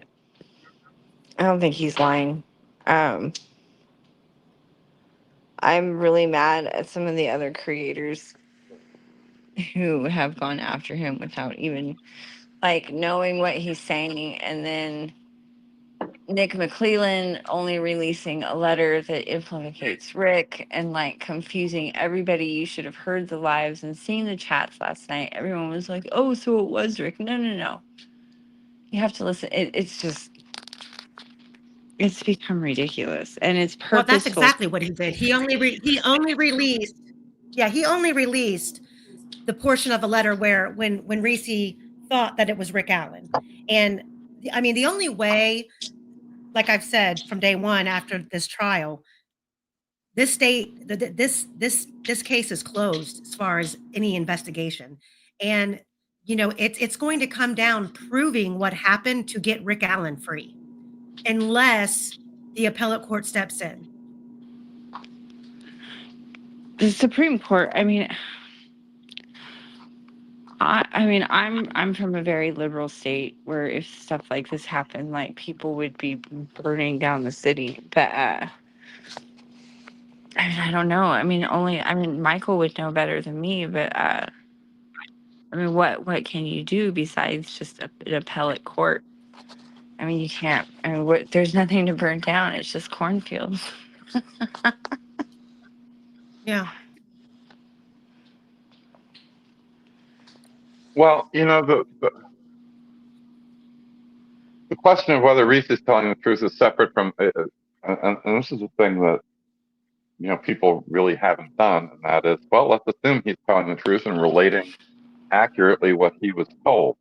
I don't think he's lying. Um, I'm really mad at some of the other creators who have gone after him without even like knowing what he's saying, and then Nick McClellan only releasing a letter that implicates Rick and like confusing everybody. You should have heard the lives and seen the chats last night. Everyone was like, "Oh, so it was Rick." No, no, no. You have to listen. It's just it's become ridiculous, and it's Well, that's purposeful. exactly what he did. He only released, yeah, he only released the portion of a letter where when Reesi thought that it was Rick Allen. And I mean, the only way, like I've said from day one after this trial, this state, this case is closed as far as any investigation. And it's going to come down proving what happened to get Rick Allen free, unless the appellate court steps in. The Supreme Court. I mean, I'm from a very liberal state where if stuff like this happened, like people would be burning down the city. But I mean, I don't know. I mean, Michael would know better than me. But I mean, what can you do besides just an appellate court? I mean, you can't. I mean, there's nothing to burn down. It's just cornfields. Yeah. Well, the question of whether Reese is telling the truth is separate from, and this is the thing that people really haven't done, and that is, well, let's assume he's telling the truth and relating accurately what he was told.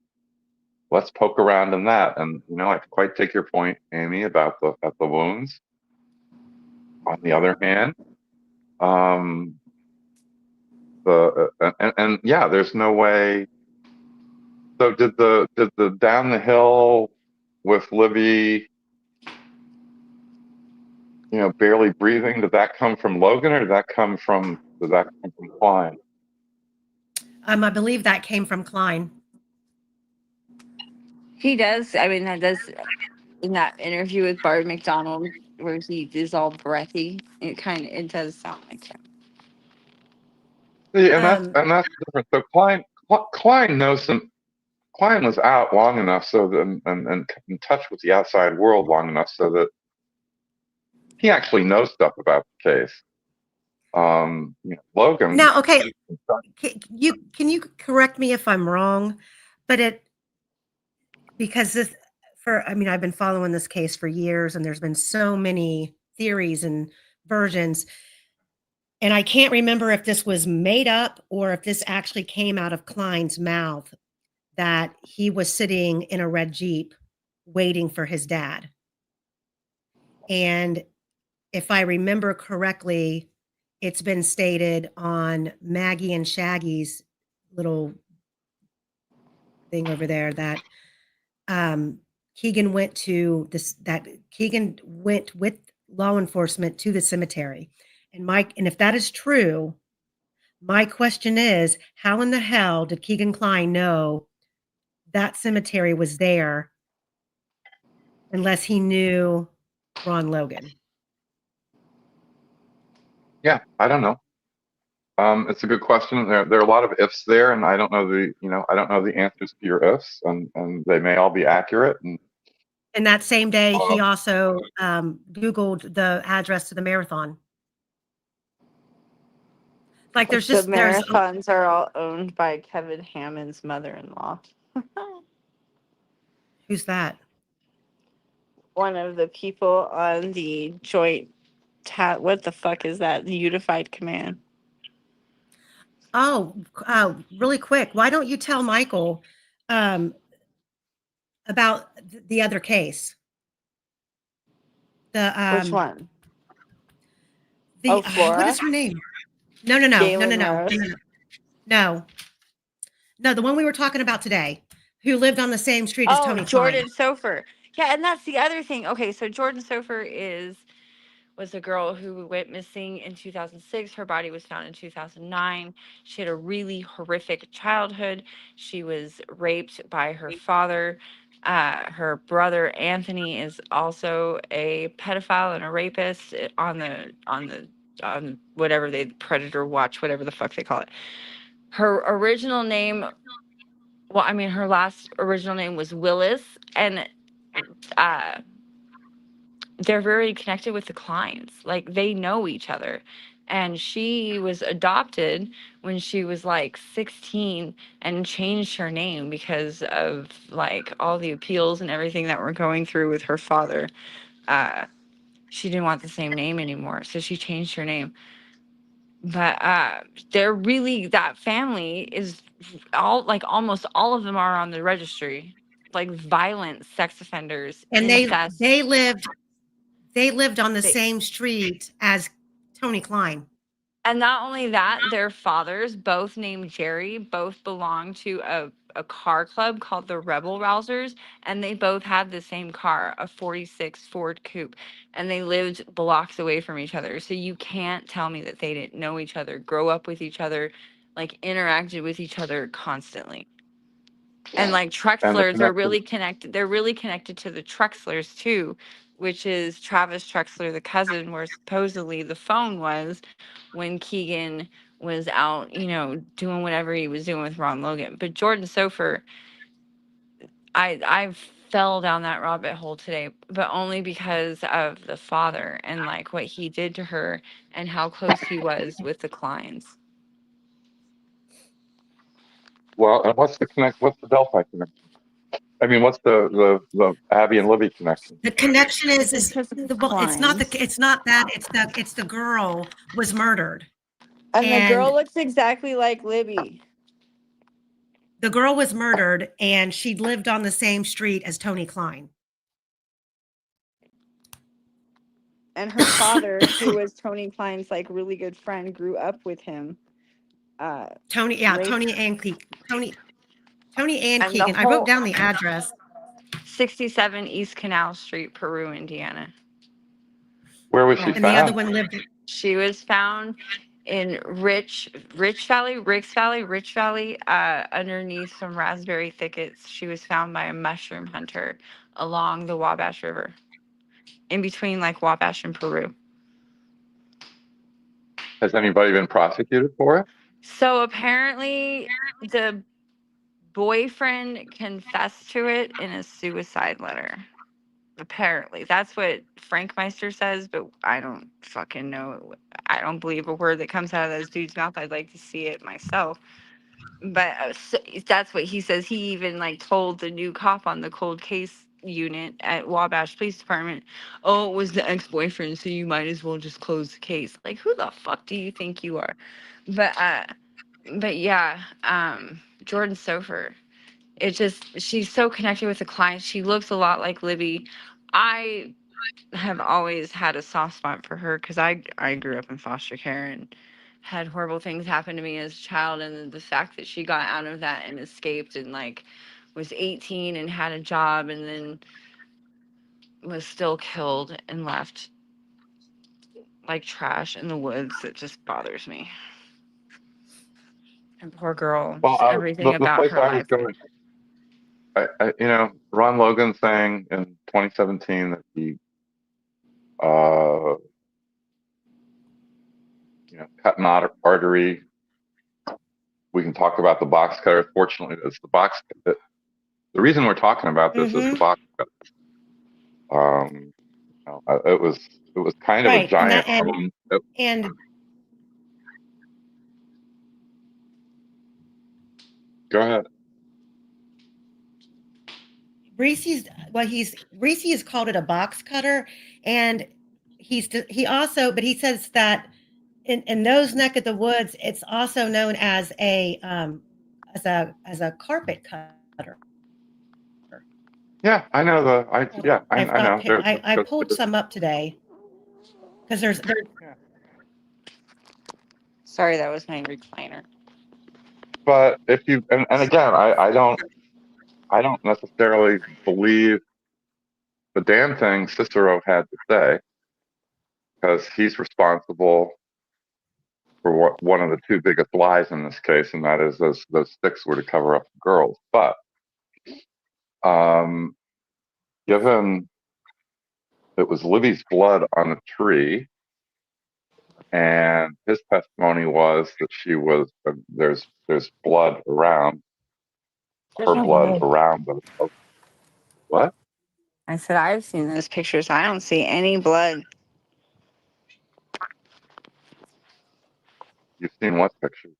Let's poke around in that, and I quite take your point, Amy, about the wounds. On the other hand, and yeah, there's no way. So did the down the hill with Libby, barely breathing, did that come from Logan, or did that come from Kline? I believe that came from Klein. He does. I mean, that does in that interview with Bart McDonald where he is all breathy. It does sound like him. See, and that's different. So Kline knows some. Kline was out long enough so that and in touch with the outside world long enough so that he actually knows stuff about the case. Logan. Now, okay, can you correct me if I'm wrong, but because I've been following this case for years, and there's been so many theories and versions, and I can't remember if this was made up or if this actually came out of Klein's mouth, that he was sitting in a red Jeep waiting for his dad. And if I remember correctly, it's been stated on Maggie and Shaggy's little thing over there that Keagan went with law enforcement to the cemetery. And if that is true, my question is, how in the hell did Keagan Kline know that cemetery was there unless he knew Ron Logan? Yeah, I don't know. It's a good question. There are a lot of ifs there, and I don't know the answers to your ifs, and they may all be accurate. And that same day, he also Googled the address to the marathon. Like The marathons are all owned by Kevin Hammond's mother-in-law. Who's that? One of the people on the joint what the fuck is that? The Unified Command. Oh, really quick. Why don't you tell Michael about the other case? Which one? Flora? What is her name? No. No, the one we were talking about today, who lived on the same street as Tony Jordan Klein. Sofer. Yeah, and that's the other thing. Okay, so Jordan Sofer was a girl who went missing in 2006. Her body was found in 2009. She had a really horrific childhood. She was raped by her father. Her brother Anthony is also a pedophile and a rapist on the whatever they Predator Watch, whatever the fuck they call it. Her original name, well, I mean, her last original name was Willis, and uh, they're very connected with the Klines. Like, they know each other. And she was adopted when she was like 16 and changed her name because of like all the appeals and everything that were going through with her father. She didn't want the same name anymore, so she changed her name. But they're really, that family is all like, almost all of them are on the registry, like violent sex offenders, And incest. they lived on the They, same street as Tony Klein. and not only that, their fathers, both named Jerry, both belonged to a car club called the Rebel Rousers, and they both had the same car, a 46 Ford Coupe, and they lived blocks away from each other. So you can't tell me that they didn't know each other, grow up with each other, like interacted with each other constantly. And like And the Trexlers are connection. really connected. They're really connected to the Trexlers too, which is Travis Trexler, the cousin, where supposedly the phone was when Keagan was out, doing whatever he was doing with Ron Logan. But Jordan Sofer, I fell down that rabbit hole today, but only because of the father and like what he did to her and how close he was with the Klines. Well, and what's the Delphi connection? I mean, what's the Abby and Libby connection? The connection is Because of the well, Klines. it's not that, it's the girl was murdered. And the girl And looks exactly like Libby. the girl was murdered and she lived on the same street as Tony Klein. And her father, who was Tony Klein's like really good friend, grew up with him. Tony Rafe, Tony and and the Keagan. I wrote whole down the address. 67 East Canal Street, Peru, Indiana. Where was she Yeah. And the other found? one lived She was found in Rich Valley, underneath some raspberry thickets. She was found by a mushroom hunter along the Wabash River, in between like Wabash and Peru. Has anybody been prosecuted for it? So apparently the boyfriend confessed to it in a suicide letter. Apparently. That's what Frank Meister says, but I don't fucking know. I don't believe a word that comes out of this dude's mouth. I'd like to see it myself. But that's what he says. He even like told the new cop on the cold case unit at Wabash Police Department, "Oh, it was the ex-boyfriend, so you might as well just close the case." Like, who the fuck do you think you are? But yeah, Jordan Sofer, she's so connected with the client. She looks a lot like Libby. I have always had a soft spot for her because I grew up in foster care and had horrible things happen to me as a child, and the fact that she got out of that and escaped and like was 18 and had a job and then was still killed and left like trash in the woods, it just bothers me. And poor girl, Well, just everything the about place her I was life. going, Ron Logan saying in 2017 that he, uh, cut an artery. We can talk about the box cutter. Fortunately, it's the box. The reason we're talking about this is the box cutter. It was kind of a right. giant. And Go ahead. Reesi has called it a box cutter, and but he says that in those neck of the woods, it's also known as a carpet cutter. Yeah, I know I know. I pulled some up today because there's Sorry, that was my recliner. But if you and again, I don't necessarily believe the damn thing Cicero had to say, because he's responsible for one of the two biggest lies in this case, and that is those sticks were to cover up the girls. But given it was Libby's blood on the tree, and his testimony was that she was there's blood around There's her no blood blood. around the what? I said, I've seen those pictures. I don't see any blood. You've seen what pictures?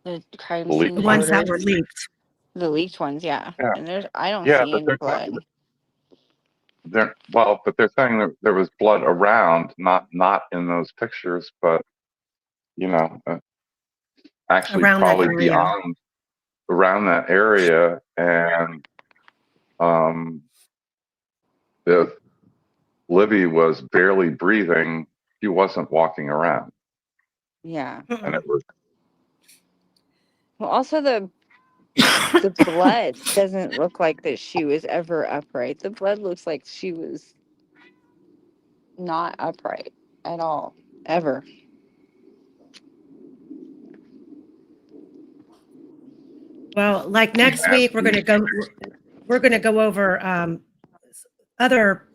The crime The scene The leaked one? ones that were photos. leaked. The leaked ones, yeah. Yeah, And I don't yeah, see but any blood. they're saying that there was blood around, not in those pictures, but actually Around that probably area. beyond around that area, and um, if Libby was barely breathing, she wasn't walking around, Yeah. and Mm-mm. it was Well, also the blood doesn't look like that she was ever upright. The blood looks like she was not upright at all, ever. Well, like next week, we're going to go over other,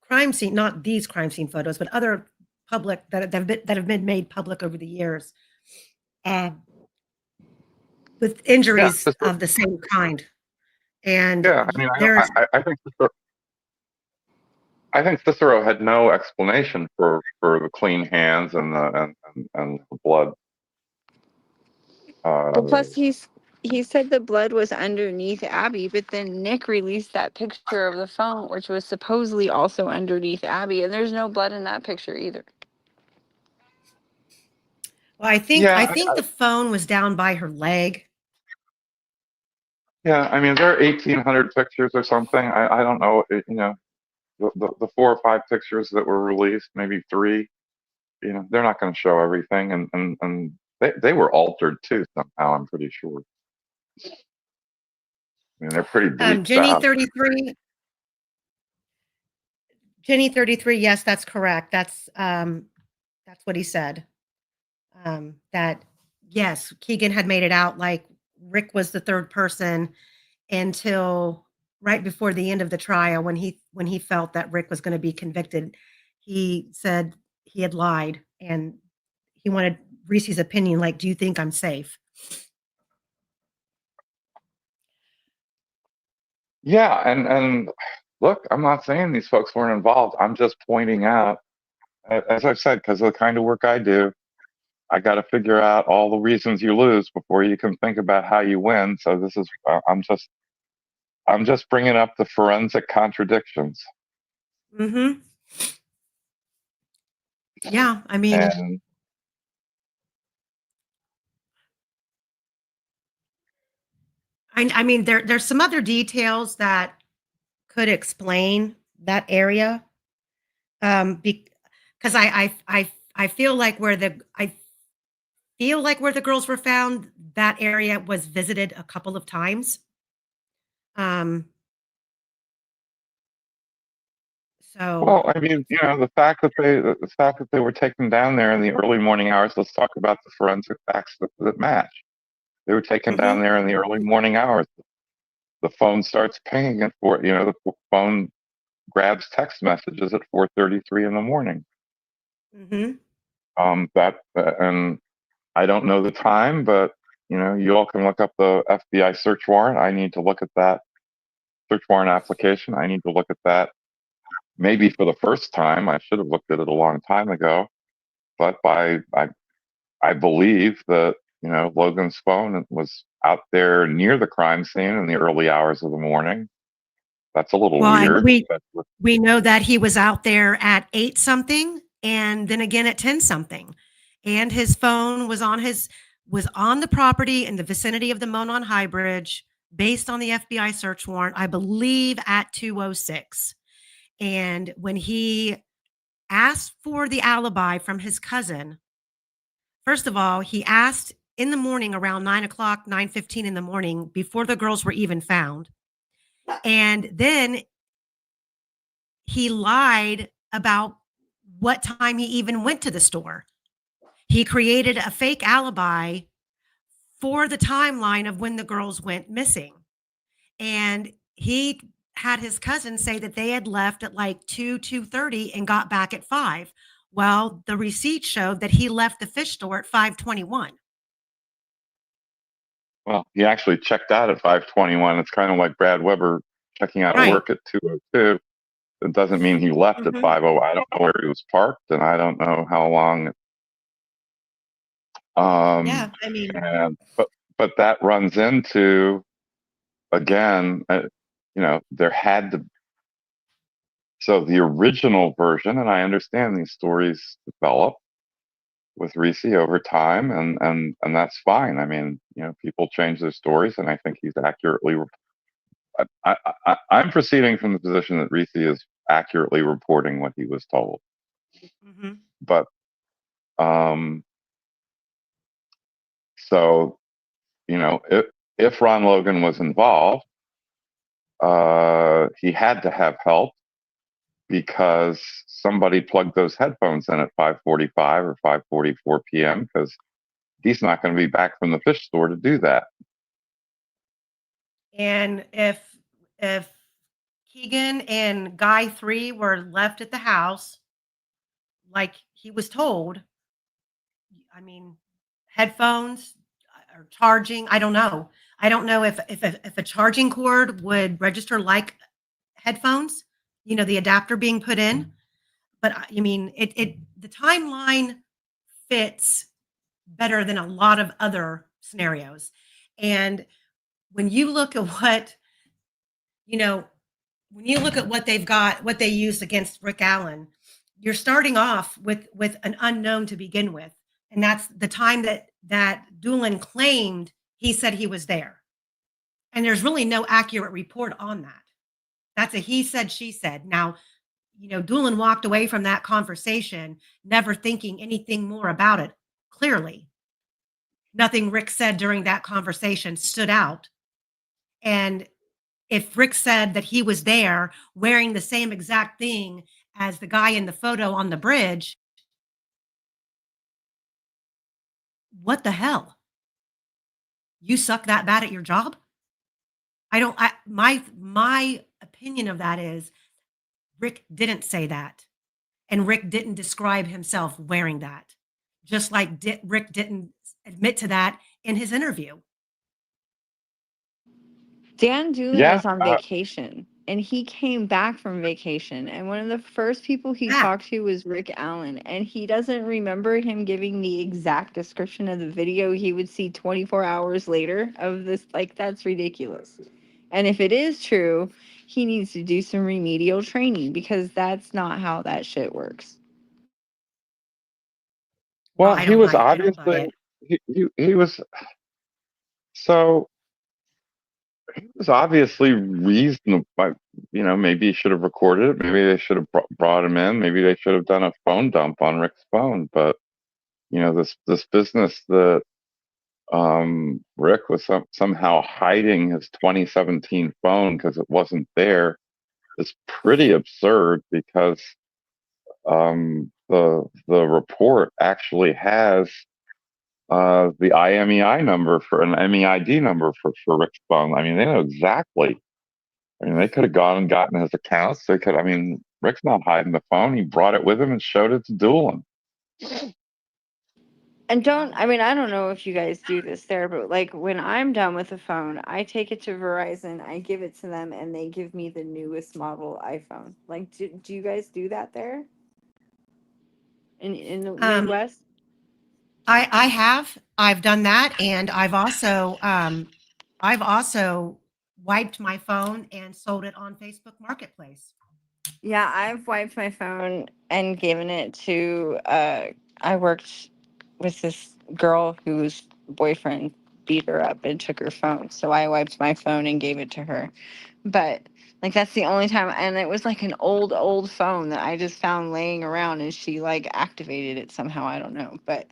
crime scene, not these crime scene photos, but other public that have been made public over the years, uh, with yeah, injuries of the same kind. And yeah. I mean, there's I think Cicero had no explanation for the clean hands and the blood. Well, plus he said the blood was underneath Abby, but then Nick released that picture of the phone, which was supposedly also underneath Abby, and there's no blood in that picture either. well, I Yeah, think the phone was down by her leg. yeah. I mean, there are 1,800 pictures or something. I don't know. The 4 or 5 pictures that were released, maybe 3. They're not going to show everything, and they were altered too somehow. I'm pretty sure. I mean, they're pretty bleached Jenny out. 33, Jenny 33. Yes, that's correct. That's what he said. That yes, Keagan had made it out like Rick was the third person until right before the end of the trial when he felt that Rick was going to be convicted. He said he had lied and he wanted Reese's opinion. Like, do you think I'm safe? Yeah, and look, I'm not saying these folks weren't involved. I'm just pointing out, as I've said, because of the kind of work I do, I got to figure out all the reasons you lose before you can think about how you win. So this is, I'm just bringing up the forensic contradictions. Mm-hmm. Yeah, I mean, And I mean, there's some other details that could explain that area. Because I feel like I feel like where the girls were found, that area was visited a couple of times. Um, so well, I mean, the fact that they were taken down there in the early morning hours. Let's talk about the forensic facts that match. They were taken down mhm, there in the early morning hours. The phone starts pinging at the phone grabs text messages at 4:33 in the morning. mhm. And I don't know the time, but you all can look up the FBI search warrant. I need to look at that search warrant application. I need to look at that maybe for the first time. I should have looked at it a long time ago, but I believe that Logan's phone was out there near the crime scene in the early hours of the morning. That's a little Well, weird. But we know that he was out there at 8 something and then again at 10 something. And his phone was on the property in the vicinity of the Monon High Bridge based on the FBI search warrant, I believe at 2:06. And when he asked for the alibi from his cousin, first of all, he asked in the morning around 9 o'clock, 9:15 in the morning before the girls were even found. And then he lied about what time he even went to the store. He created a fake alibi for the timeline of when the girls went missing. And he had his cousin say that they had left at like 2:30 and got back at 5. Well, the receipt showed that he left the fish store at 5:21. Well, he actually checked out at 5:21. It's kind of like Brad Weber checking out of Right. work at 2:02. It doesn't mean he left at Mhm. 5:00. I don't know where he was parked, and I don't know how long. Yeah, Um, I mean, and but that runs into again, there had to. So the original version, and I understand these stories develop with Reesi over time, and that's fine. I mean, people change their stories, and I think he's accurately. I'm proceeding from the position that Reesi is accurately reporting what he was told. mhm. But um, so if Ron Logan was involved, he had to have help because somebody plugged those headphones in at 5:45 or 5:44 p.m. because he's not going to be back from the fish store to do that. And if Keegan and Guy 3 were left at the house like he was told, I mean, headphones or charging, I don't know. I don't know if a charging cord would register like headphones, the adapter being put in, but I mean, the timeline fits better than a lot of other scenarios. And when you look at you know, when you look at what they've got, what they used against Rick Allen, you're starting off with an unknown to begin with, and that's the time that Doolin claimed he said he was there, and there's really no accurate report on that. That's a he said, she said. Now, Doolin walked away from that conversation, never thinking anything more about it. Clearly, nothing Rick said during that conversation stood out, and if Rick said that he was there wearing the same exact thing as the guy in the photo on the bridge, what the hell? You suck that bad at your job? My opinion of that is Rick didn't say that. And Rick didn't describe himself wearing that. Just like Rick didn't admit to that in his interview. Dan Doolin Yeah, was on vacation and he came back from vacation. And one of the first people he Yeah. talked to was Rick Allen. And he doesn't remember him giving the exact description of the video he would see 24 hours later of this. Like, that's ridiculous. And if it is true, he needs to do some remedial training because that's not how that shit works. Well, well, I he don't was buy it. I don't buy obviously it. he was so he was obviously reasonable. Maybe he should have recorded it. Maybe they should have brought him in. Maybe they should have done a phone dump on Rick's phone. But this business that Rick was somehow hiding his 2017 phone because it wasn't there is pretty absurd because the report actually has the IMEI number for an MEID number for Rick's phone. I mean, they know exactly. I mean, they could have gone and gotten his accounts. They could. I mean, Rick's not hiding the phone. He brought it with him and showed it to Doolin. And I mean, I don't know if you guys do this there, but like when I'm done with the phone, I take it to Verizon, I give it to them, and they give me the newest model iPhone. Like, do you guys do that there in the Um, Midwest? I've done that, and I've also wiped my phone and sold it on Facebook Marketplace. Yeah, I've wiped my phone and given it to, I worked with this girl whose boyfriend beat her up and took her phone. So I wiped my phone and gave it to her. But like that's the only time, and it was like an old phone that I just found laying around and she like activated it somehow. I don't know. But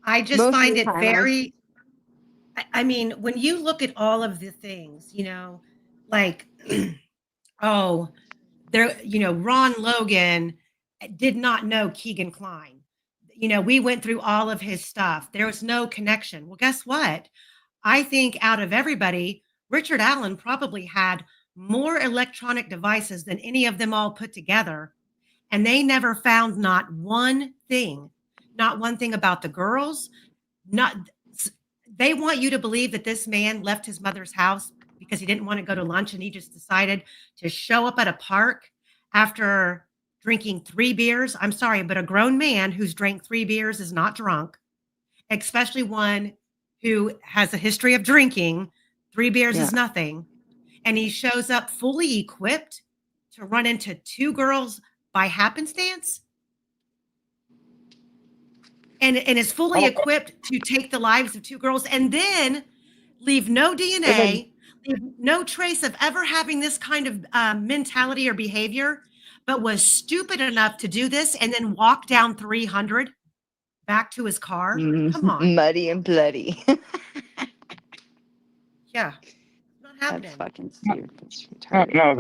I just most of find the it time I very I mean, when you look at all of the things, like, oh, Ron Logan did not know Keegan Kline. We went through all of his stuff. There was no connection. Well, guess what? I think out of everybody, Richard Allen probably had more electronic devices than any of them all put together. and they never found not one thing about the girls. Not They want you to believe that this man left his mother's house because he didn't want to go to lunch and he just decided to show up at a park after drinking 3 beers. I'm sorry, but a grown man who's drank 3 beers is not drunk, especially one who has a history of drinking. 3 beers Yeah. is nothing. And he shows up fully equipped to run into 2 girls by happenstance and is fully equipped to take the lives of 2 girls and then leave no DNA, leave no trace of ever having this kind of mentality or behavior, but was stupid enough to do this and then walk down 300 back to his car. Come on. Muddy and bloody. Yeah. Not happening. That's fucking stupid. It's No, retarded. no,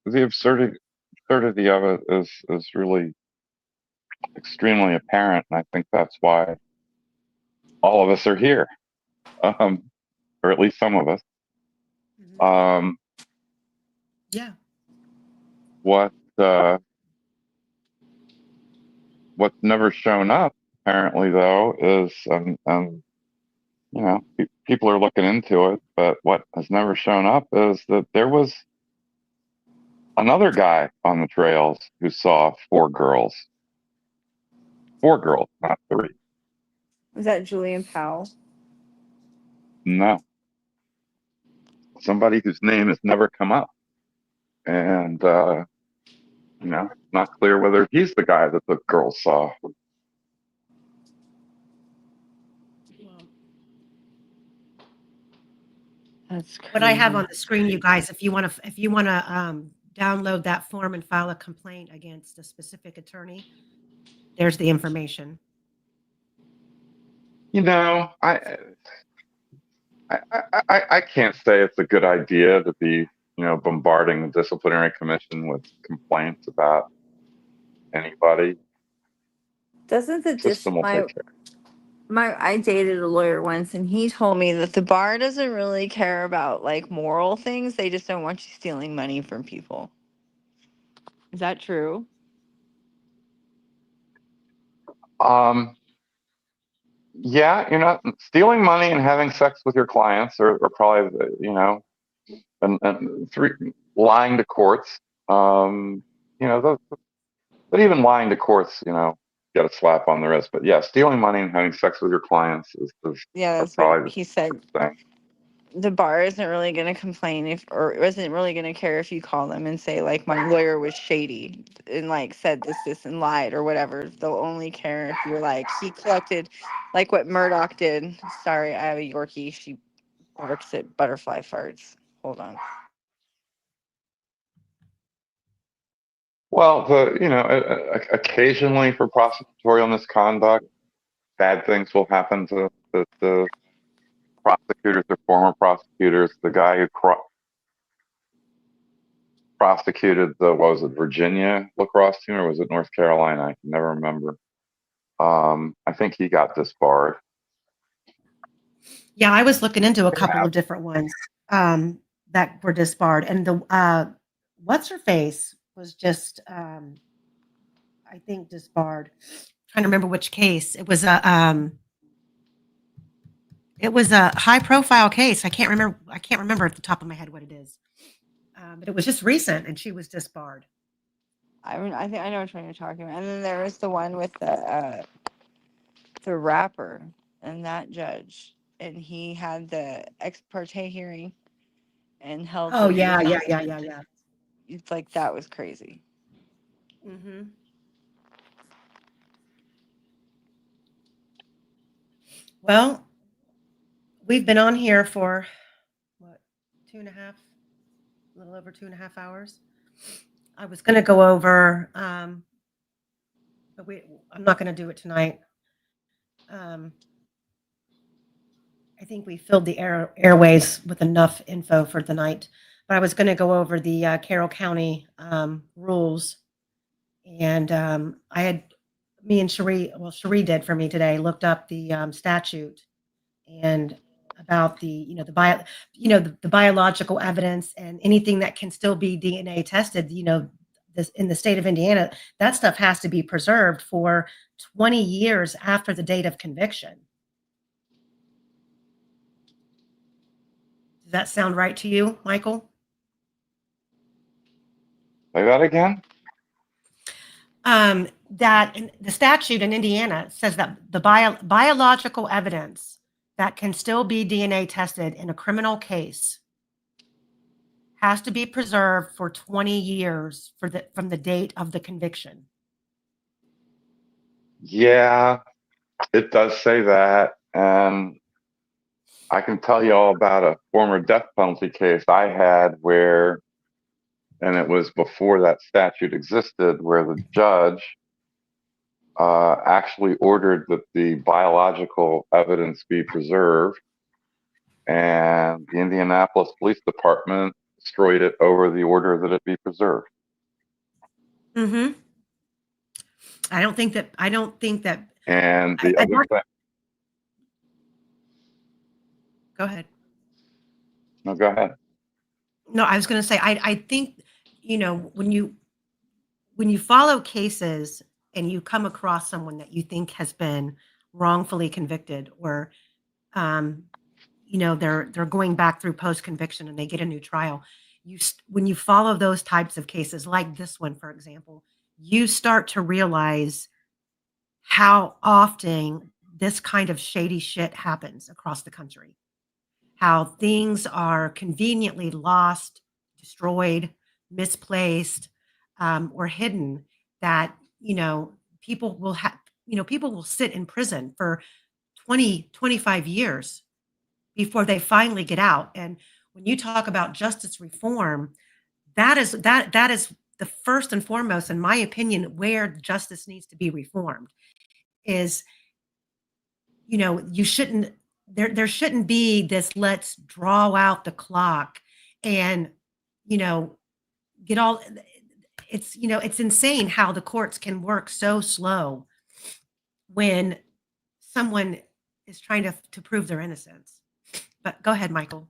the absurdity of it is really extremely apparent, and I think that's why all of us are here, or at least some of us. Mhm. Yeah. What's never shown up apparently though is people are looking into it, but what has never shown up is that there was another guy on the trails who saw 4 girls, not 3. Was that Julian Powell? No, somebody whose name has never come up, and not clear whether he's the guy that the girls saw. Well, That's crazy. what I have on the screen, you guys, if you want to download that form and file a complaint against a specific attorney, there's the information. I can't say it's a good idea to be bombarding the disciplinary commission with complaints about anybody. Doesn't the System will take care. I dated a lawyer once, and he told me that the bar doesn't really care about like moral things. They just don't want you stealing money from people. Is that true? Yeah, stealing money and having sex with your clients are probably and lying to courts. But even lying to courts, get a slap on the wrist. But yeah, stealing money and having sex with your clients is Yeah, that's probably what he said. the thing. The bar isn't really going to complain or isn't really going to care if you call them and say like my lawyer was shady and like said this and lied or whatever. They'll only care if you're like he collected, like what Murdoch did. Sorry, I have a Yorkie. She works at Butterfly Farts. Hold on. Well, occasionally for prosecutorial misconduct, bad things will happen to the prosecutors or former prosecutors. The guy who prosecuted Virginia lacrosse team, or was it North Carolina? I can never remember. I think he got disbarred. Yeah, I was looking into a couple of different ones that were disbarred, and the what's her face was just I think disbarred. Trying to remember which case. It was a high profile case. I can't remember at the top of my head what it is. But it was just recent, and she was disbarred. I think I know which one you're talking about. And then there was the one with the rapper and that judge, and he had the ex parte hearing and held. Oh that he was yeah. It's like that was crazy. Mm-hmm. Well, we've been on here for what, 2.5, a little over 2.5 hours. I was going to go over, but I'm not going to do it tonight. I think we filled the airways with enough info for the night. But I was going to go over the Carroll County rules, and me and Cherie did for me today, looked up the statute and about the the biological evidence and anything that can still be DNA tested. this in the state of Indiana, that stuff has to be preserved for 20 years after the date of conviction. Does that sound right to you, Michael? Say that again? That the statute in Indiana says that the biological evidence that can still be DNA tested in a criminal case has to be preserved for 20 years from the date of the conviction. Yeah, it does say that. And I can tell you all about a former death penalty case I had where, and it was before that statute existed, where the judge actually ordered that the biological evidence be preserved, and the Indianapolis Police Department destroyed it over the order that it be preserved. Mm-hmm. I don't think that. And the other thing. Go ahead. No, go ahead. No, I was going to say, I think, when you follow cases and you come across someone that you think has been wrongfully convicted, or, they're going back through post-conviction and they get a new trial, when you follow those types of cases, like this one, for example, you start to realize how often this kind of shady shit happens across the country. How things are conveniently lost, destroyed, misplaced, or hidden, that, people will sit in prison for 20, 25 years before they finally get out. And when you talk about justice reform, that is the first and foremost, in my opinion, where justice needs to be reformed is, you shouldn't, there shouldn't be this let's draw out the clock and, get all, it's insane how the courts can work so slow when someone is trying to prove their innocence. But go ahead, Michael.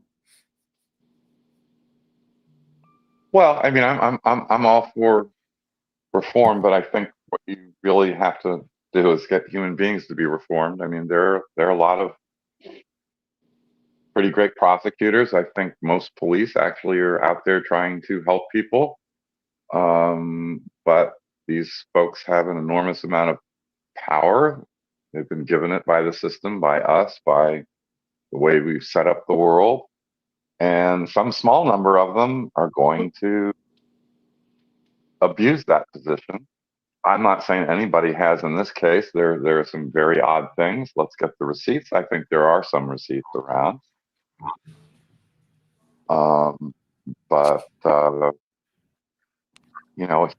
Well, I mean, I'm all for reform, but I think what you really have to do is get human beings to be reformed. I mean, there are a lot of pretty great prosecutors. I think most police actually are out there trying to help people. But these folks have an enormous amount of power. They've been given it by the system, by us, by the way we've set up the world. And some small number of them are going to abuse that position. I'm not saying anybody has in this case. There are some very odd things. Let's get the receipts. I think there are some receipts around. But a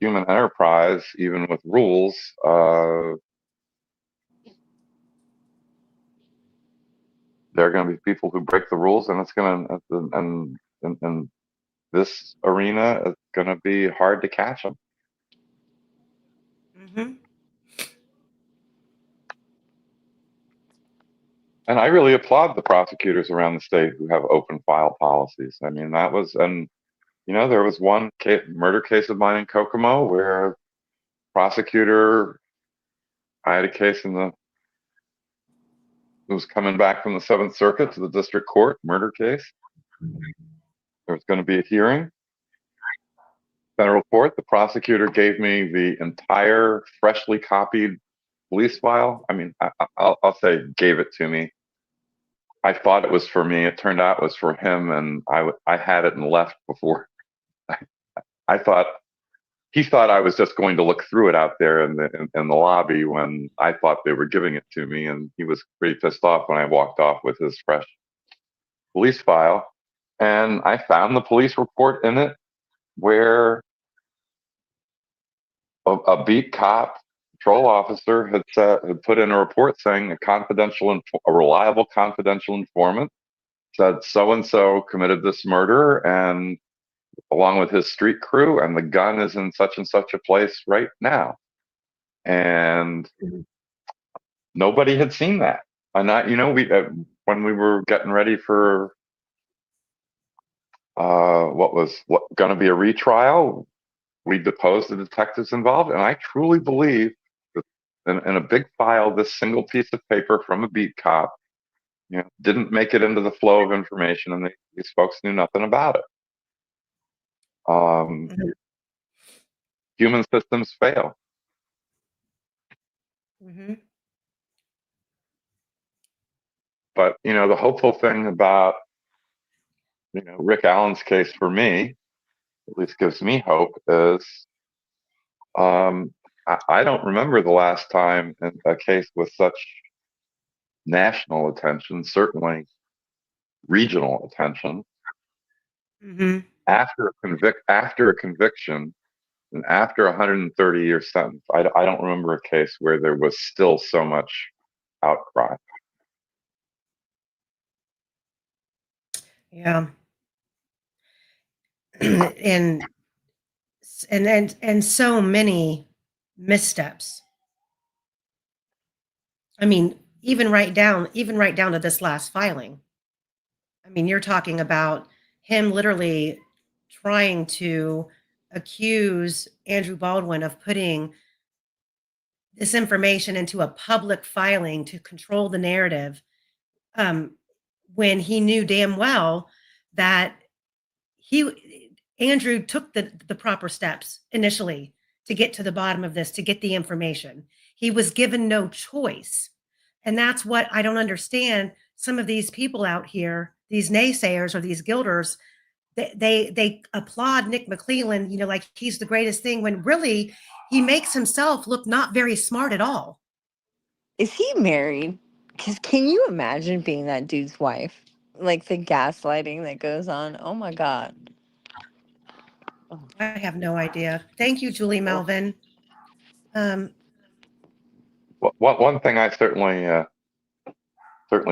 human enterprise, even with rules, there are going to be people who break the rules, and it's going to, and this arena is going to be hard to catch them. Mm-hmm. And I really applaud the prosecutors around the state who have open file policies. I mean, there was one murder case of mine in Kokomo where prosecutor, I had a case it was coming back from the Seventh Circuit to the district court, murder case. There was going to be a hearing. Federal court, the prosecutor gave me the entire freshly copied police file. I mean, I'll say gave it to me. I thought it was for me. It turned out it was for him, and I had it and left before. He thought I was just going to look through it out there in the lobby when I thought they were giving it to me, and he was pretty pissed off when I walked off with his fresh police file. And I found the police report in it where a beat cop, patrol officer, had put in a report saying a reliable confidential informant said so and so committed this murder, and along with his street crew, and the gun is in such and such a place right now. And nobody had seen that. And when we were getting ready for what going to be a retrial, we deposed the detectives involved, and I truly believe that in a big file, this single piece of paper from a beat cop, didn't make it into the flow of information, and these folks knew nothing about it. Mhm. Human systems fail. Mhm. But, the hopeful thing about, Rick Allen's case for me, at least gives me hope, is I don't remember the last time in a case with such national attention, certainly regional attention, Mhm. after a conviction and after a 130-year sentence. I don't remember a case where there was still so much outcry. Yeah. and and so many missteps. I mean, even right down to this last filing. I mean, you're talking about him literally trying to accuse Andrew Baldwin of putting this information into a public filing to control the narrative, um, when he knew damn well that Andrew took the proper steps initially to get to the bottom of this, to get the information. He was given no choice. And that's what I don't understand. Some of these people out here, these naysayers or these guilders, they applaud Nick McClelland, like he's the greatest thing, when really he makes himself look not very smart at all. Is he married? Because can you imagine being that dude's wife? Like the gaslighting that goes on. Oh my God. I have no idea. Thank you, Julie Melvin. Um, One thing I certainly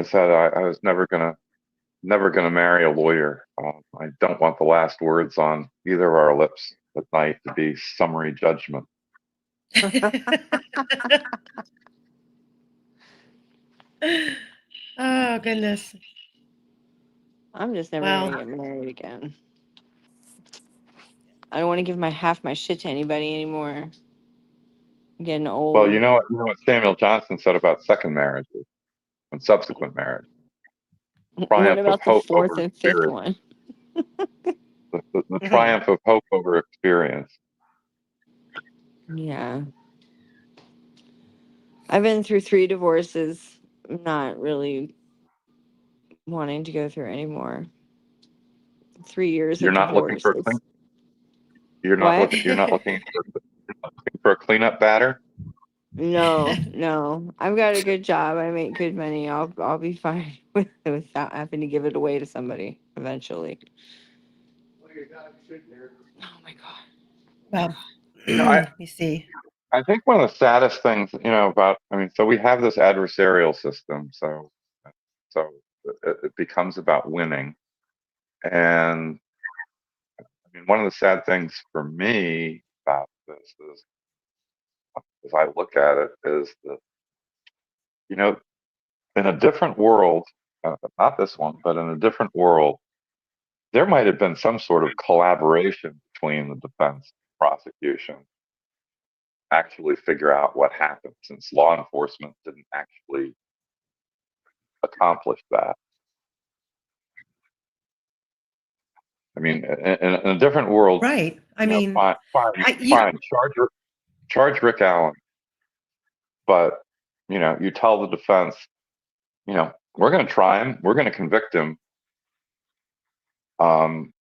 said, I was never gonna marry a lawyer. I don't want the last words on either of our lips at night to be summary judgment. oh goodness. I'm just never Well, gonna get married again. I don't want to give my half my shit to anybody anymore. I'm getting Well, old. you know what Samuel Johnson said about second marriages and subsequent marriage: What triumph of about the hope fourth over and fifth experience. one? The triumph of hope over experience. Yeah. I've been through 3 divorces. I'm not really wanting to go through anymore. 3 years You're of not looking divorce. for a clean. What? You're not looking for a cleanup batter. No. I've got a good job. I make good money. I'll be fine without having to give it away to somebody eventually. Oh my God. well, I let me see. I think one of the saddest things, about, so we have this adversarial system, so it becomes about winning. And I mean, one of the sad things for me about this is, as I look at it, is that, you know, in a different world, not this one, but in a different world, there might have been some sort of collaboration between the defense and prosecution, actually figure out what happened, since law enforcement didn't actually accomplish that. I mean, in a different world, Right. I mean, fine, I you fine, charge Rick Allen, but you tell the defense, we're going to try him, we're going to convict him.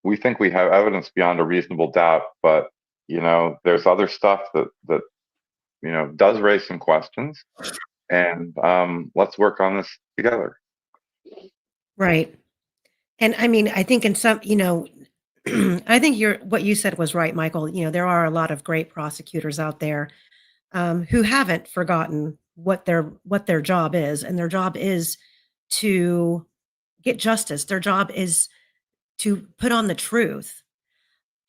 We think we have evidence beyond a reasonable doubt, but there's other stuff that does raise some questions, and let's work on this together. right. And I mean, I think in some, I think what you said was right, Michael. There are a lot of great prosecutors out there, who haven't forgotten what their job is, and their job is to get justice. Their job is to put on the truth,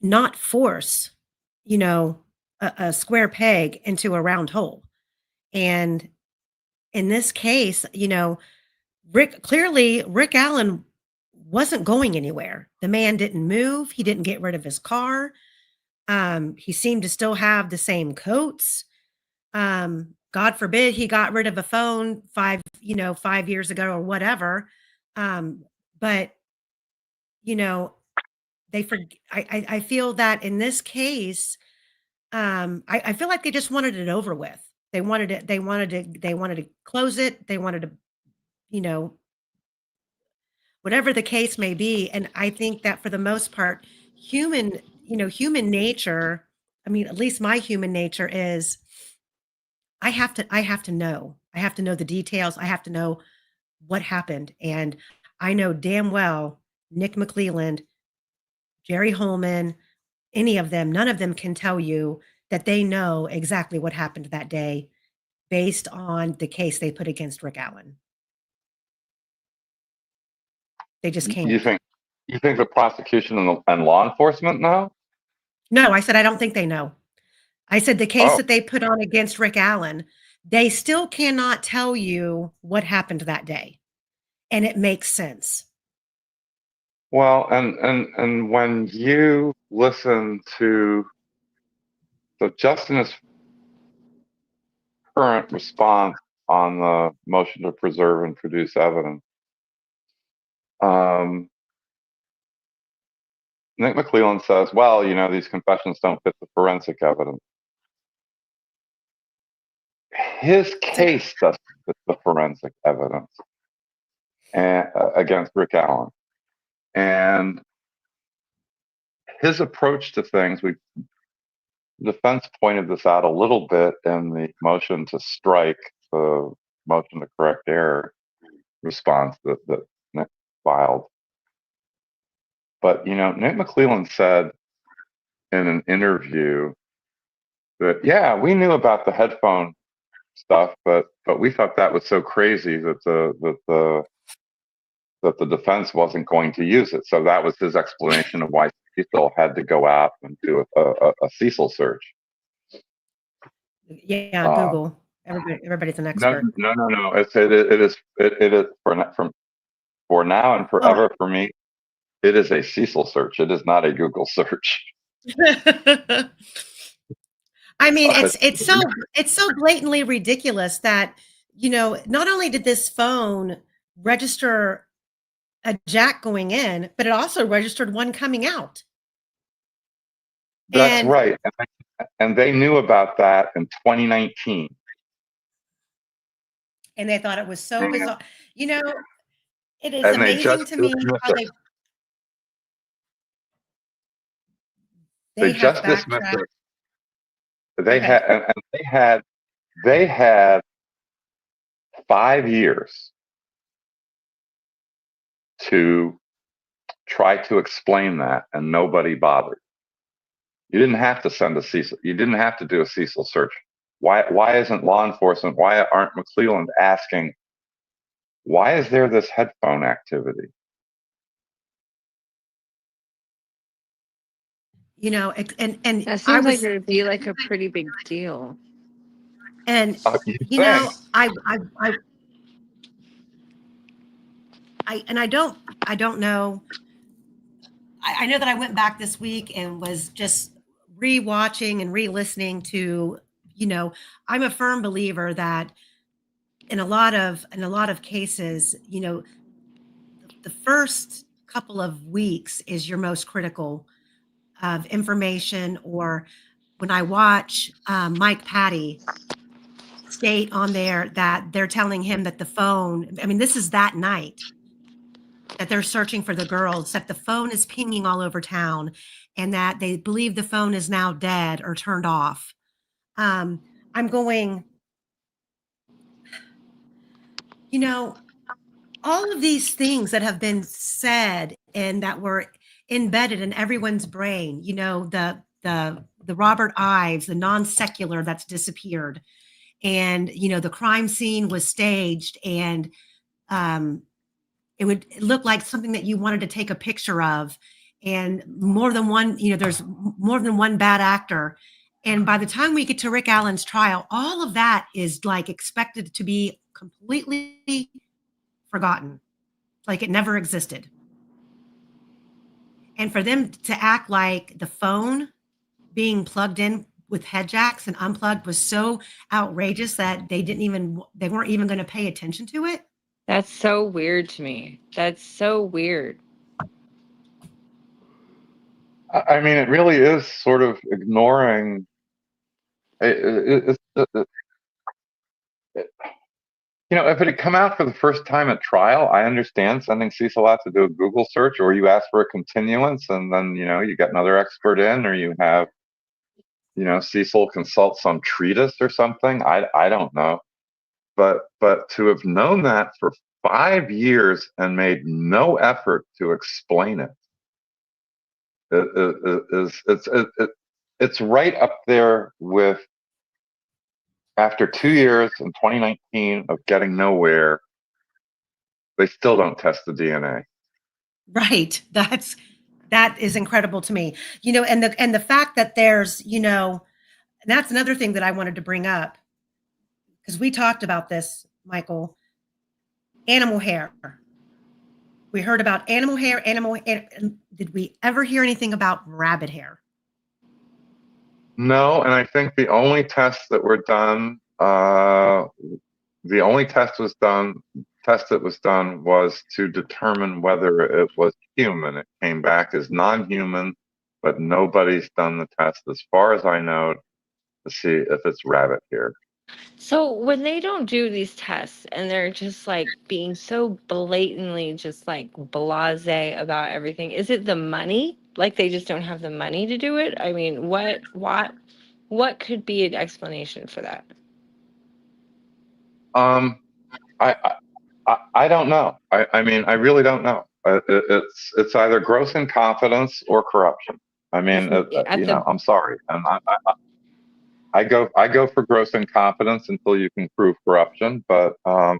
not force, you know, a square peg into a round hole. And in this case, Rick Allen wasn't going anywhere. The man didn't move. He didn't get rid of his car. He seemed to still have the same coats. God forbid he got rid of a phone 5 years ago or whatever. But you know, I feel that in this case, I feel like they just wanted it over with. They wanted to close it. They wanted to, you know, whatever the case may be. And I think that for the most part, human, human nature, I mean, at least my human nature is I have to know. I have to know the details. I have to know what happened. And I know damn well Nick McClelland, Jerry Holman, any of them, none of them can tell you that they know exactly what happened that day based on the case they put against Rick Allen. They just You can't. think the prosecution and law enforcement know? No, I said I don't think they know. I said the case Oh, that they put on against Rick Allen, they still cannot tell you what happened that day. And it makes sense. well, and when you listen to Justin's current response on the motion to preserve and produce evidence, Nick McClelland says, well, these confessions don't fit the forensic evidence. His case doesn't fit the forensic evidence against Rick Allen. And his approach to things, the defense pointed this out a little bit in the motion to strike, the motion to correct error response that Nick filed. But, Nick McClelland said in an interview that, yeah, we knew about the headphone stuff, but we thought that was so crazy that the defense wasn't going to use it. So that was his explanation of why Cecil had to go out and do a Cecil search. Yeah, Google. Everybody's an No, expert. no. It is for now and forever for me. It is a Cecil search. It is not a Google search. I mean, it's so blatantly ridiculous that, not only did this phone register a jack going in, but it also registered one coming out. That's And right. And they knew about that in 2019. and they thought it was so bizarre. It is And they amazing just to me how they have just dismissed backtracked. it. They Okay. had they had 5 years to try to explain that, and nobody bothered. You didn't have to send a Cecil. You didn't have to do a Cecil search. Why isn't law enforcement? Why aren't McClelland asking? Why is there this headphone activity? And That I seems like was it would be like a pretty big deal. and You you think? know I don't know. I know that I went back this week and was just re-watching and re-listening to, I'm a firm believer that in a lot of cases, the first couple of weeks is your most critical of information. Or when I watch Mike Patty state on there that they're telling him that the phone, I mean, this is that night that they're searching for the girls, that the phone is pinging all over town and that they believe the phone is now dead or turned off. I'm going, all of these things that have been said and that were embedded in everyone's brain, the Robert Ives, the non-secular that's disappeared, and the crime scene was staged, and it would look like something that you wanted to take a picture of, and more than one, there's more than one bad actor. And by the time we get to Rick Allen's trial, all of that is like expected to be completely forgotten, like it never existed. And for them to act like the phone being plugged in with head jacks and unplugged was so outrageous that they weren't even going to pay attention to it. That's so weird to me. That's so weird. I mean, it really is sort of ignoring. If it had come out for the first time at trial, I understand sending Cecil out to do a Google search, or you ask for a continuance, and then you get another expert in, or you have Cecil consult some treatise or something. I don't know, but to have known that for 5 years and made no effort to explain it it's right up there with, after 2 years in 2019 of getting nowhere, they still don't test the DNA. Right. That is incredible to me. And the fact that there's, that's another thing that I wanted to bring up, because we talked about this, Michael. Animal hair. We heard about animal hair, did we ever hear anything about rabbit hair? No, and I think the only tests that were done, the only test that was done was to determine whether it was human. It came back as non-human, but nobody's done the test, as far as I know, to see if it's rabbit hair. So when they don't do these tests and they're just like being so blatantly just like blasé about everything, is it the money? Like they just don't have the money to do it? I mean, what could be an explanation for that? Um, I don't know. I mean, I really don't know. It's either gross incompetence or corruption. I mean, I'm sorry, and I go for gross incompetence until you can prove corruption. But on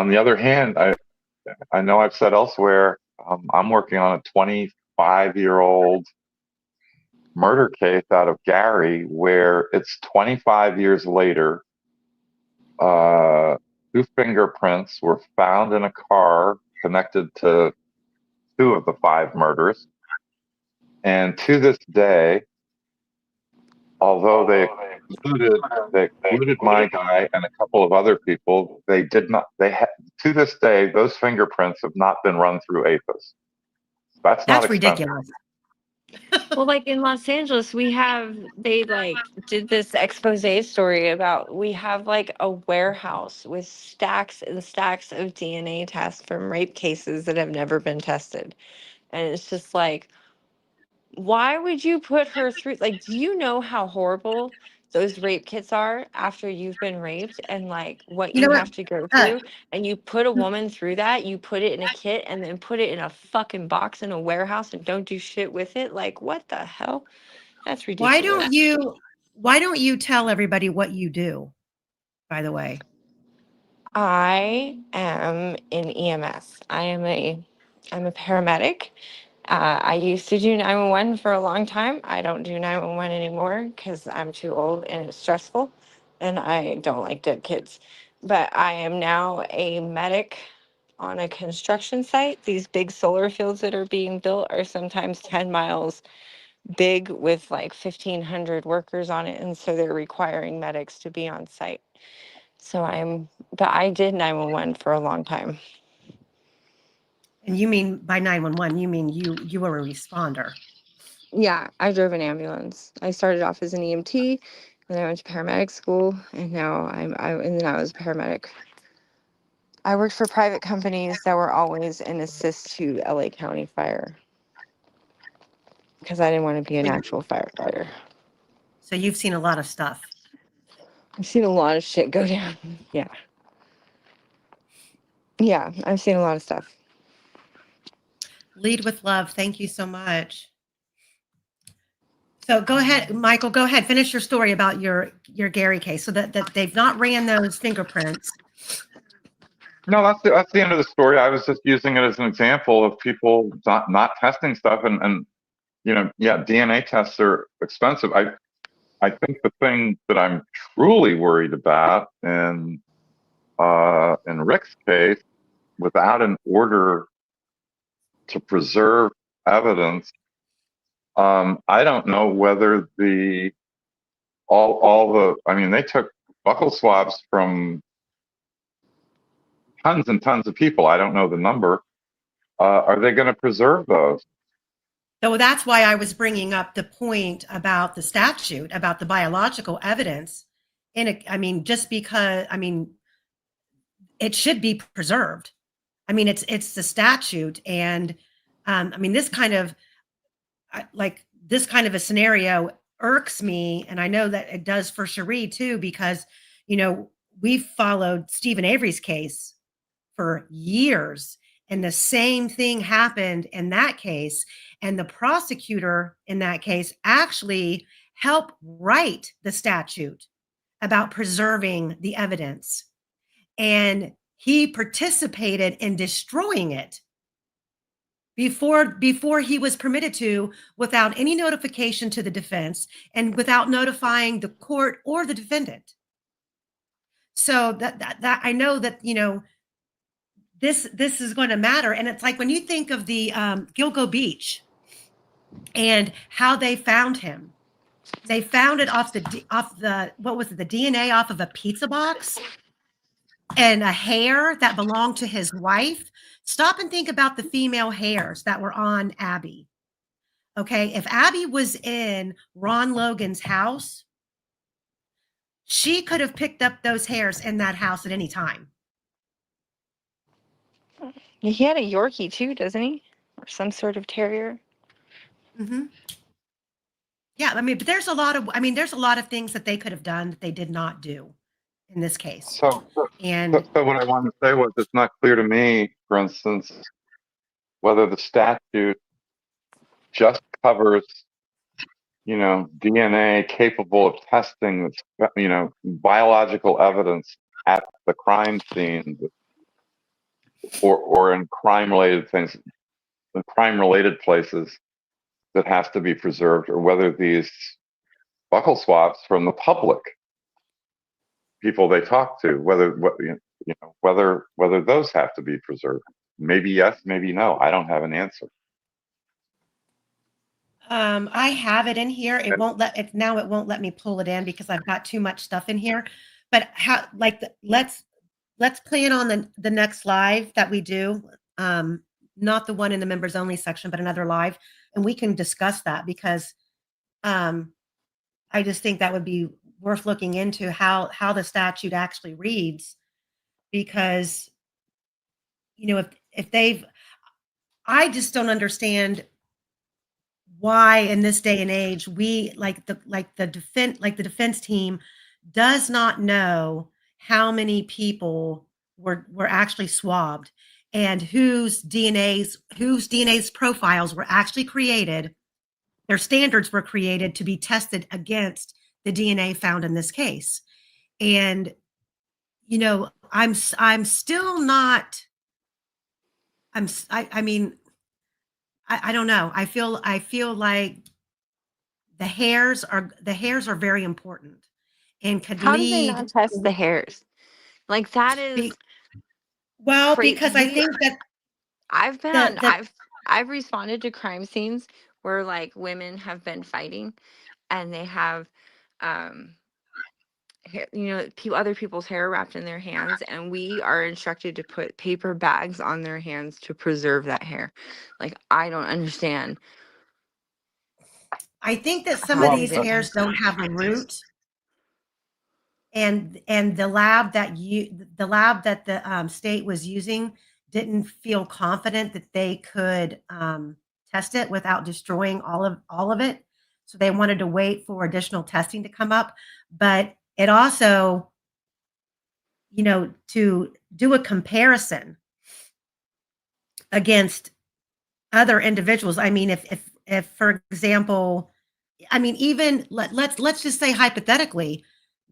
the other hand, I know I've said elsewhere, I'm working on a 25-year-old murder case out of Gary, where it's 25 years later. Two fingerprints were found in a car connected to 2 of the 5 murders. And to this day, although they excluded my guy and a couple of other people, they did not. To this day, those fingerprints have not been run through APHIS. That's not expensive. Ridiculous. Well, like in Los Angeles, they like did this expose story about, we have like a warehouse with stacks and stacks of DNA tests from rape cases that have never been tested. And it's just like, why would you put her through, like, do you know how horrible those rape kits are after you've been raped, and like what You know you what? have to go Uh, through? And you put a woman through that, you put it in a kit and then put it in a fucking box in a warehouse and don't do shit with it. Like, what the hell? That's why ridiculous. don't you tell everybody what you do, by the way? I am in EMS. I'm a paramedic. I used to do 911 for a long time. I don't do 911 anymore because I'm too old and it's stressful and I don't like dead kids. But I am now a medic on a construction site. These big solar fields that are being built are sometimes 10 miles big with like 1,500 workers on it. And so they're requiring medics to be on site. But I did 911 for a long time. And you mean by 911, you mean you were a responder. Yeah, I drove an ambulance. I started off as an EMT, and then I went to paramedic school, and now and then I was a paramedic. I worked for private companies that were always an assist to LA County Fire because I didn't want to be an actual firefighter. So you've seen a lot of stuff. I've seen a lot of shit go down. Yeah. Yeah, I've seen a lot of stuff. Lead with love. Thank you so much. So go ahead, Michael, go ahead. Finish your story about your Gary case, so that they've not ran those fingerprints. No, that's the end of the story. I was just using it as an example of people not testing stuff, and DNA tests are expensive. I think the thing that I'm truly worried about in Rick's case, without an order to preserve evidence. I don't know whether I mean, they took buccal swabs from tons and tons of people. I don't know the number. Are they going to preserve those? So that's why I was bringing up the point about the statute, about the biological evidence. I mean, just because, I mean, it should be preserved. I mean, it's the statute, and I mean, this kind of a scenario irks me, and I know that it does for Cherie too, because we've followed Stephen Avery's case for years, and the same thing happened in that case, and the prosecutor in that case actually helped write the statute about preserving the evidence, and he participated in destroying it before he was permitted to, without any notification to the defense and without notifying the court or the defendant. So that I know that this is going to matter. And it's like when you think of the Gilgo Beach and how they found him. They found it off the what was it, the DNA off of a pizza box and a hair that belonged to his wife. Stop and think about the female hairs that were on Abby. Okay, if Abby was in Ron Logan's house, she could have picked up those hairs in that house at any time. He had a Yorkie too, doesn't he? Or some sort of terrier. Mm-hmm. Yeah, I mean, but there's a lot of things that they could have done that they did not do in this case. So what I wanted to say was, it's not clear to me, for instance, whether the statute just covers, DNA capable of testing, biological evidence at the crime scene, or in crime-related things, in crime-related places that has to be preserved, or whether these buccal swabs from the public, people they talk to, whether those have to be preserved. Maybe yes, maybe no. I don't have an answer. I have it in here. It won't let me pull it in because I've got too much stuff in here. But let's plan on the next live that we do. Not the one in the members only section, but another live, and we can discuss that, because I just think that would be worth looking into how the statute actually reads, because I just don't understand why in this day and age the defense team does not know how many people were actually swabbed and whose DNA's profiles were actually created. Their standards were created to be tested against the DNA found in this case. And I'm still not. I mean, I don't know. I feel like the hairs are very important, and could How do they lead. not test the hairs? Like, that is Because I think that I've been I've responded to crime scenes where like women have been fighting and they have other people's hair wrapped in their hands, and we are instructed to put paper bags on their hands to preserve that hair. Like, I don't understand. I think that some of these hairs don't have a root, and the lab that the state was using didn't feel confident that they could test it without destroying all of it. So they wanted to wait for additional testing to come up. But it also, to do a comparison against other individuals. I mean, if for example, I mean, even let's just say hypothetically,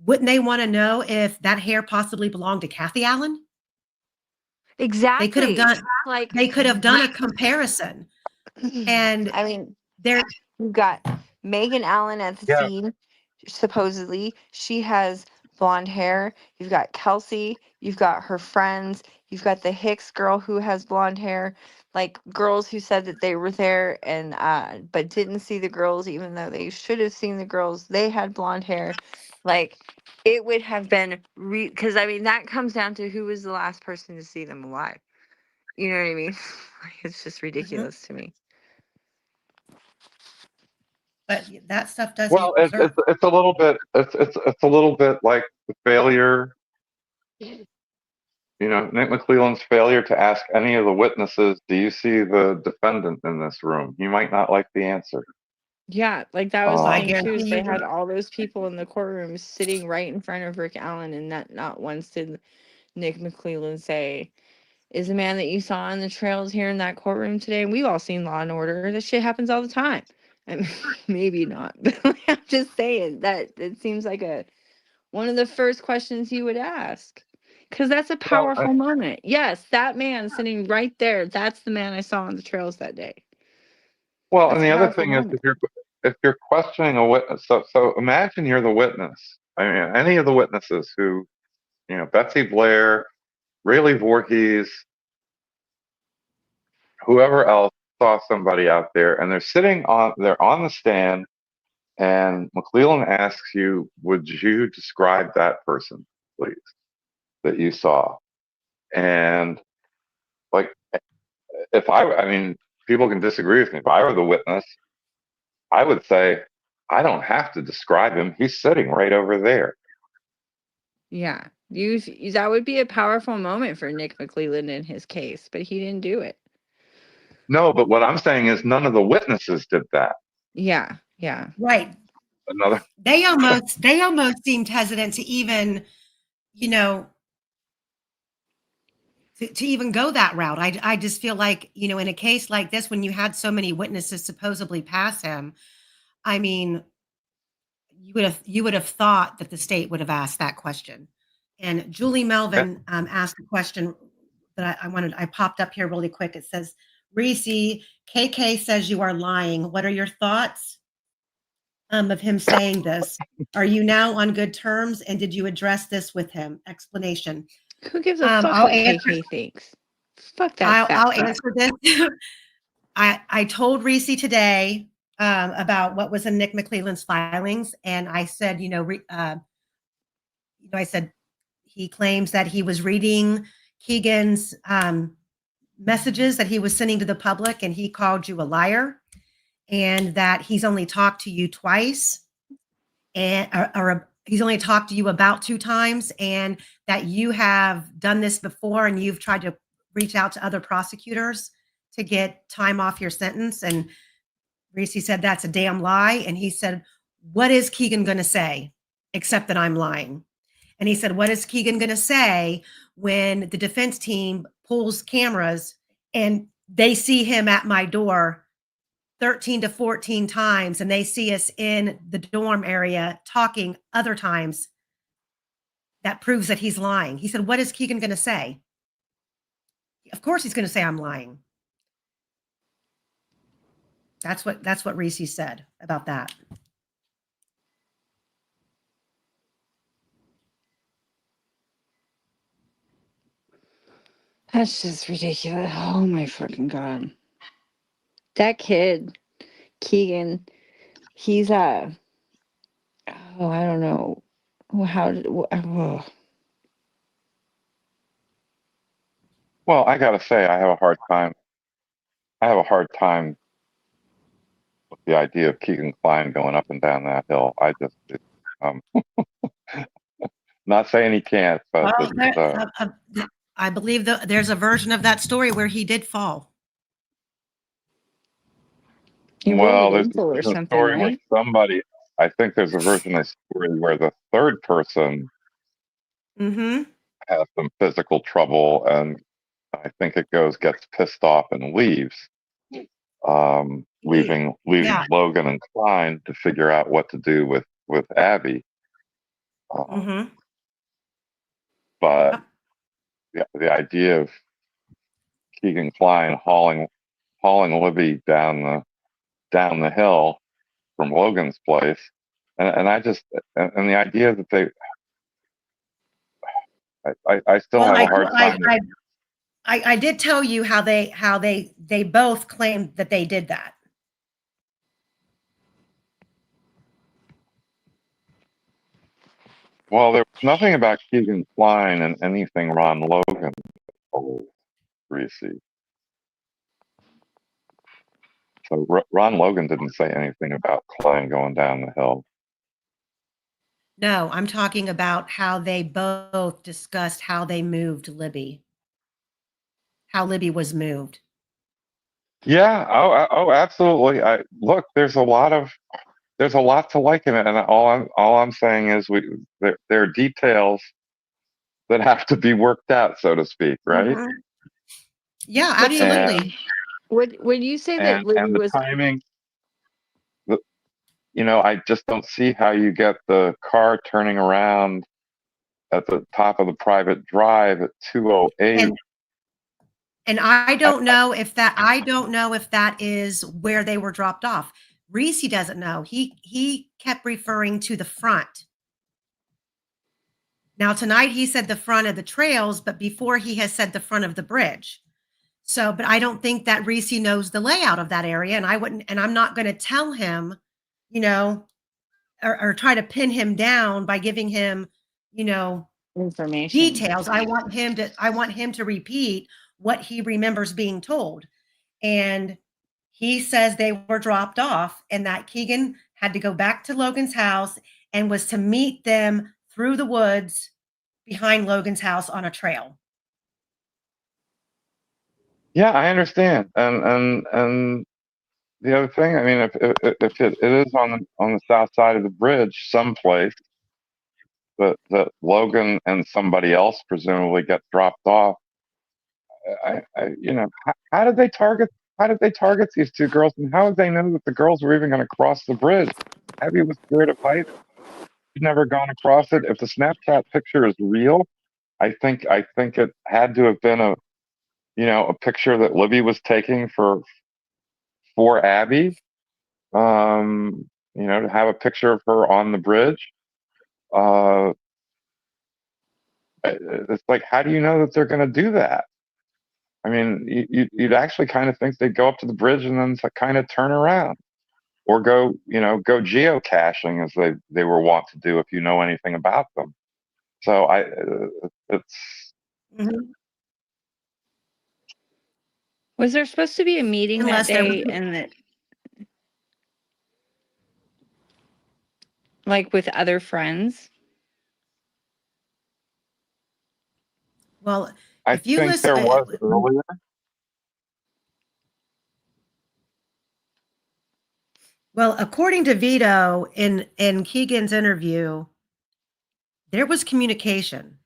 wouldn't they want to know if that hair possibly belonged to Kathy Allen? Exactly. They could have done a comparison. And I mean, you've got Megan Allen at the scene. Supposedly, she has blonde hair. You've got Kelsey. You've got her friends. You've got the Hicks girl who has blonde hair. Like girls who said that they were there and but didn't see the girls, even though they should have seen the girls. They had blonde hair. Like it would have been because I mean that comes down to who was the last person to see them alive. You know what I mean? Like, it's just Mhm. ridiculous to me. But that stuff does Well, get preserved. it's a little bit it's a little bit like the failure, Nick McClelland's failure to ask any of the witnesses, "Do you see the defendant in this room?" He might not like the answer. Yeah, like that was the I thing Um, too, is guarantee they you had would. all those people in the courtroom sitting right in front of Rick Allen, and not once did Nick McClelland say, "Is the man that you saw on the trails here in that courtroom today?" And we've all seen Law and Order. This shit happens all the time. I mean, maybe not, but like, I'm just saying that it seems like one of the first questions you would ask, because that's a well, powerful moment. Yes, that man sitting right there, that's the man I saw on the trails that day. and That's a the other powerful thing is moment. if you're questioning a witness, so imagine you're the witness. I mean, any of the witnesses who, Betsy Blair, Rayleigh Voorhees, whoever else saw somebody out there, and they're on the stand, and McClelland asks you, "Would you describe that person, please, that you saw?" And like, I mean, people can disagree with me. If I were the witness, I would say, I don't have to describe him. He's sitting right over there. Yeah, that would be a powerful moment for Nick McClelland in his case, but he didn't do it. No, but what I'm saying is none of the witnesses did that. Yeah, yeah, Right. Another, They almost seemed hesitant to even, you know, to even go that route. I just feel like, in a case like this, when you had so many witnesses supposedly pass him, I mean, you would have thought that the state would have asked that question. And Julie Melvin asked a question that I popped up here really quick. It says, Reesi, KK says you are lying. What are your thoughts of him saying this? Are you now on good terms? And did you address this with him? Explanation. who gives a fuck I'll what answer. KK thinks? Fuck that I'll, fat I'll fuck. answer this. I told Reesi today about what was in Nick McClelland's filings, and I said, I said he claims that he was reading Keagan's messages that he was sending to the public, and he called you a liar, and that he's only talked to you twice, and or he's only talked to you about 2 times, and that you have done this before, and you've tried to reach out to other prosecutors to get time off your sentence. And Reesi said that's a damn lie, and he said, "What is Keagan going to say except that I'm lying?" And he said, "What is Keagan going to say when the defense team pulls cameras and they see him at my door 13 to 14 times and they see us in the dorm area talking other times? That proves that he's lying." He said, "What is Keagan going to say?" Of course he's going to say I'm lying. That's what Reesi said about that. That's just ridiculous. Oh my fucking god. That kid, Keagan, he's oh, I don't know. How did oh. well, I gotta say, I have a hard time. I have a hard time with the idea of Keegan Klein going up and down that hill. Um, not saying he can't, but Well, I believe there's a version of that story where he did fall. He rolled well, an ankle or there's a something, story where right? somebody. I think there's a version of the story where the third person Mm-hmm. has some physical trouble, and I think it gets pissed off and leaves, leaving Yeah. Logan and Klein to figure out what to do with Abby. Mm-hmm. But Yep. the idea of Keegan Klein hauling Libby down the hill from Logan's place, and I just and the idea that I still Well, have a hard time. I did tell you how they both claimed that they did that. Well, there was nothing about Keagan Kline and anything Ron Logan told Reesi. So Ron Logan didn't say anything about Kline going down the hill. No, I'm talking about how they both discussed how they moved Libby, how Libby was moved. Yeah. Oh, absolutely. Look. There's a lot to like in it, and all I'm saying is there are details that have to be worked out, so to speak, right? Mhm. Yeah, What do you mean? absolutely. Would you say that Libby And the was timing. The, I just don't see how you get the car turning around at the top of the private drive at 2:08. And I don't know if that is where they were dropped off. Reesi doesn't know. He kept referring to the front. Now tonight he said the front of the trails, but before he has said the front of the bridge. So, but I don't think that Reesi knows the layout of that area, and I'm not going to tell him, you know, or try to pin him down by giving him, information? details. I want him to repeat what he remembers being told. And he says they were dropped off and that Keagan had to go back to Logan's house and was to meet them through the woods behind Logan's house on a trail. Yeah, I understand. And the other thing, I mean, if it is on the south side of the bridge, someplace that Logan and somebody else presumably get dropped off, how did they target? How did they target these two girls, and how did they know that the girls were even going to cross the bridge? Abby was scared of heights. She'd never gone across it. If the Snapchat picture is real, I think it had to have been a picture that Libby was taking for Abby. To have a picture of her on the bridge. Uh, it's like, how do you know that they're going to do that? I mean, you'd actually kind of think they'd go up to the bridge and then kind of turn around, or go geocaching as they were wont to do, if you know anything about them. So it's Mhm. Was there supposed to be a meeting that Unless there was, day and that like with other friends? well, I if you think listen, there was earlier. well, according to Vito in Keegan's interview, there was communication,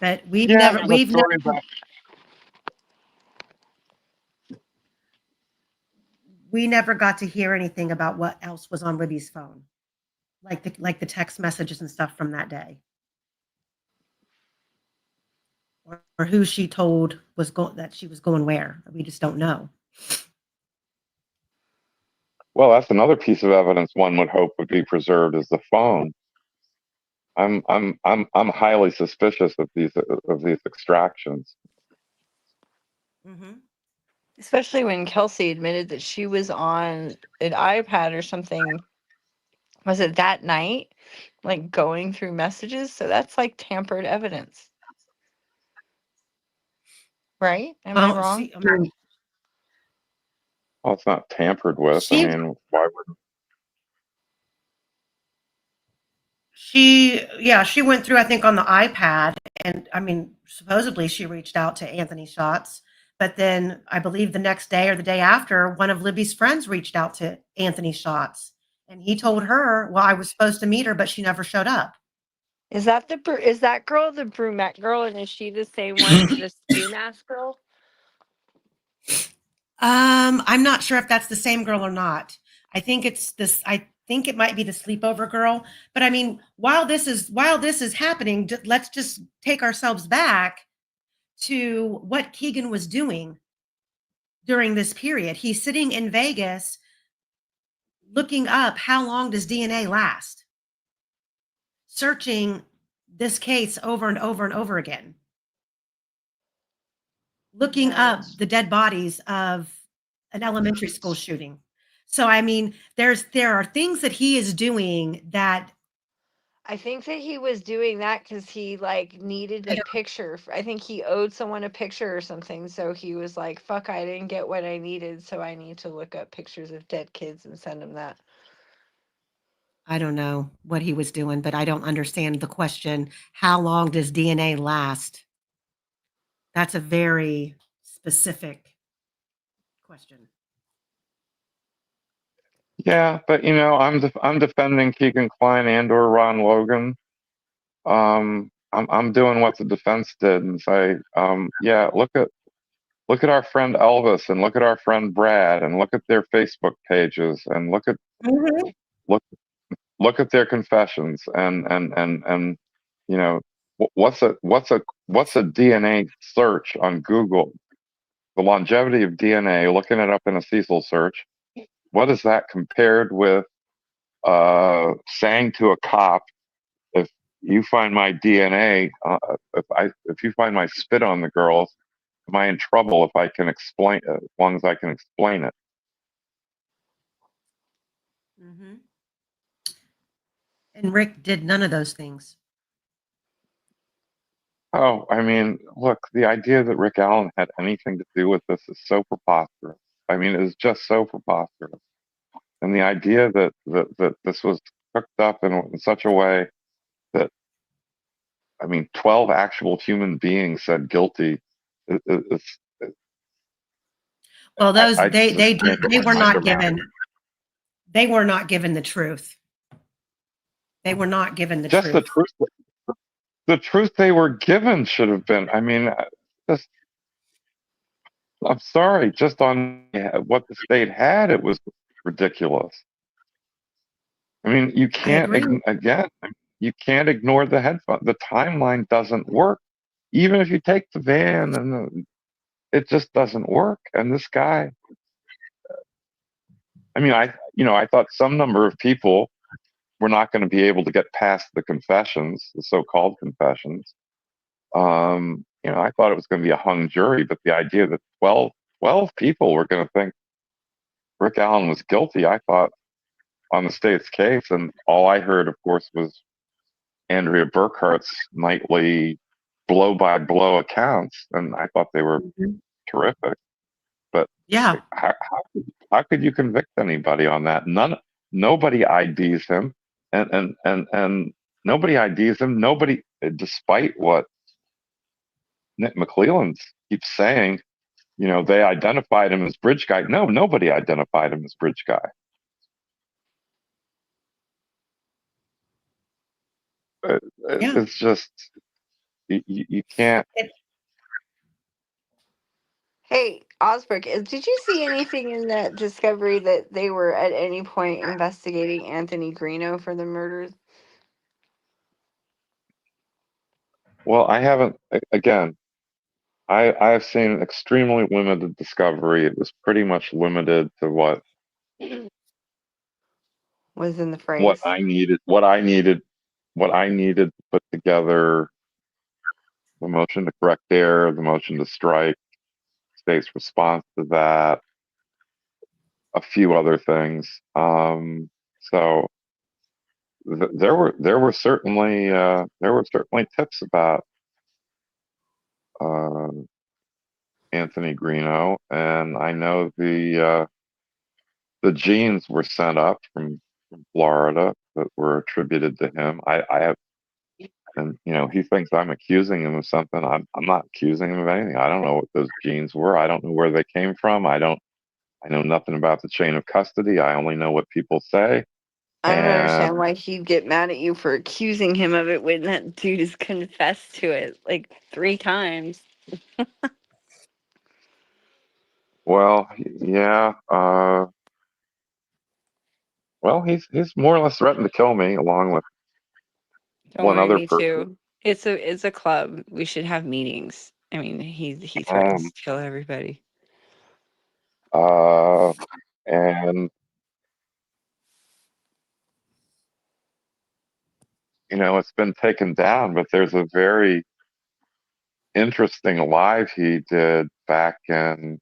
but Yeah, there's a story about. we never got to hear anything about what else was on Libby's phone, like the text messages and stuff from that day, or who she told that she was going where. We just don't know. Well, that's another piece of evidence one would hope would be preserved, is the phone. I'm highly suspicious of these extractions. Mhm. Especially when Kelsey admitted that she was on an iPad or something. Was it that night? Like going through messages? So that's like tampered evidence. Right? Am I wrong? I mean, Well, it's not tampered with. I she mean, why would? she went through, I think, on the iPad, and I mean, supposedly she reached out to Anthony Schatz, but then I believe the next day or the day after, one of Libby's friends reached out to Anthony Schatz, and he told her, "Well, I was supposed to meet her, but she never showed up." Is that girl the brunette girl, and is she the same one as the ski mask girl? I'm not sure if that's the same girl or not. I think it's this. I think it might be the sleepover girl. But I mean, while this is happening, let's just take ourselves back to what Keagan was doing during this period. He's sitting in Vegas looking up how long does DNA last. searching this case over and over and over again, looking up the dead bodies of an elementary school shooting. So, I mean, there are things that he is doing that I think that he was doing that because he like needed I a don't picture. I think he owed someone a picture or something. So he was like, fuck, I didn't get what I needed. So I need to look up pictures of dead kids and send him that. I don't know what he was doing, but I don't understand the question, how long does DNA last? That's a very specific question. Yeah, but I'm defending Keagan Kline and or Ron Logan. I'm doing what the defense did and say, yeah, look at our friend Elvis and look at our friend Brad and look at their Facebook pages and Mhm. look look at their confessions and you know what's a DNA search on Google? The longevity of DNA, looking it up in a Cecil search. What is that compared with saying to a cop, if you find my DNA, if you find my spit on the girls, am I in trouble if I can explain as long as I can explain it? Mhm. And Rick did none of those things. Oh, I mean, look, the idea that Rick Allen had anything to do with this is so preposterous. I mean, it is just so preposterous. And the idea that this was cooked up in such a way that, I mean, 12 actual human beings said guilty. It's, Well, those I just can't get they my were mind not around it. given the truth. They were not given the Just the truth. truth, the truth they were given should have been. I mean, just, I'm sorry, just on what the state had, it was ridiculous. I mean, you I can't, agree. again, you can't ignore the headphone. The timeline doesn't work. Even if you take the van and it just doesn't work. And this guy, I mean, I thought some number of people were not going to be able to get past the confessions, the so-called confessions. I thought it was going to be a hung jury, but the idea that 12 people were going to think Rick Allen was guilty, I thought on the state's case. And all I heard, of course, was Andrea Burkhart's nightly blow by blow accounts. And I thought they were Mhm. terrific. But Yeah. how could you convict anybody on that? Nobody IDs him, and nobody IDs him. Nobody, despite what Nick McClelland keeps saying, they identified him as bridge guy. No, nobody identified him as bridge guy. Yeah. It's just you can't. It, Hey, Osbert, did you see anything in that discovery that they were at any point investigating Anthony Greeno for the murders? Well, I haven't. Again, I have seen extremely limited discovery. It was pretty much limited to Was in the what phrase. I needed, what I needed, what I needed to put together the motion to correct error, the motion to strike, state's response to that, a few other things. So there were certainly tips about uh, Anthony Greeno, and I know the genes were sent up from Florida that were attributed to him. I have, and he thinks I'm accusing him of something. I'm not accusing him of anything. I don't know what those genes were. I don't know where they came from. I know nothing about the chain of custody. I only know what people say. I don't understand And why he'd get mad at you for accusing him of it when that dude has confessed to it like 3 times. well, yeah, well, he's more or less threatened to kill me along with Don't one worry, other me person. too. It's a club. We should have meetings. I mean, he threatens Um, to kill everybody. uh, and it's been taken down, but there's a very interesting live he did back in,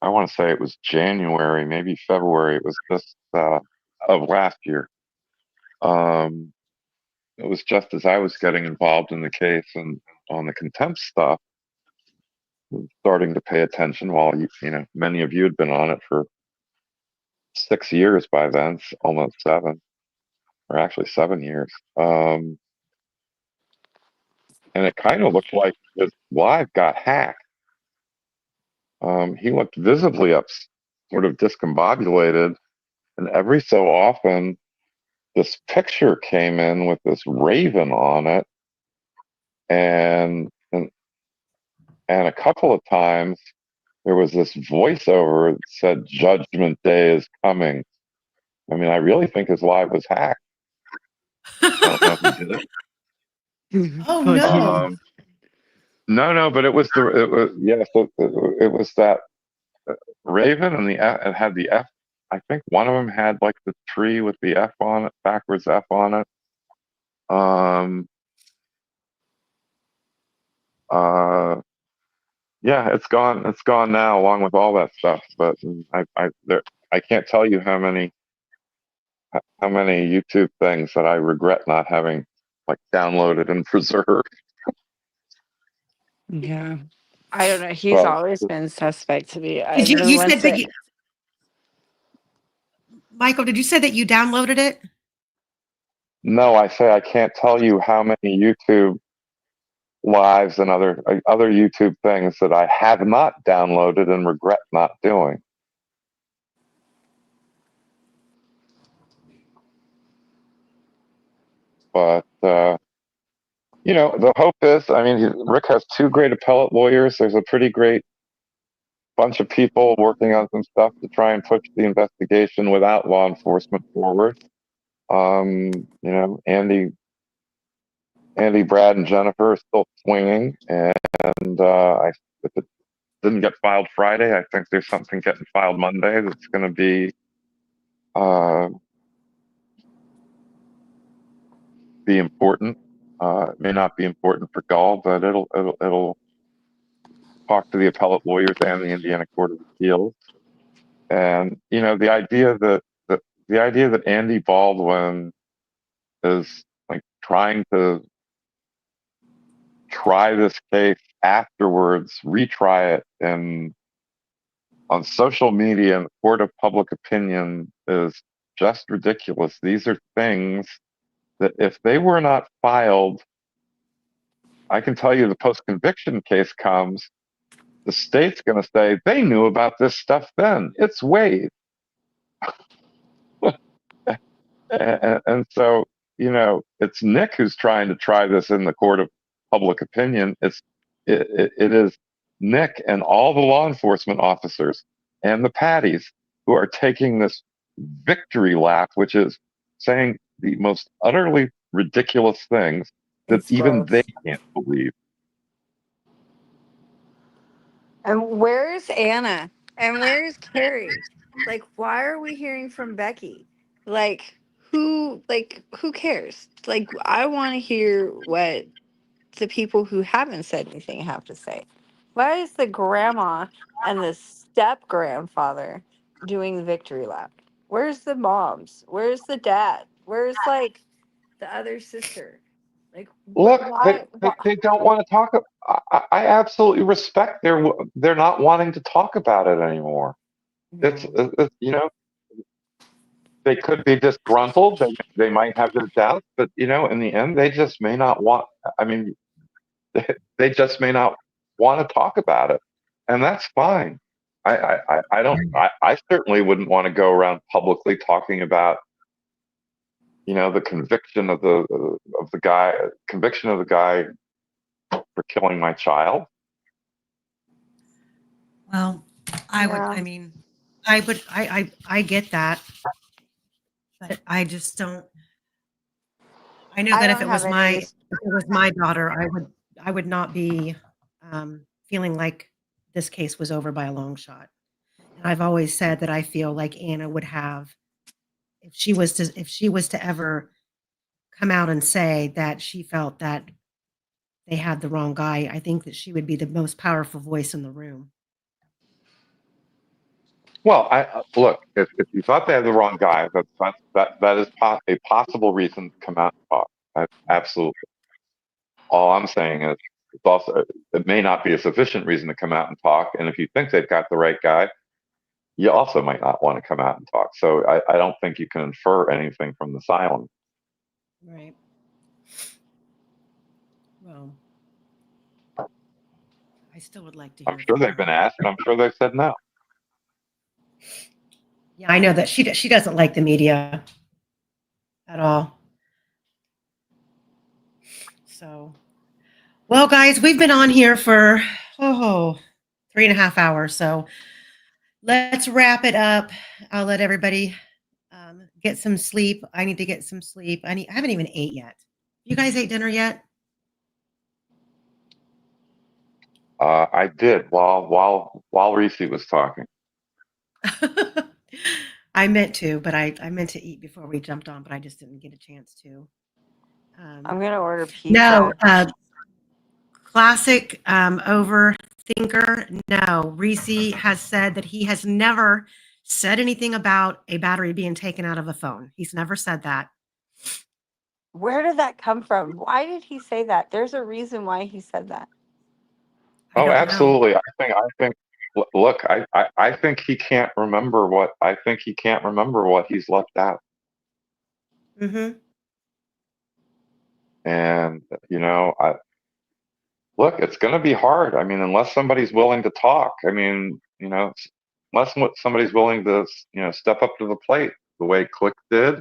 I want to say it was January, maybe February. It was just of last year. It was just as I was getting involved in the case and on the contempt stuff, starting to pay attention while many of you had been on it for 6 years by then, almost 7, or actually 7 years. And it kind of looked like his live got hacked. He looked visibly sort of discombobulated, and every so often, this picture came in with this raven on it, and a couple of times there was this voiceover that said "Judgment Day is coming." I mean, I really think his live was hacked. I don't know who did it. Oh no. No, but it was it was that Raven, and it had the F. I think one of them had like the tree with the F on it, backwards F on it. Uh, yeah, it's gone. It's gone now, along with all that stuff. But I can't tell you how many YouTube things that I regret not having like downloaded and preserved. Yeah. I don't know. He's But always been suspect to me. Did you Once said that Michael, did you say that you downloaded it? no, I say I can't tell you how many YouTube lives and other YouTube things that I have not downloaded and regret not doing. But the hope is, I mean, Rick has 2 great appellate lawyers. There's a pretty great bunch of people working on some stuff to try and push the investigation without law enforcement forward. Andy, Brad, and Jennifer are still swinging, and if it didn't get filed Friday, I think there's something getting filed Monday that's going to be important. It may not be important for Gall, but it'll talk to the appellate lawyers and the Indiana Court of Appeals. And the idea that Andy Baldwin is like trying to try this case afterwards, retry it, and on social media and court of public opinion is just ridiculous. These are things that if they were not filed, I can tell you the post-conviction case comes, the state's going to say they knew about this stuff then. It's waived. And so, it's Nick who's trying to try this in the court of public opinion. It is Nick and all the law enforcement officers and the patties who are taking this victory lap, which is saying the most utterly ridiculous things that it's even they gross. can't believe. And where's Anna? And where's Carrie? Like, why are we hearing from Becky? Who cares? Like, I want to hear what the people who haven't said anything have to say. Why is the grandma and the step grandfather doing the victory lap? Where's the moms? Where's the dad? Where's the other sister? Like, Look, why? they don't want to talk. I absolutely respect they're not wanting to talk about it anymore. It's, No. they could be disgruntled. They might have their doubts, but in the end, they just may not want. I mean, they just may not want to talk about it, and that's fine. I don't. I certainly wouldn't want to go around publicly talking about the conviction of the guy for killing my child. Well, Yeah. I get that, but I just don't. I know I that if don't it have was any. my daughter, I would not be feeling like this case was over by a long shot. And I've always said that I feel like Anna would have, if she was to ever come out and say that she felt that they had the wrong guy, I think that she would be the most powerful voice in the room. Well, look, if you thought they had the wrong guy, that is a possible reason to come out and talk. Absolutely. All I'm saying is it may not be a sufficient reason to come out and talk. And if you think they've got the right guy, you also might not want to come out and talk. So I don't think you can infer anything from the silence. Right. Well, I still would like to hear I'm sure from they've been her. asked, and I'm sure they've said no. Yeah, I know that she doesn't like the media at all. So, well, guys, we've been on here for 3.5 hours. So let's wrap it up. I'll let everybody get some sleep. I need to get some sleep. I haven't even ate yet. You guys ate dinner yet? I did while Reesi was talking. I meant to, but I meant to eat before we jumped on, but I just didn't get a chance to. I'm gonna order pizza. No, classic overthinker. No, Reesi has said that he has never said anything about a battery being taken out of a phone. He's never said that. Where did that come from? Why did he say that? There's a reason why he said that. I Oh, don't know. absolutely. Look, I think he can't remember what he's left out. Mm-hmm. And look, it's going to be hard. I mean, unless somebody's willing to talk. I mean, unless somebody's willing to, step up to the plate the way Click did,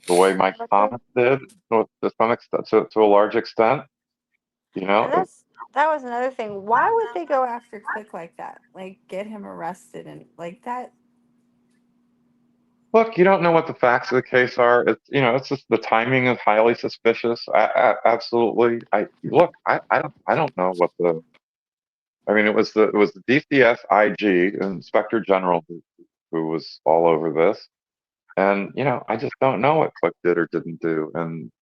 the way Mike Thomas did, to some extent, to a large extent. And that was another thing. Why would they go after Click like that? Like get him arrested and like that? Look, you don't know what the facts of the case are. It's just the timing is highly suspicious. Absolutely. I don't know what the. I mean, it was the DCS IG, Inspector General, who was all over this, and I just don't know what Click did or didn't do, and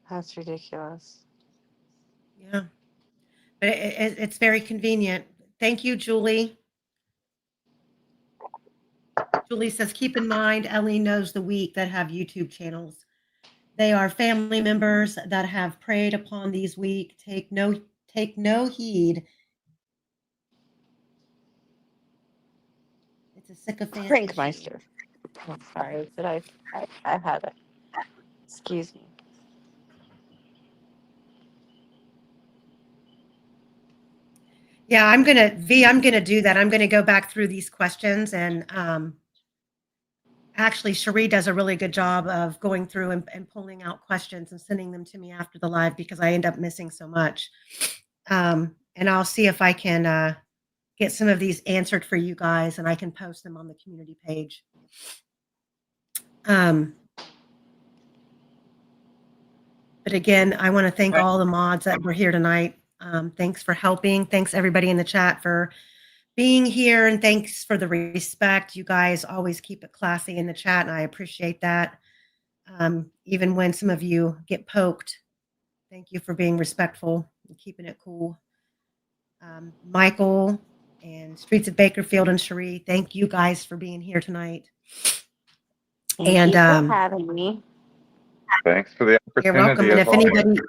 That's ridiculous. Yeah, but it's very convenient. Thank you, Julie. Julie says, keep in mind, Ellie knows the weak that have YouTube channels. They are family members that have preyed upon these weak. Take no heed. It's a sycophant issue. Crankmeister. Oh, sorry, did I had it. Excuse me. Yeah, I'm gonna do that. I'm gonna go back through these questions, and actually, Cherie does a really good job of going through and pulling out questions and sending them to me after the live because I end up missing so much. And I'll see if I can get some of these answered for you guys, and I can post them on the community page. But again, I want to thank all the mods that were here tonight. Thanks for helping. Thanks everybody in the chat for being here, and thanks for the respect. You guys always keep it classy in the chat, and I appreciate that. Even when some of you get poked, thank you for being respectful and keeping it cool. Michael and Streets of Bakerfield and Cherie, thank you guys for being here tonight. Thank you for having me. thanks for the opportunity. You're welcome. And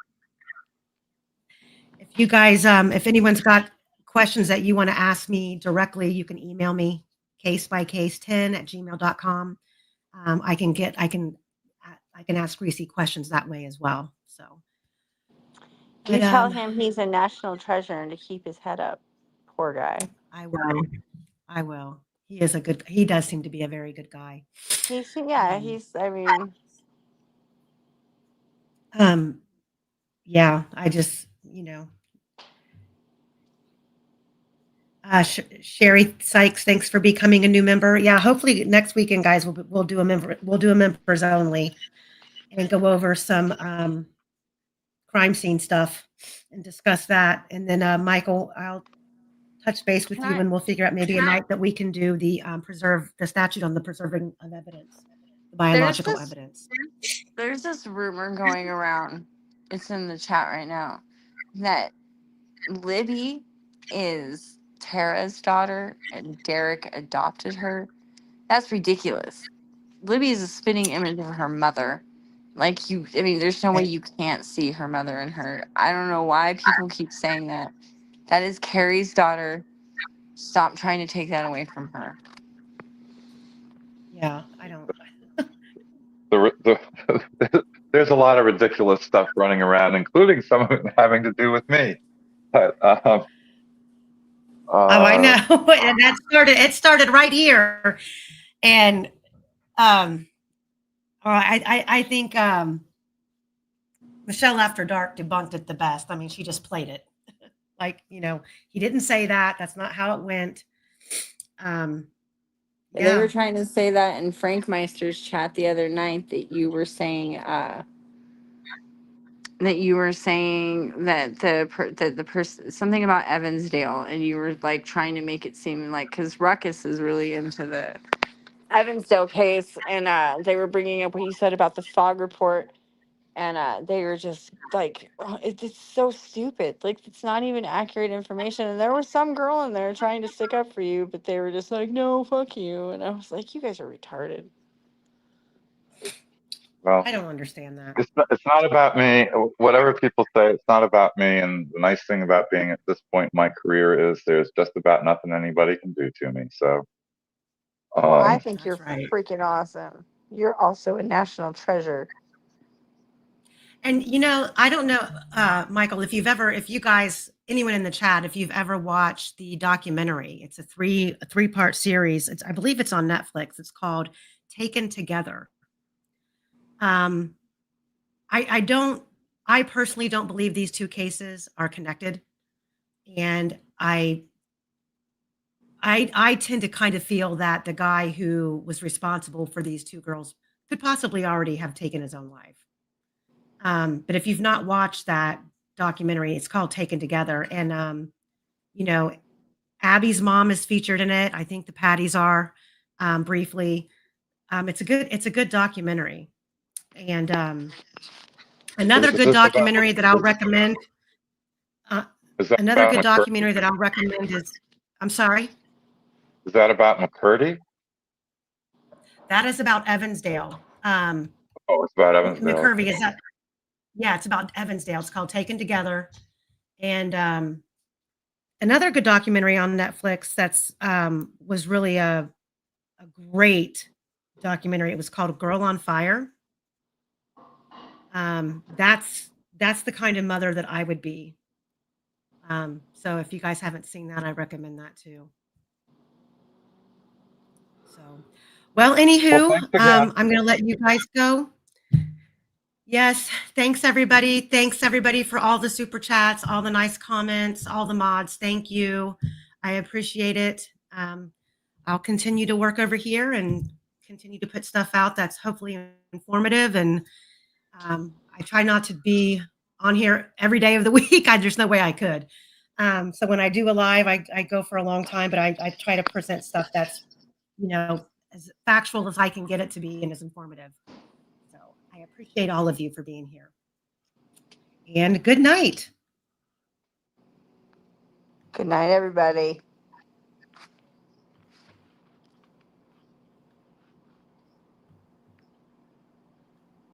if you guys, if anyone's got questions that you want to ask me directly, you can email me casebykcase10@gmail.com. I can ask Reesi questions that way as well. So You tell him he's a national treasure and to keep his head up. Poor guy. I will. He does seem to be a very good guy. Yeah, I just, Sherry Sykes, thanks for becoming a new member. Yeah, hopefully next weekend, guys, we'll do a members only and go over some crime scene stuff and discuss that. And then Michael, touch base with you, and we'll figure out maybe a night that we can do the preserve the statute on the preserving of evidence, the biological evidence. There's this rumor going around. It's in the chat right now that Libby is Tara's daughter and Derek adopted her. That's ridiculous. Libby is a spitting image of her mother. Like I mean, there's no way you can't see her mother in her. I don't know why people keep saying that. That is Carrie's daughter. Stop trying to take that away from her. Yeah, I don't. There's a lot of ridiculous stuff running around, including some of it having to do with me. But, Oh, I know. And it started right here. And I think Michelle After Dark debunked it the best. I mean, she just played it. Like, he didn't say that. That's not how it went. They were trying to say that in Frank Meister's chat the other night that you were saying that the person something about Evansdale, and you were like trying to make it seem like because Ruckus is really into the Evansdale case, and they were bringing up what you said about the fog report, and they were just like, oh, it's so stupid. Like, it's not even accurate information. And there was some girl in there trying to stick up for you, but they were just like, no, fuck you. And I was like, you guys are retarded. well, I don't understand that. it's not about me. Whatever people say, it's not about me. And the nice thing about being at this point in my career is there's just about nothing anybody can do to me. So, Well, I think you're right. freaking awesome. You're also a national treasure. And I don't know, Michael, if you guys, anyone in the chat, if you've ever watched the documentary, it's a three-part series. I believe it's on Netflix. It's called Taken Together. I personally don't believe these two cases are connected. And I tend to kind of feel that the guy who was responsible for these two girls could possibly already have taken his own life. But if you've not watched that documentary, it's called Taken Together. And, Abby's mom is featured in it. I think the Patties are, briefly. It's a good documentary. And another good documentary that I'll recommend. Another good documentary that I'll recommend is, I'm sorry? Is that about McCurdy? That is about Evansdale. Oh, it's about Evansdale. McCurvey is that. Yeah, it's about Evansdale. It's called Taken Together. And another good documentary on Netflix that's was really a great documentary. It was called Girl on Fire. That's the kind of mother that I would be. So if you guys haven't seen that, I recommend that too. So, well, anywho, I'm going to let you guys go. Yes. Thanks, everybody. Thanks, everybody, for all the super chats, all the nice comments, all the mods. Thank you. I appreciate it. I'll continue to work over here and continue to put stuff out that's hopefully informative. And I try not to be on here every day of the week. There's no way I could. So when I do a live, I go for a long time, but I try to present stuff that's, as factual as I can get it to be and as informative. I appreciate all of you for being here. And good night. Good night, everybody.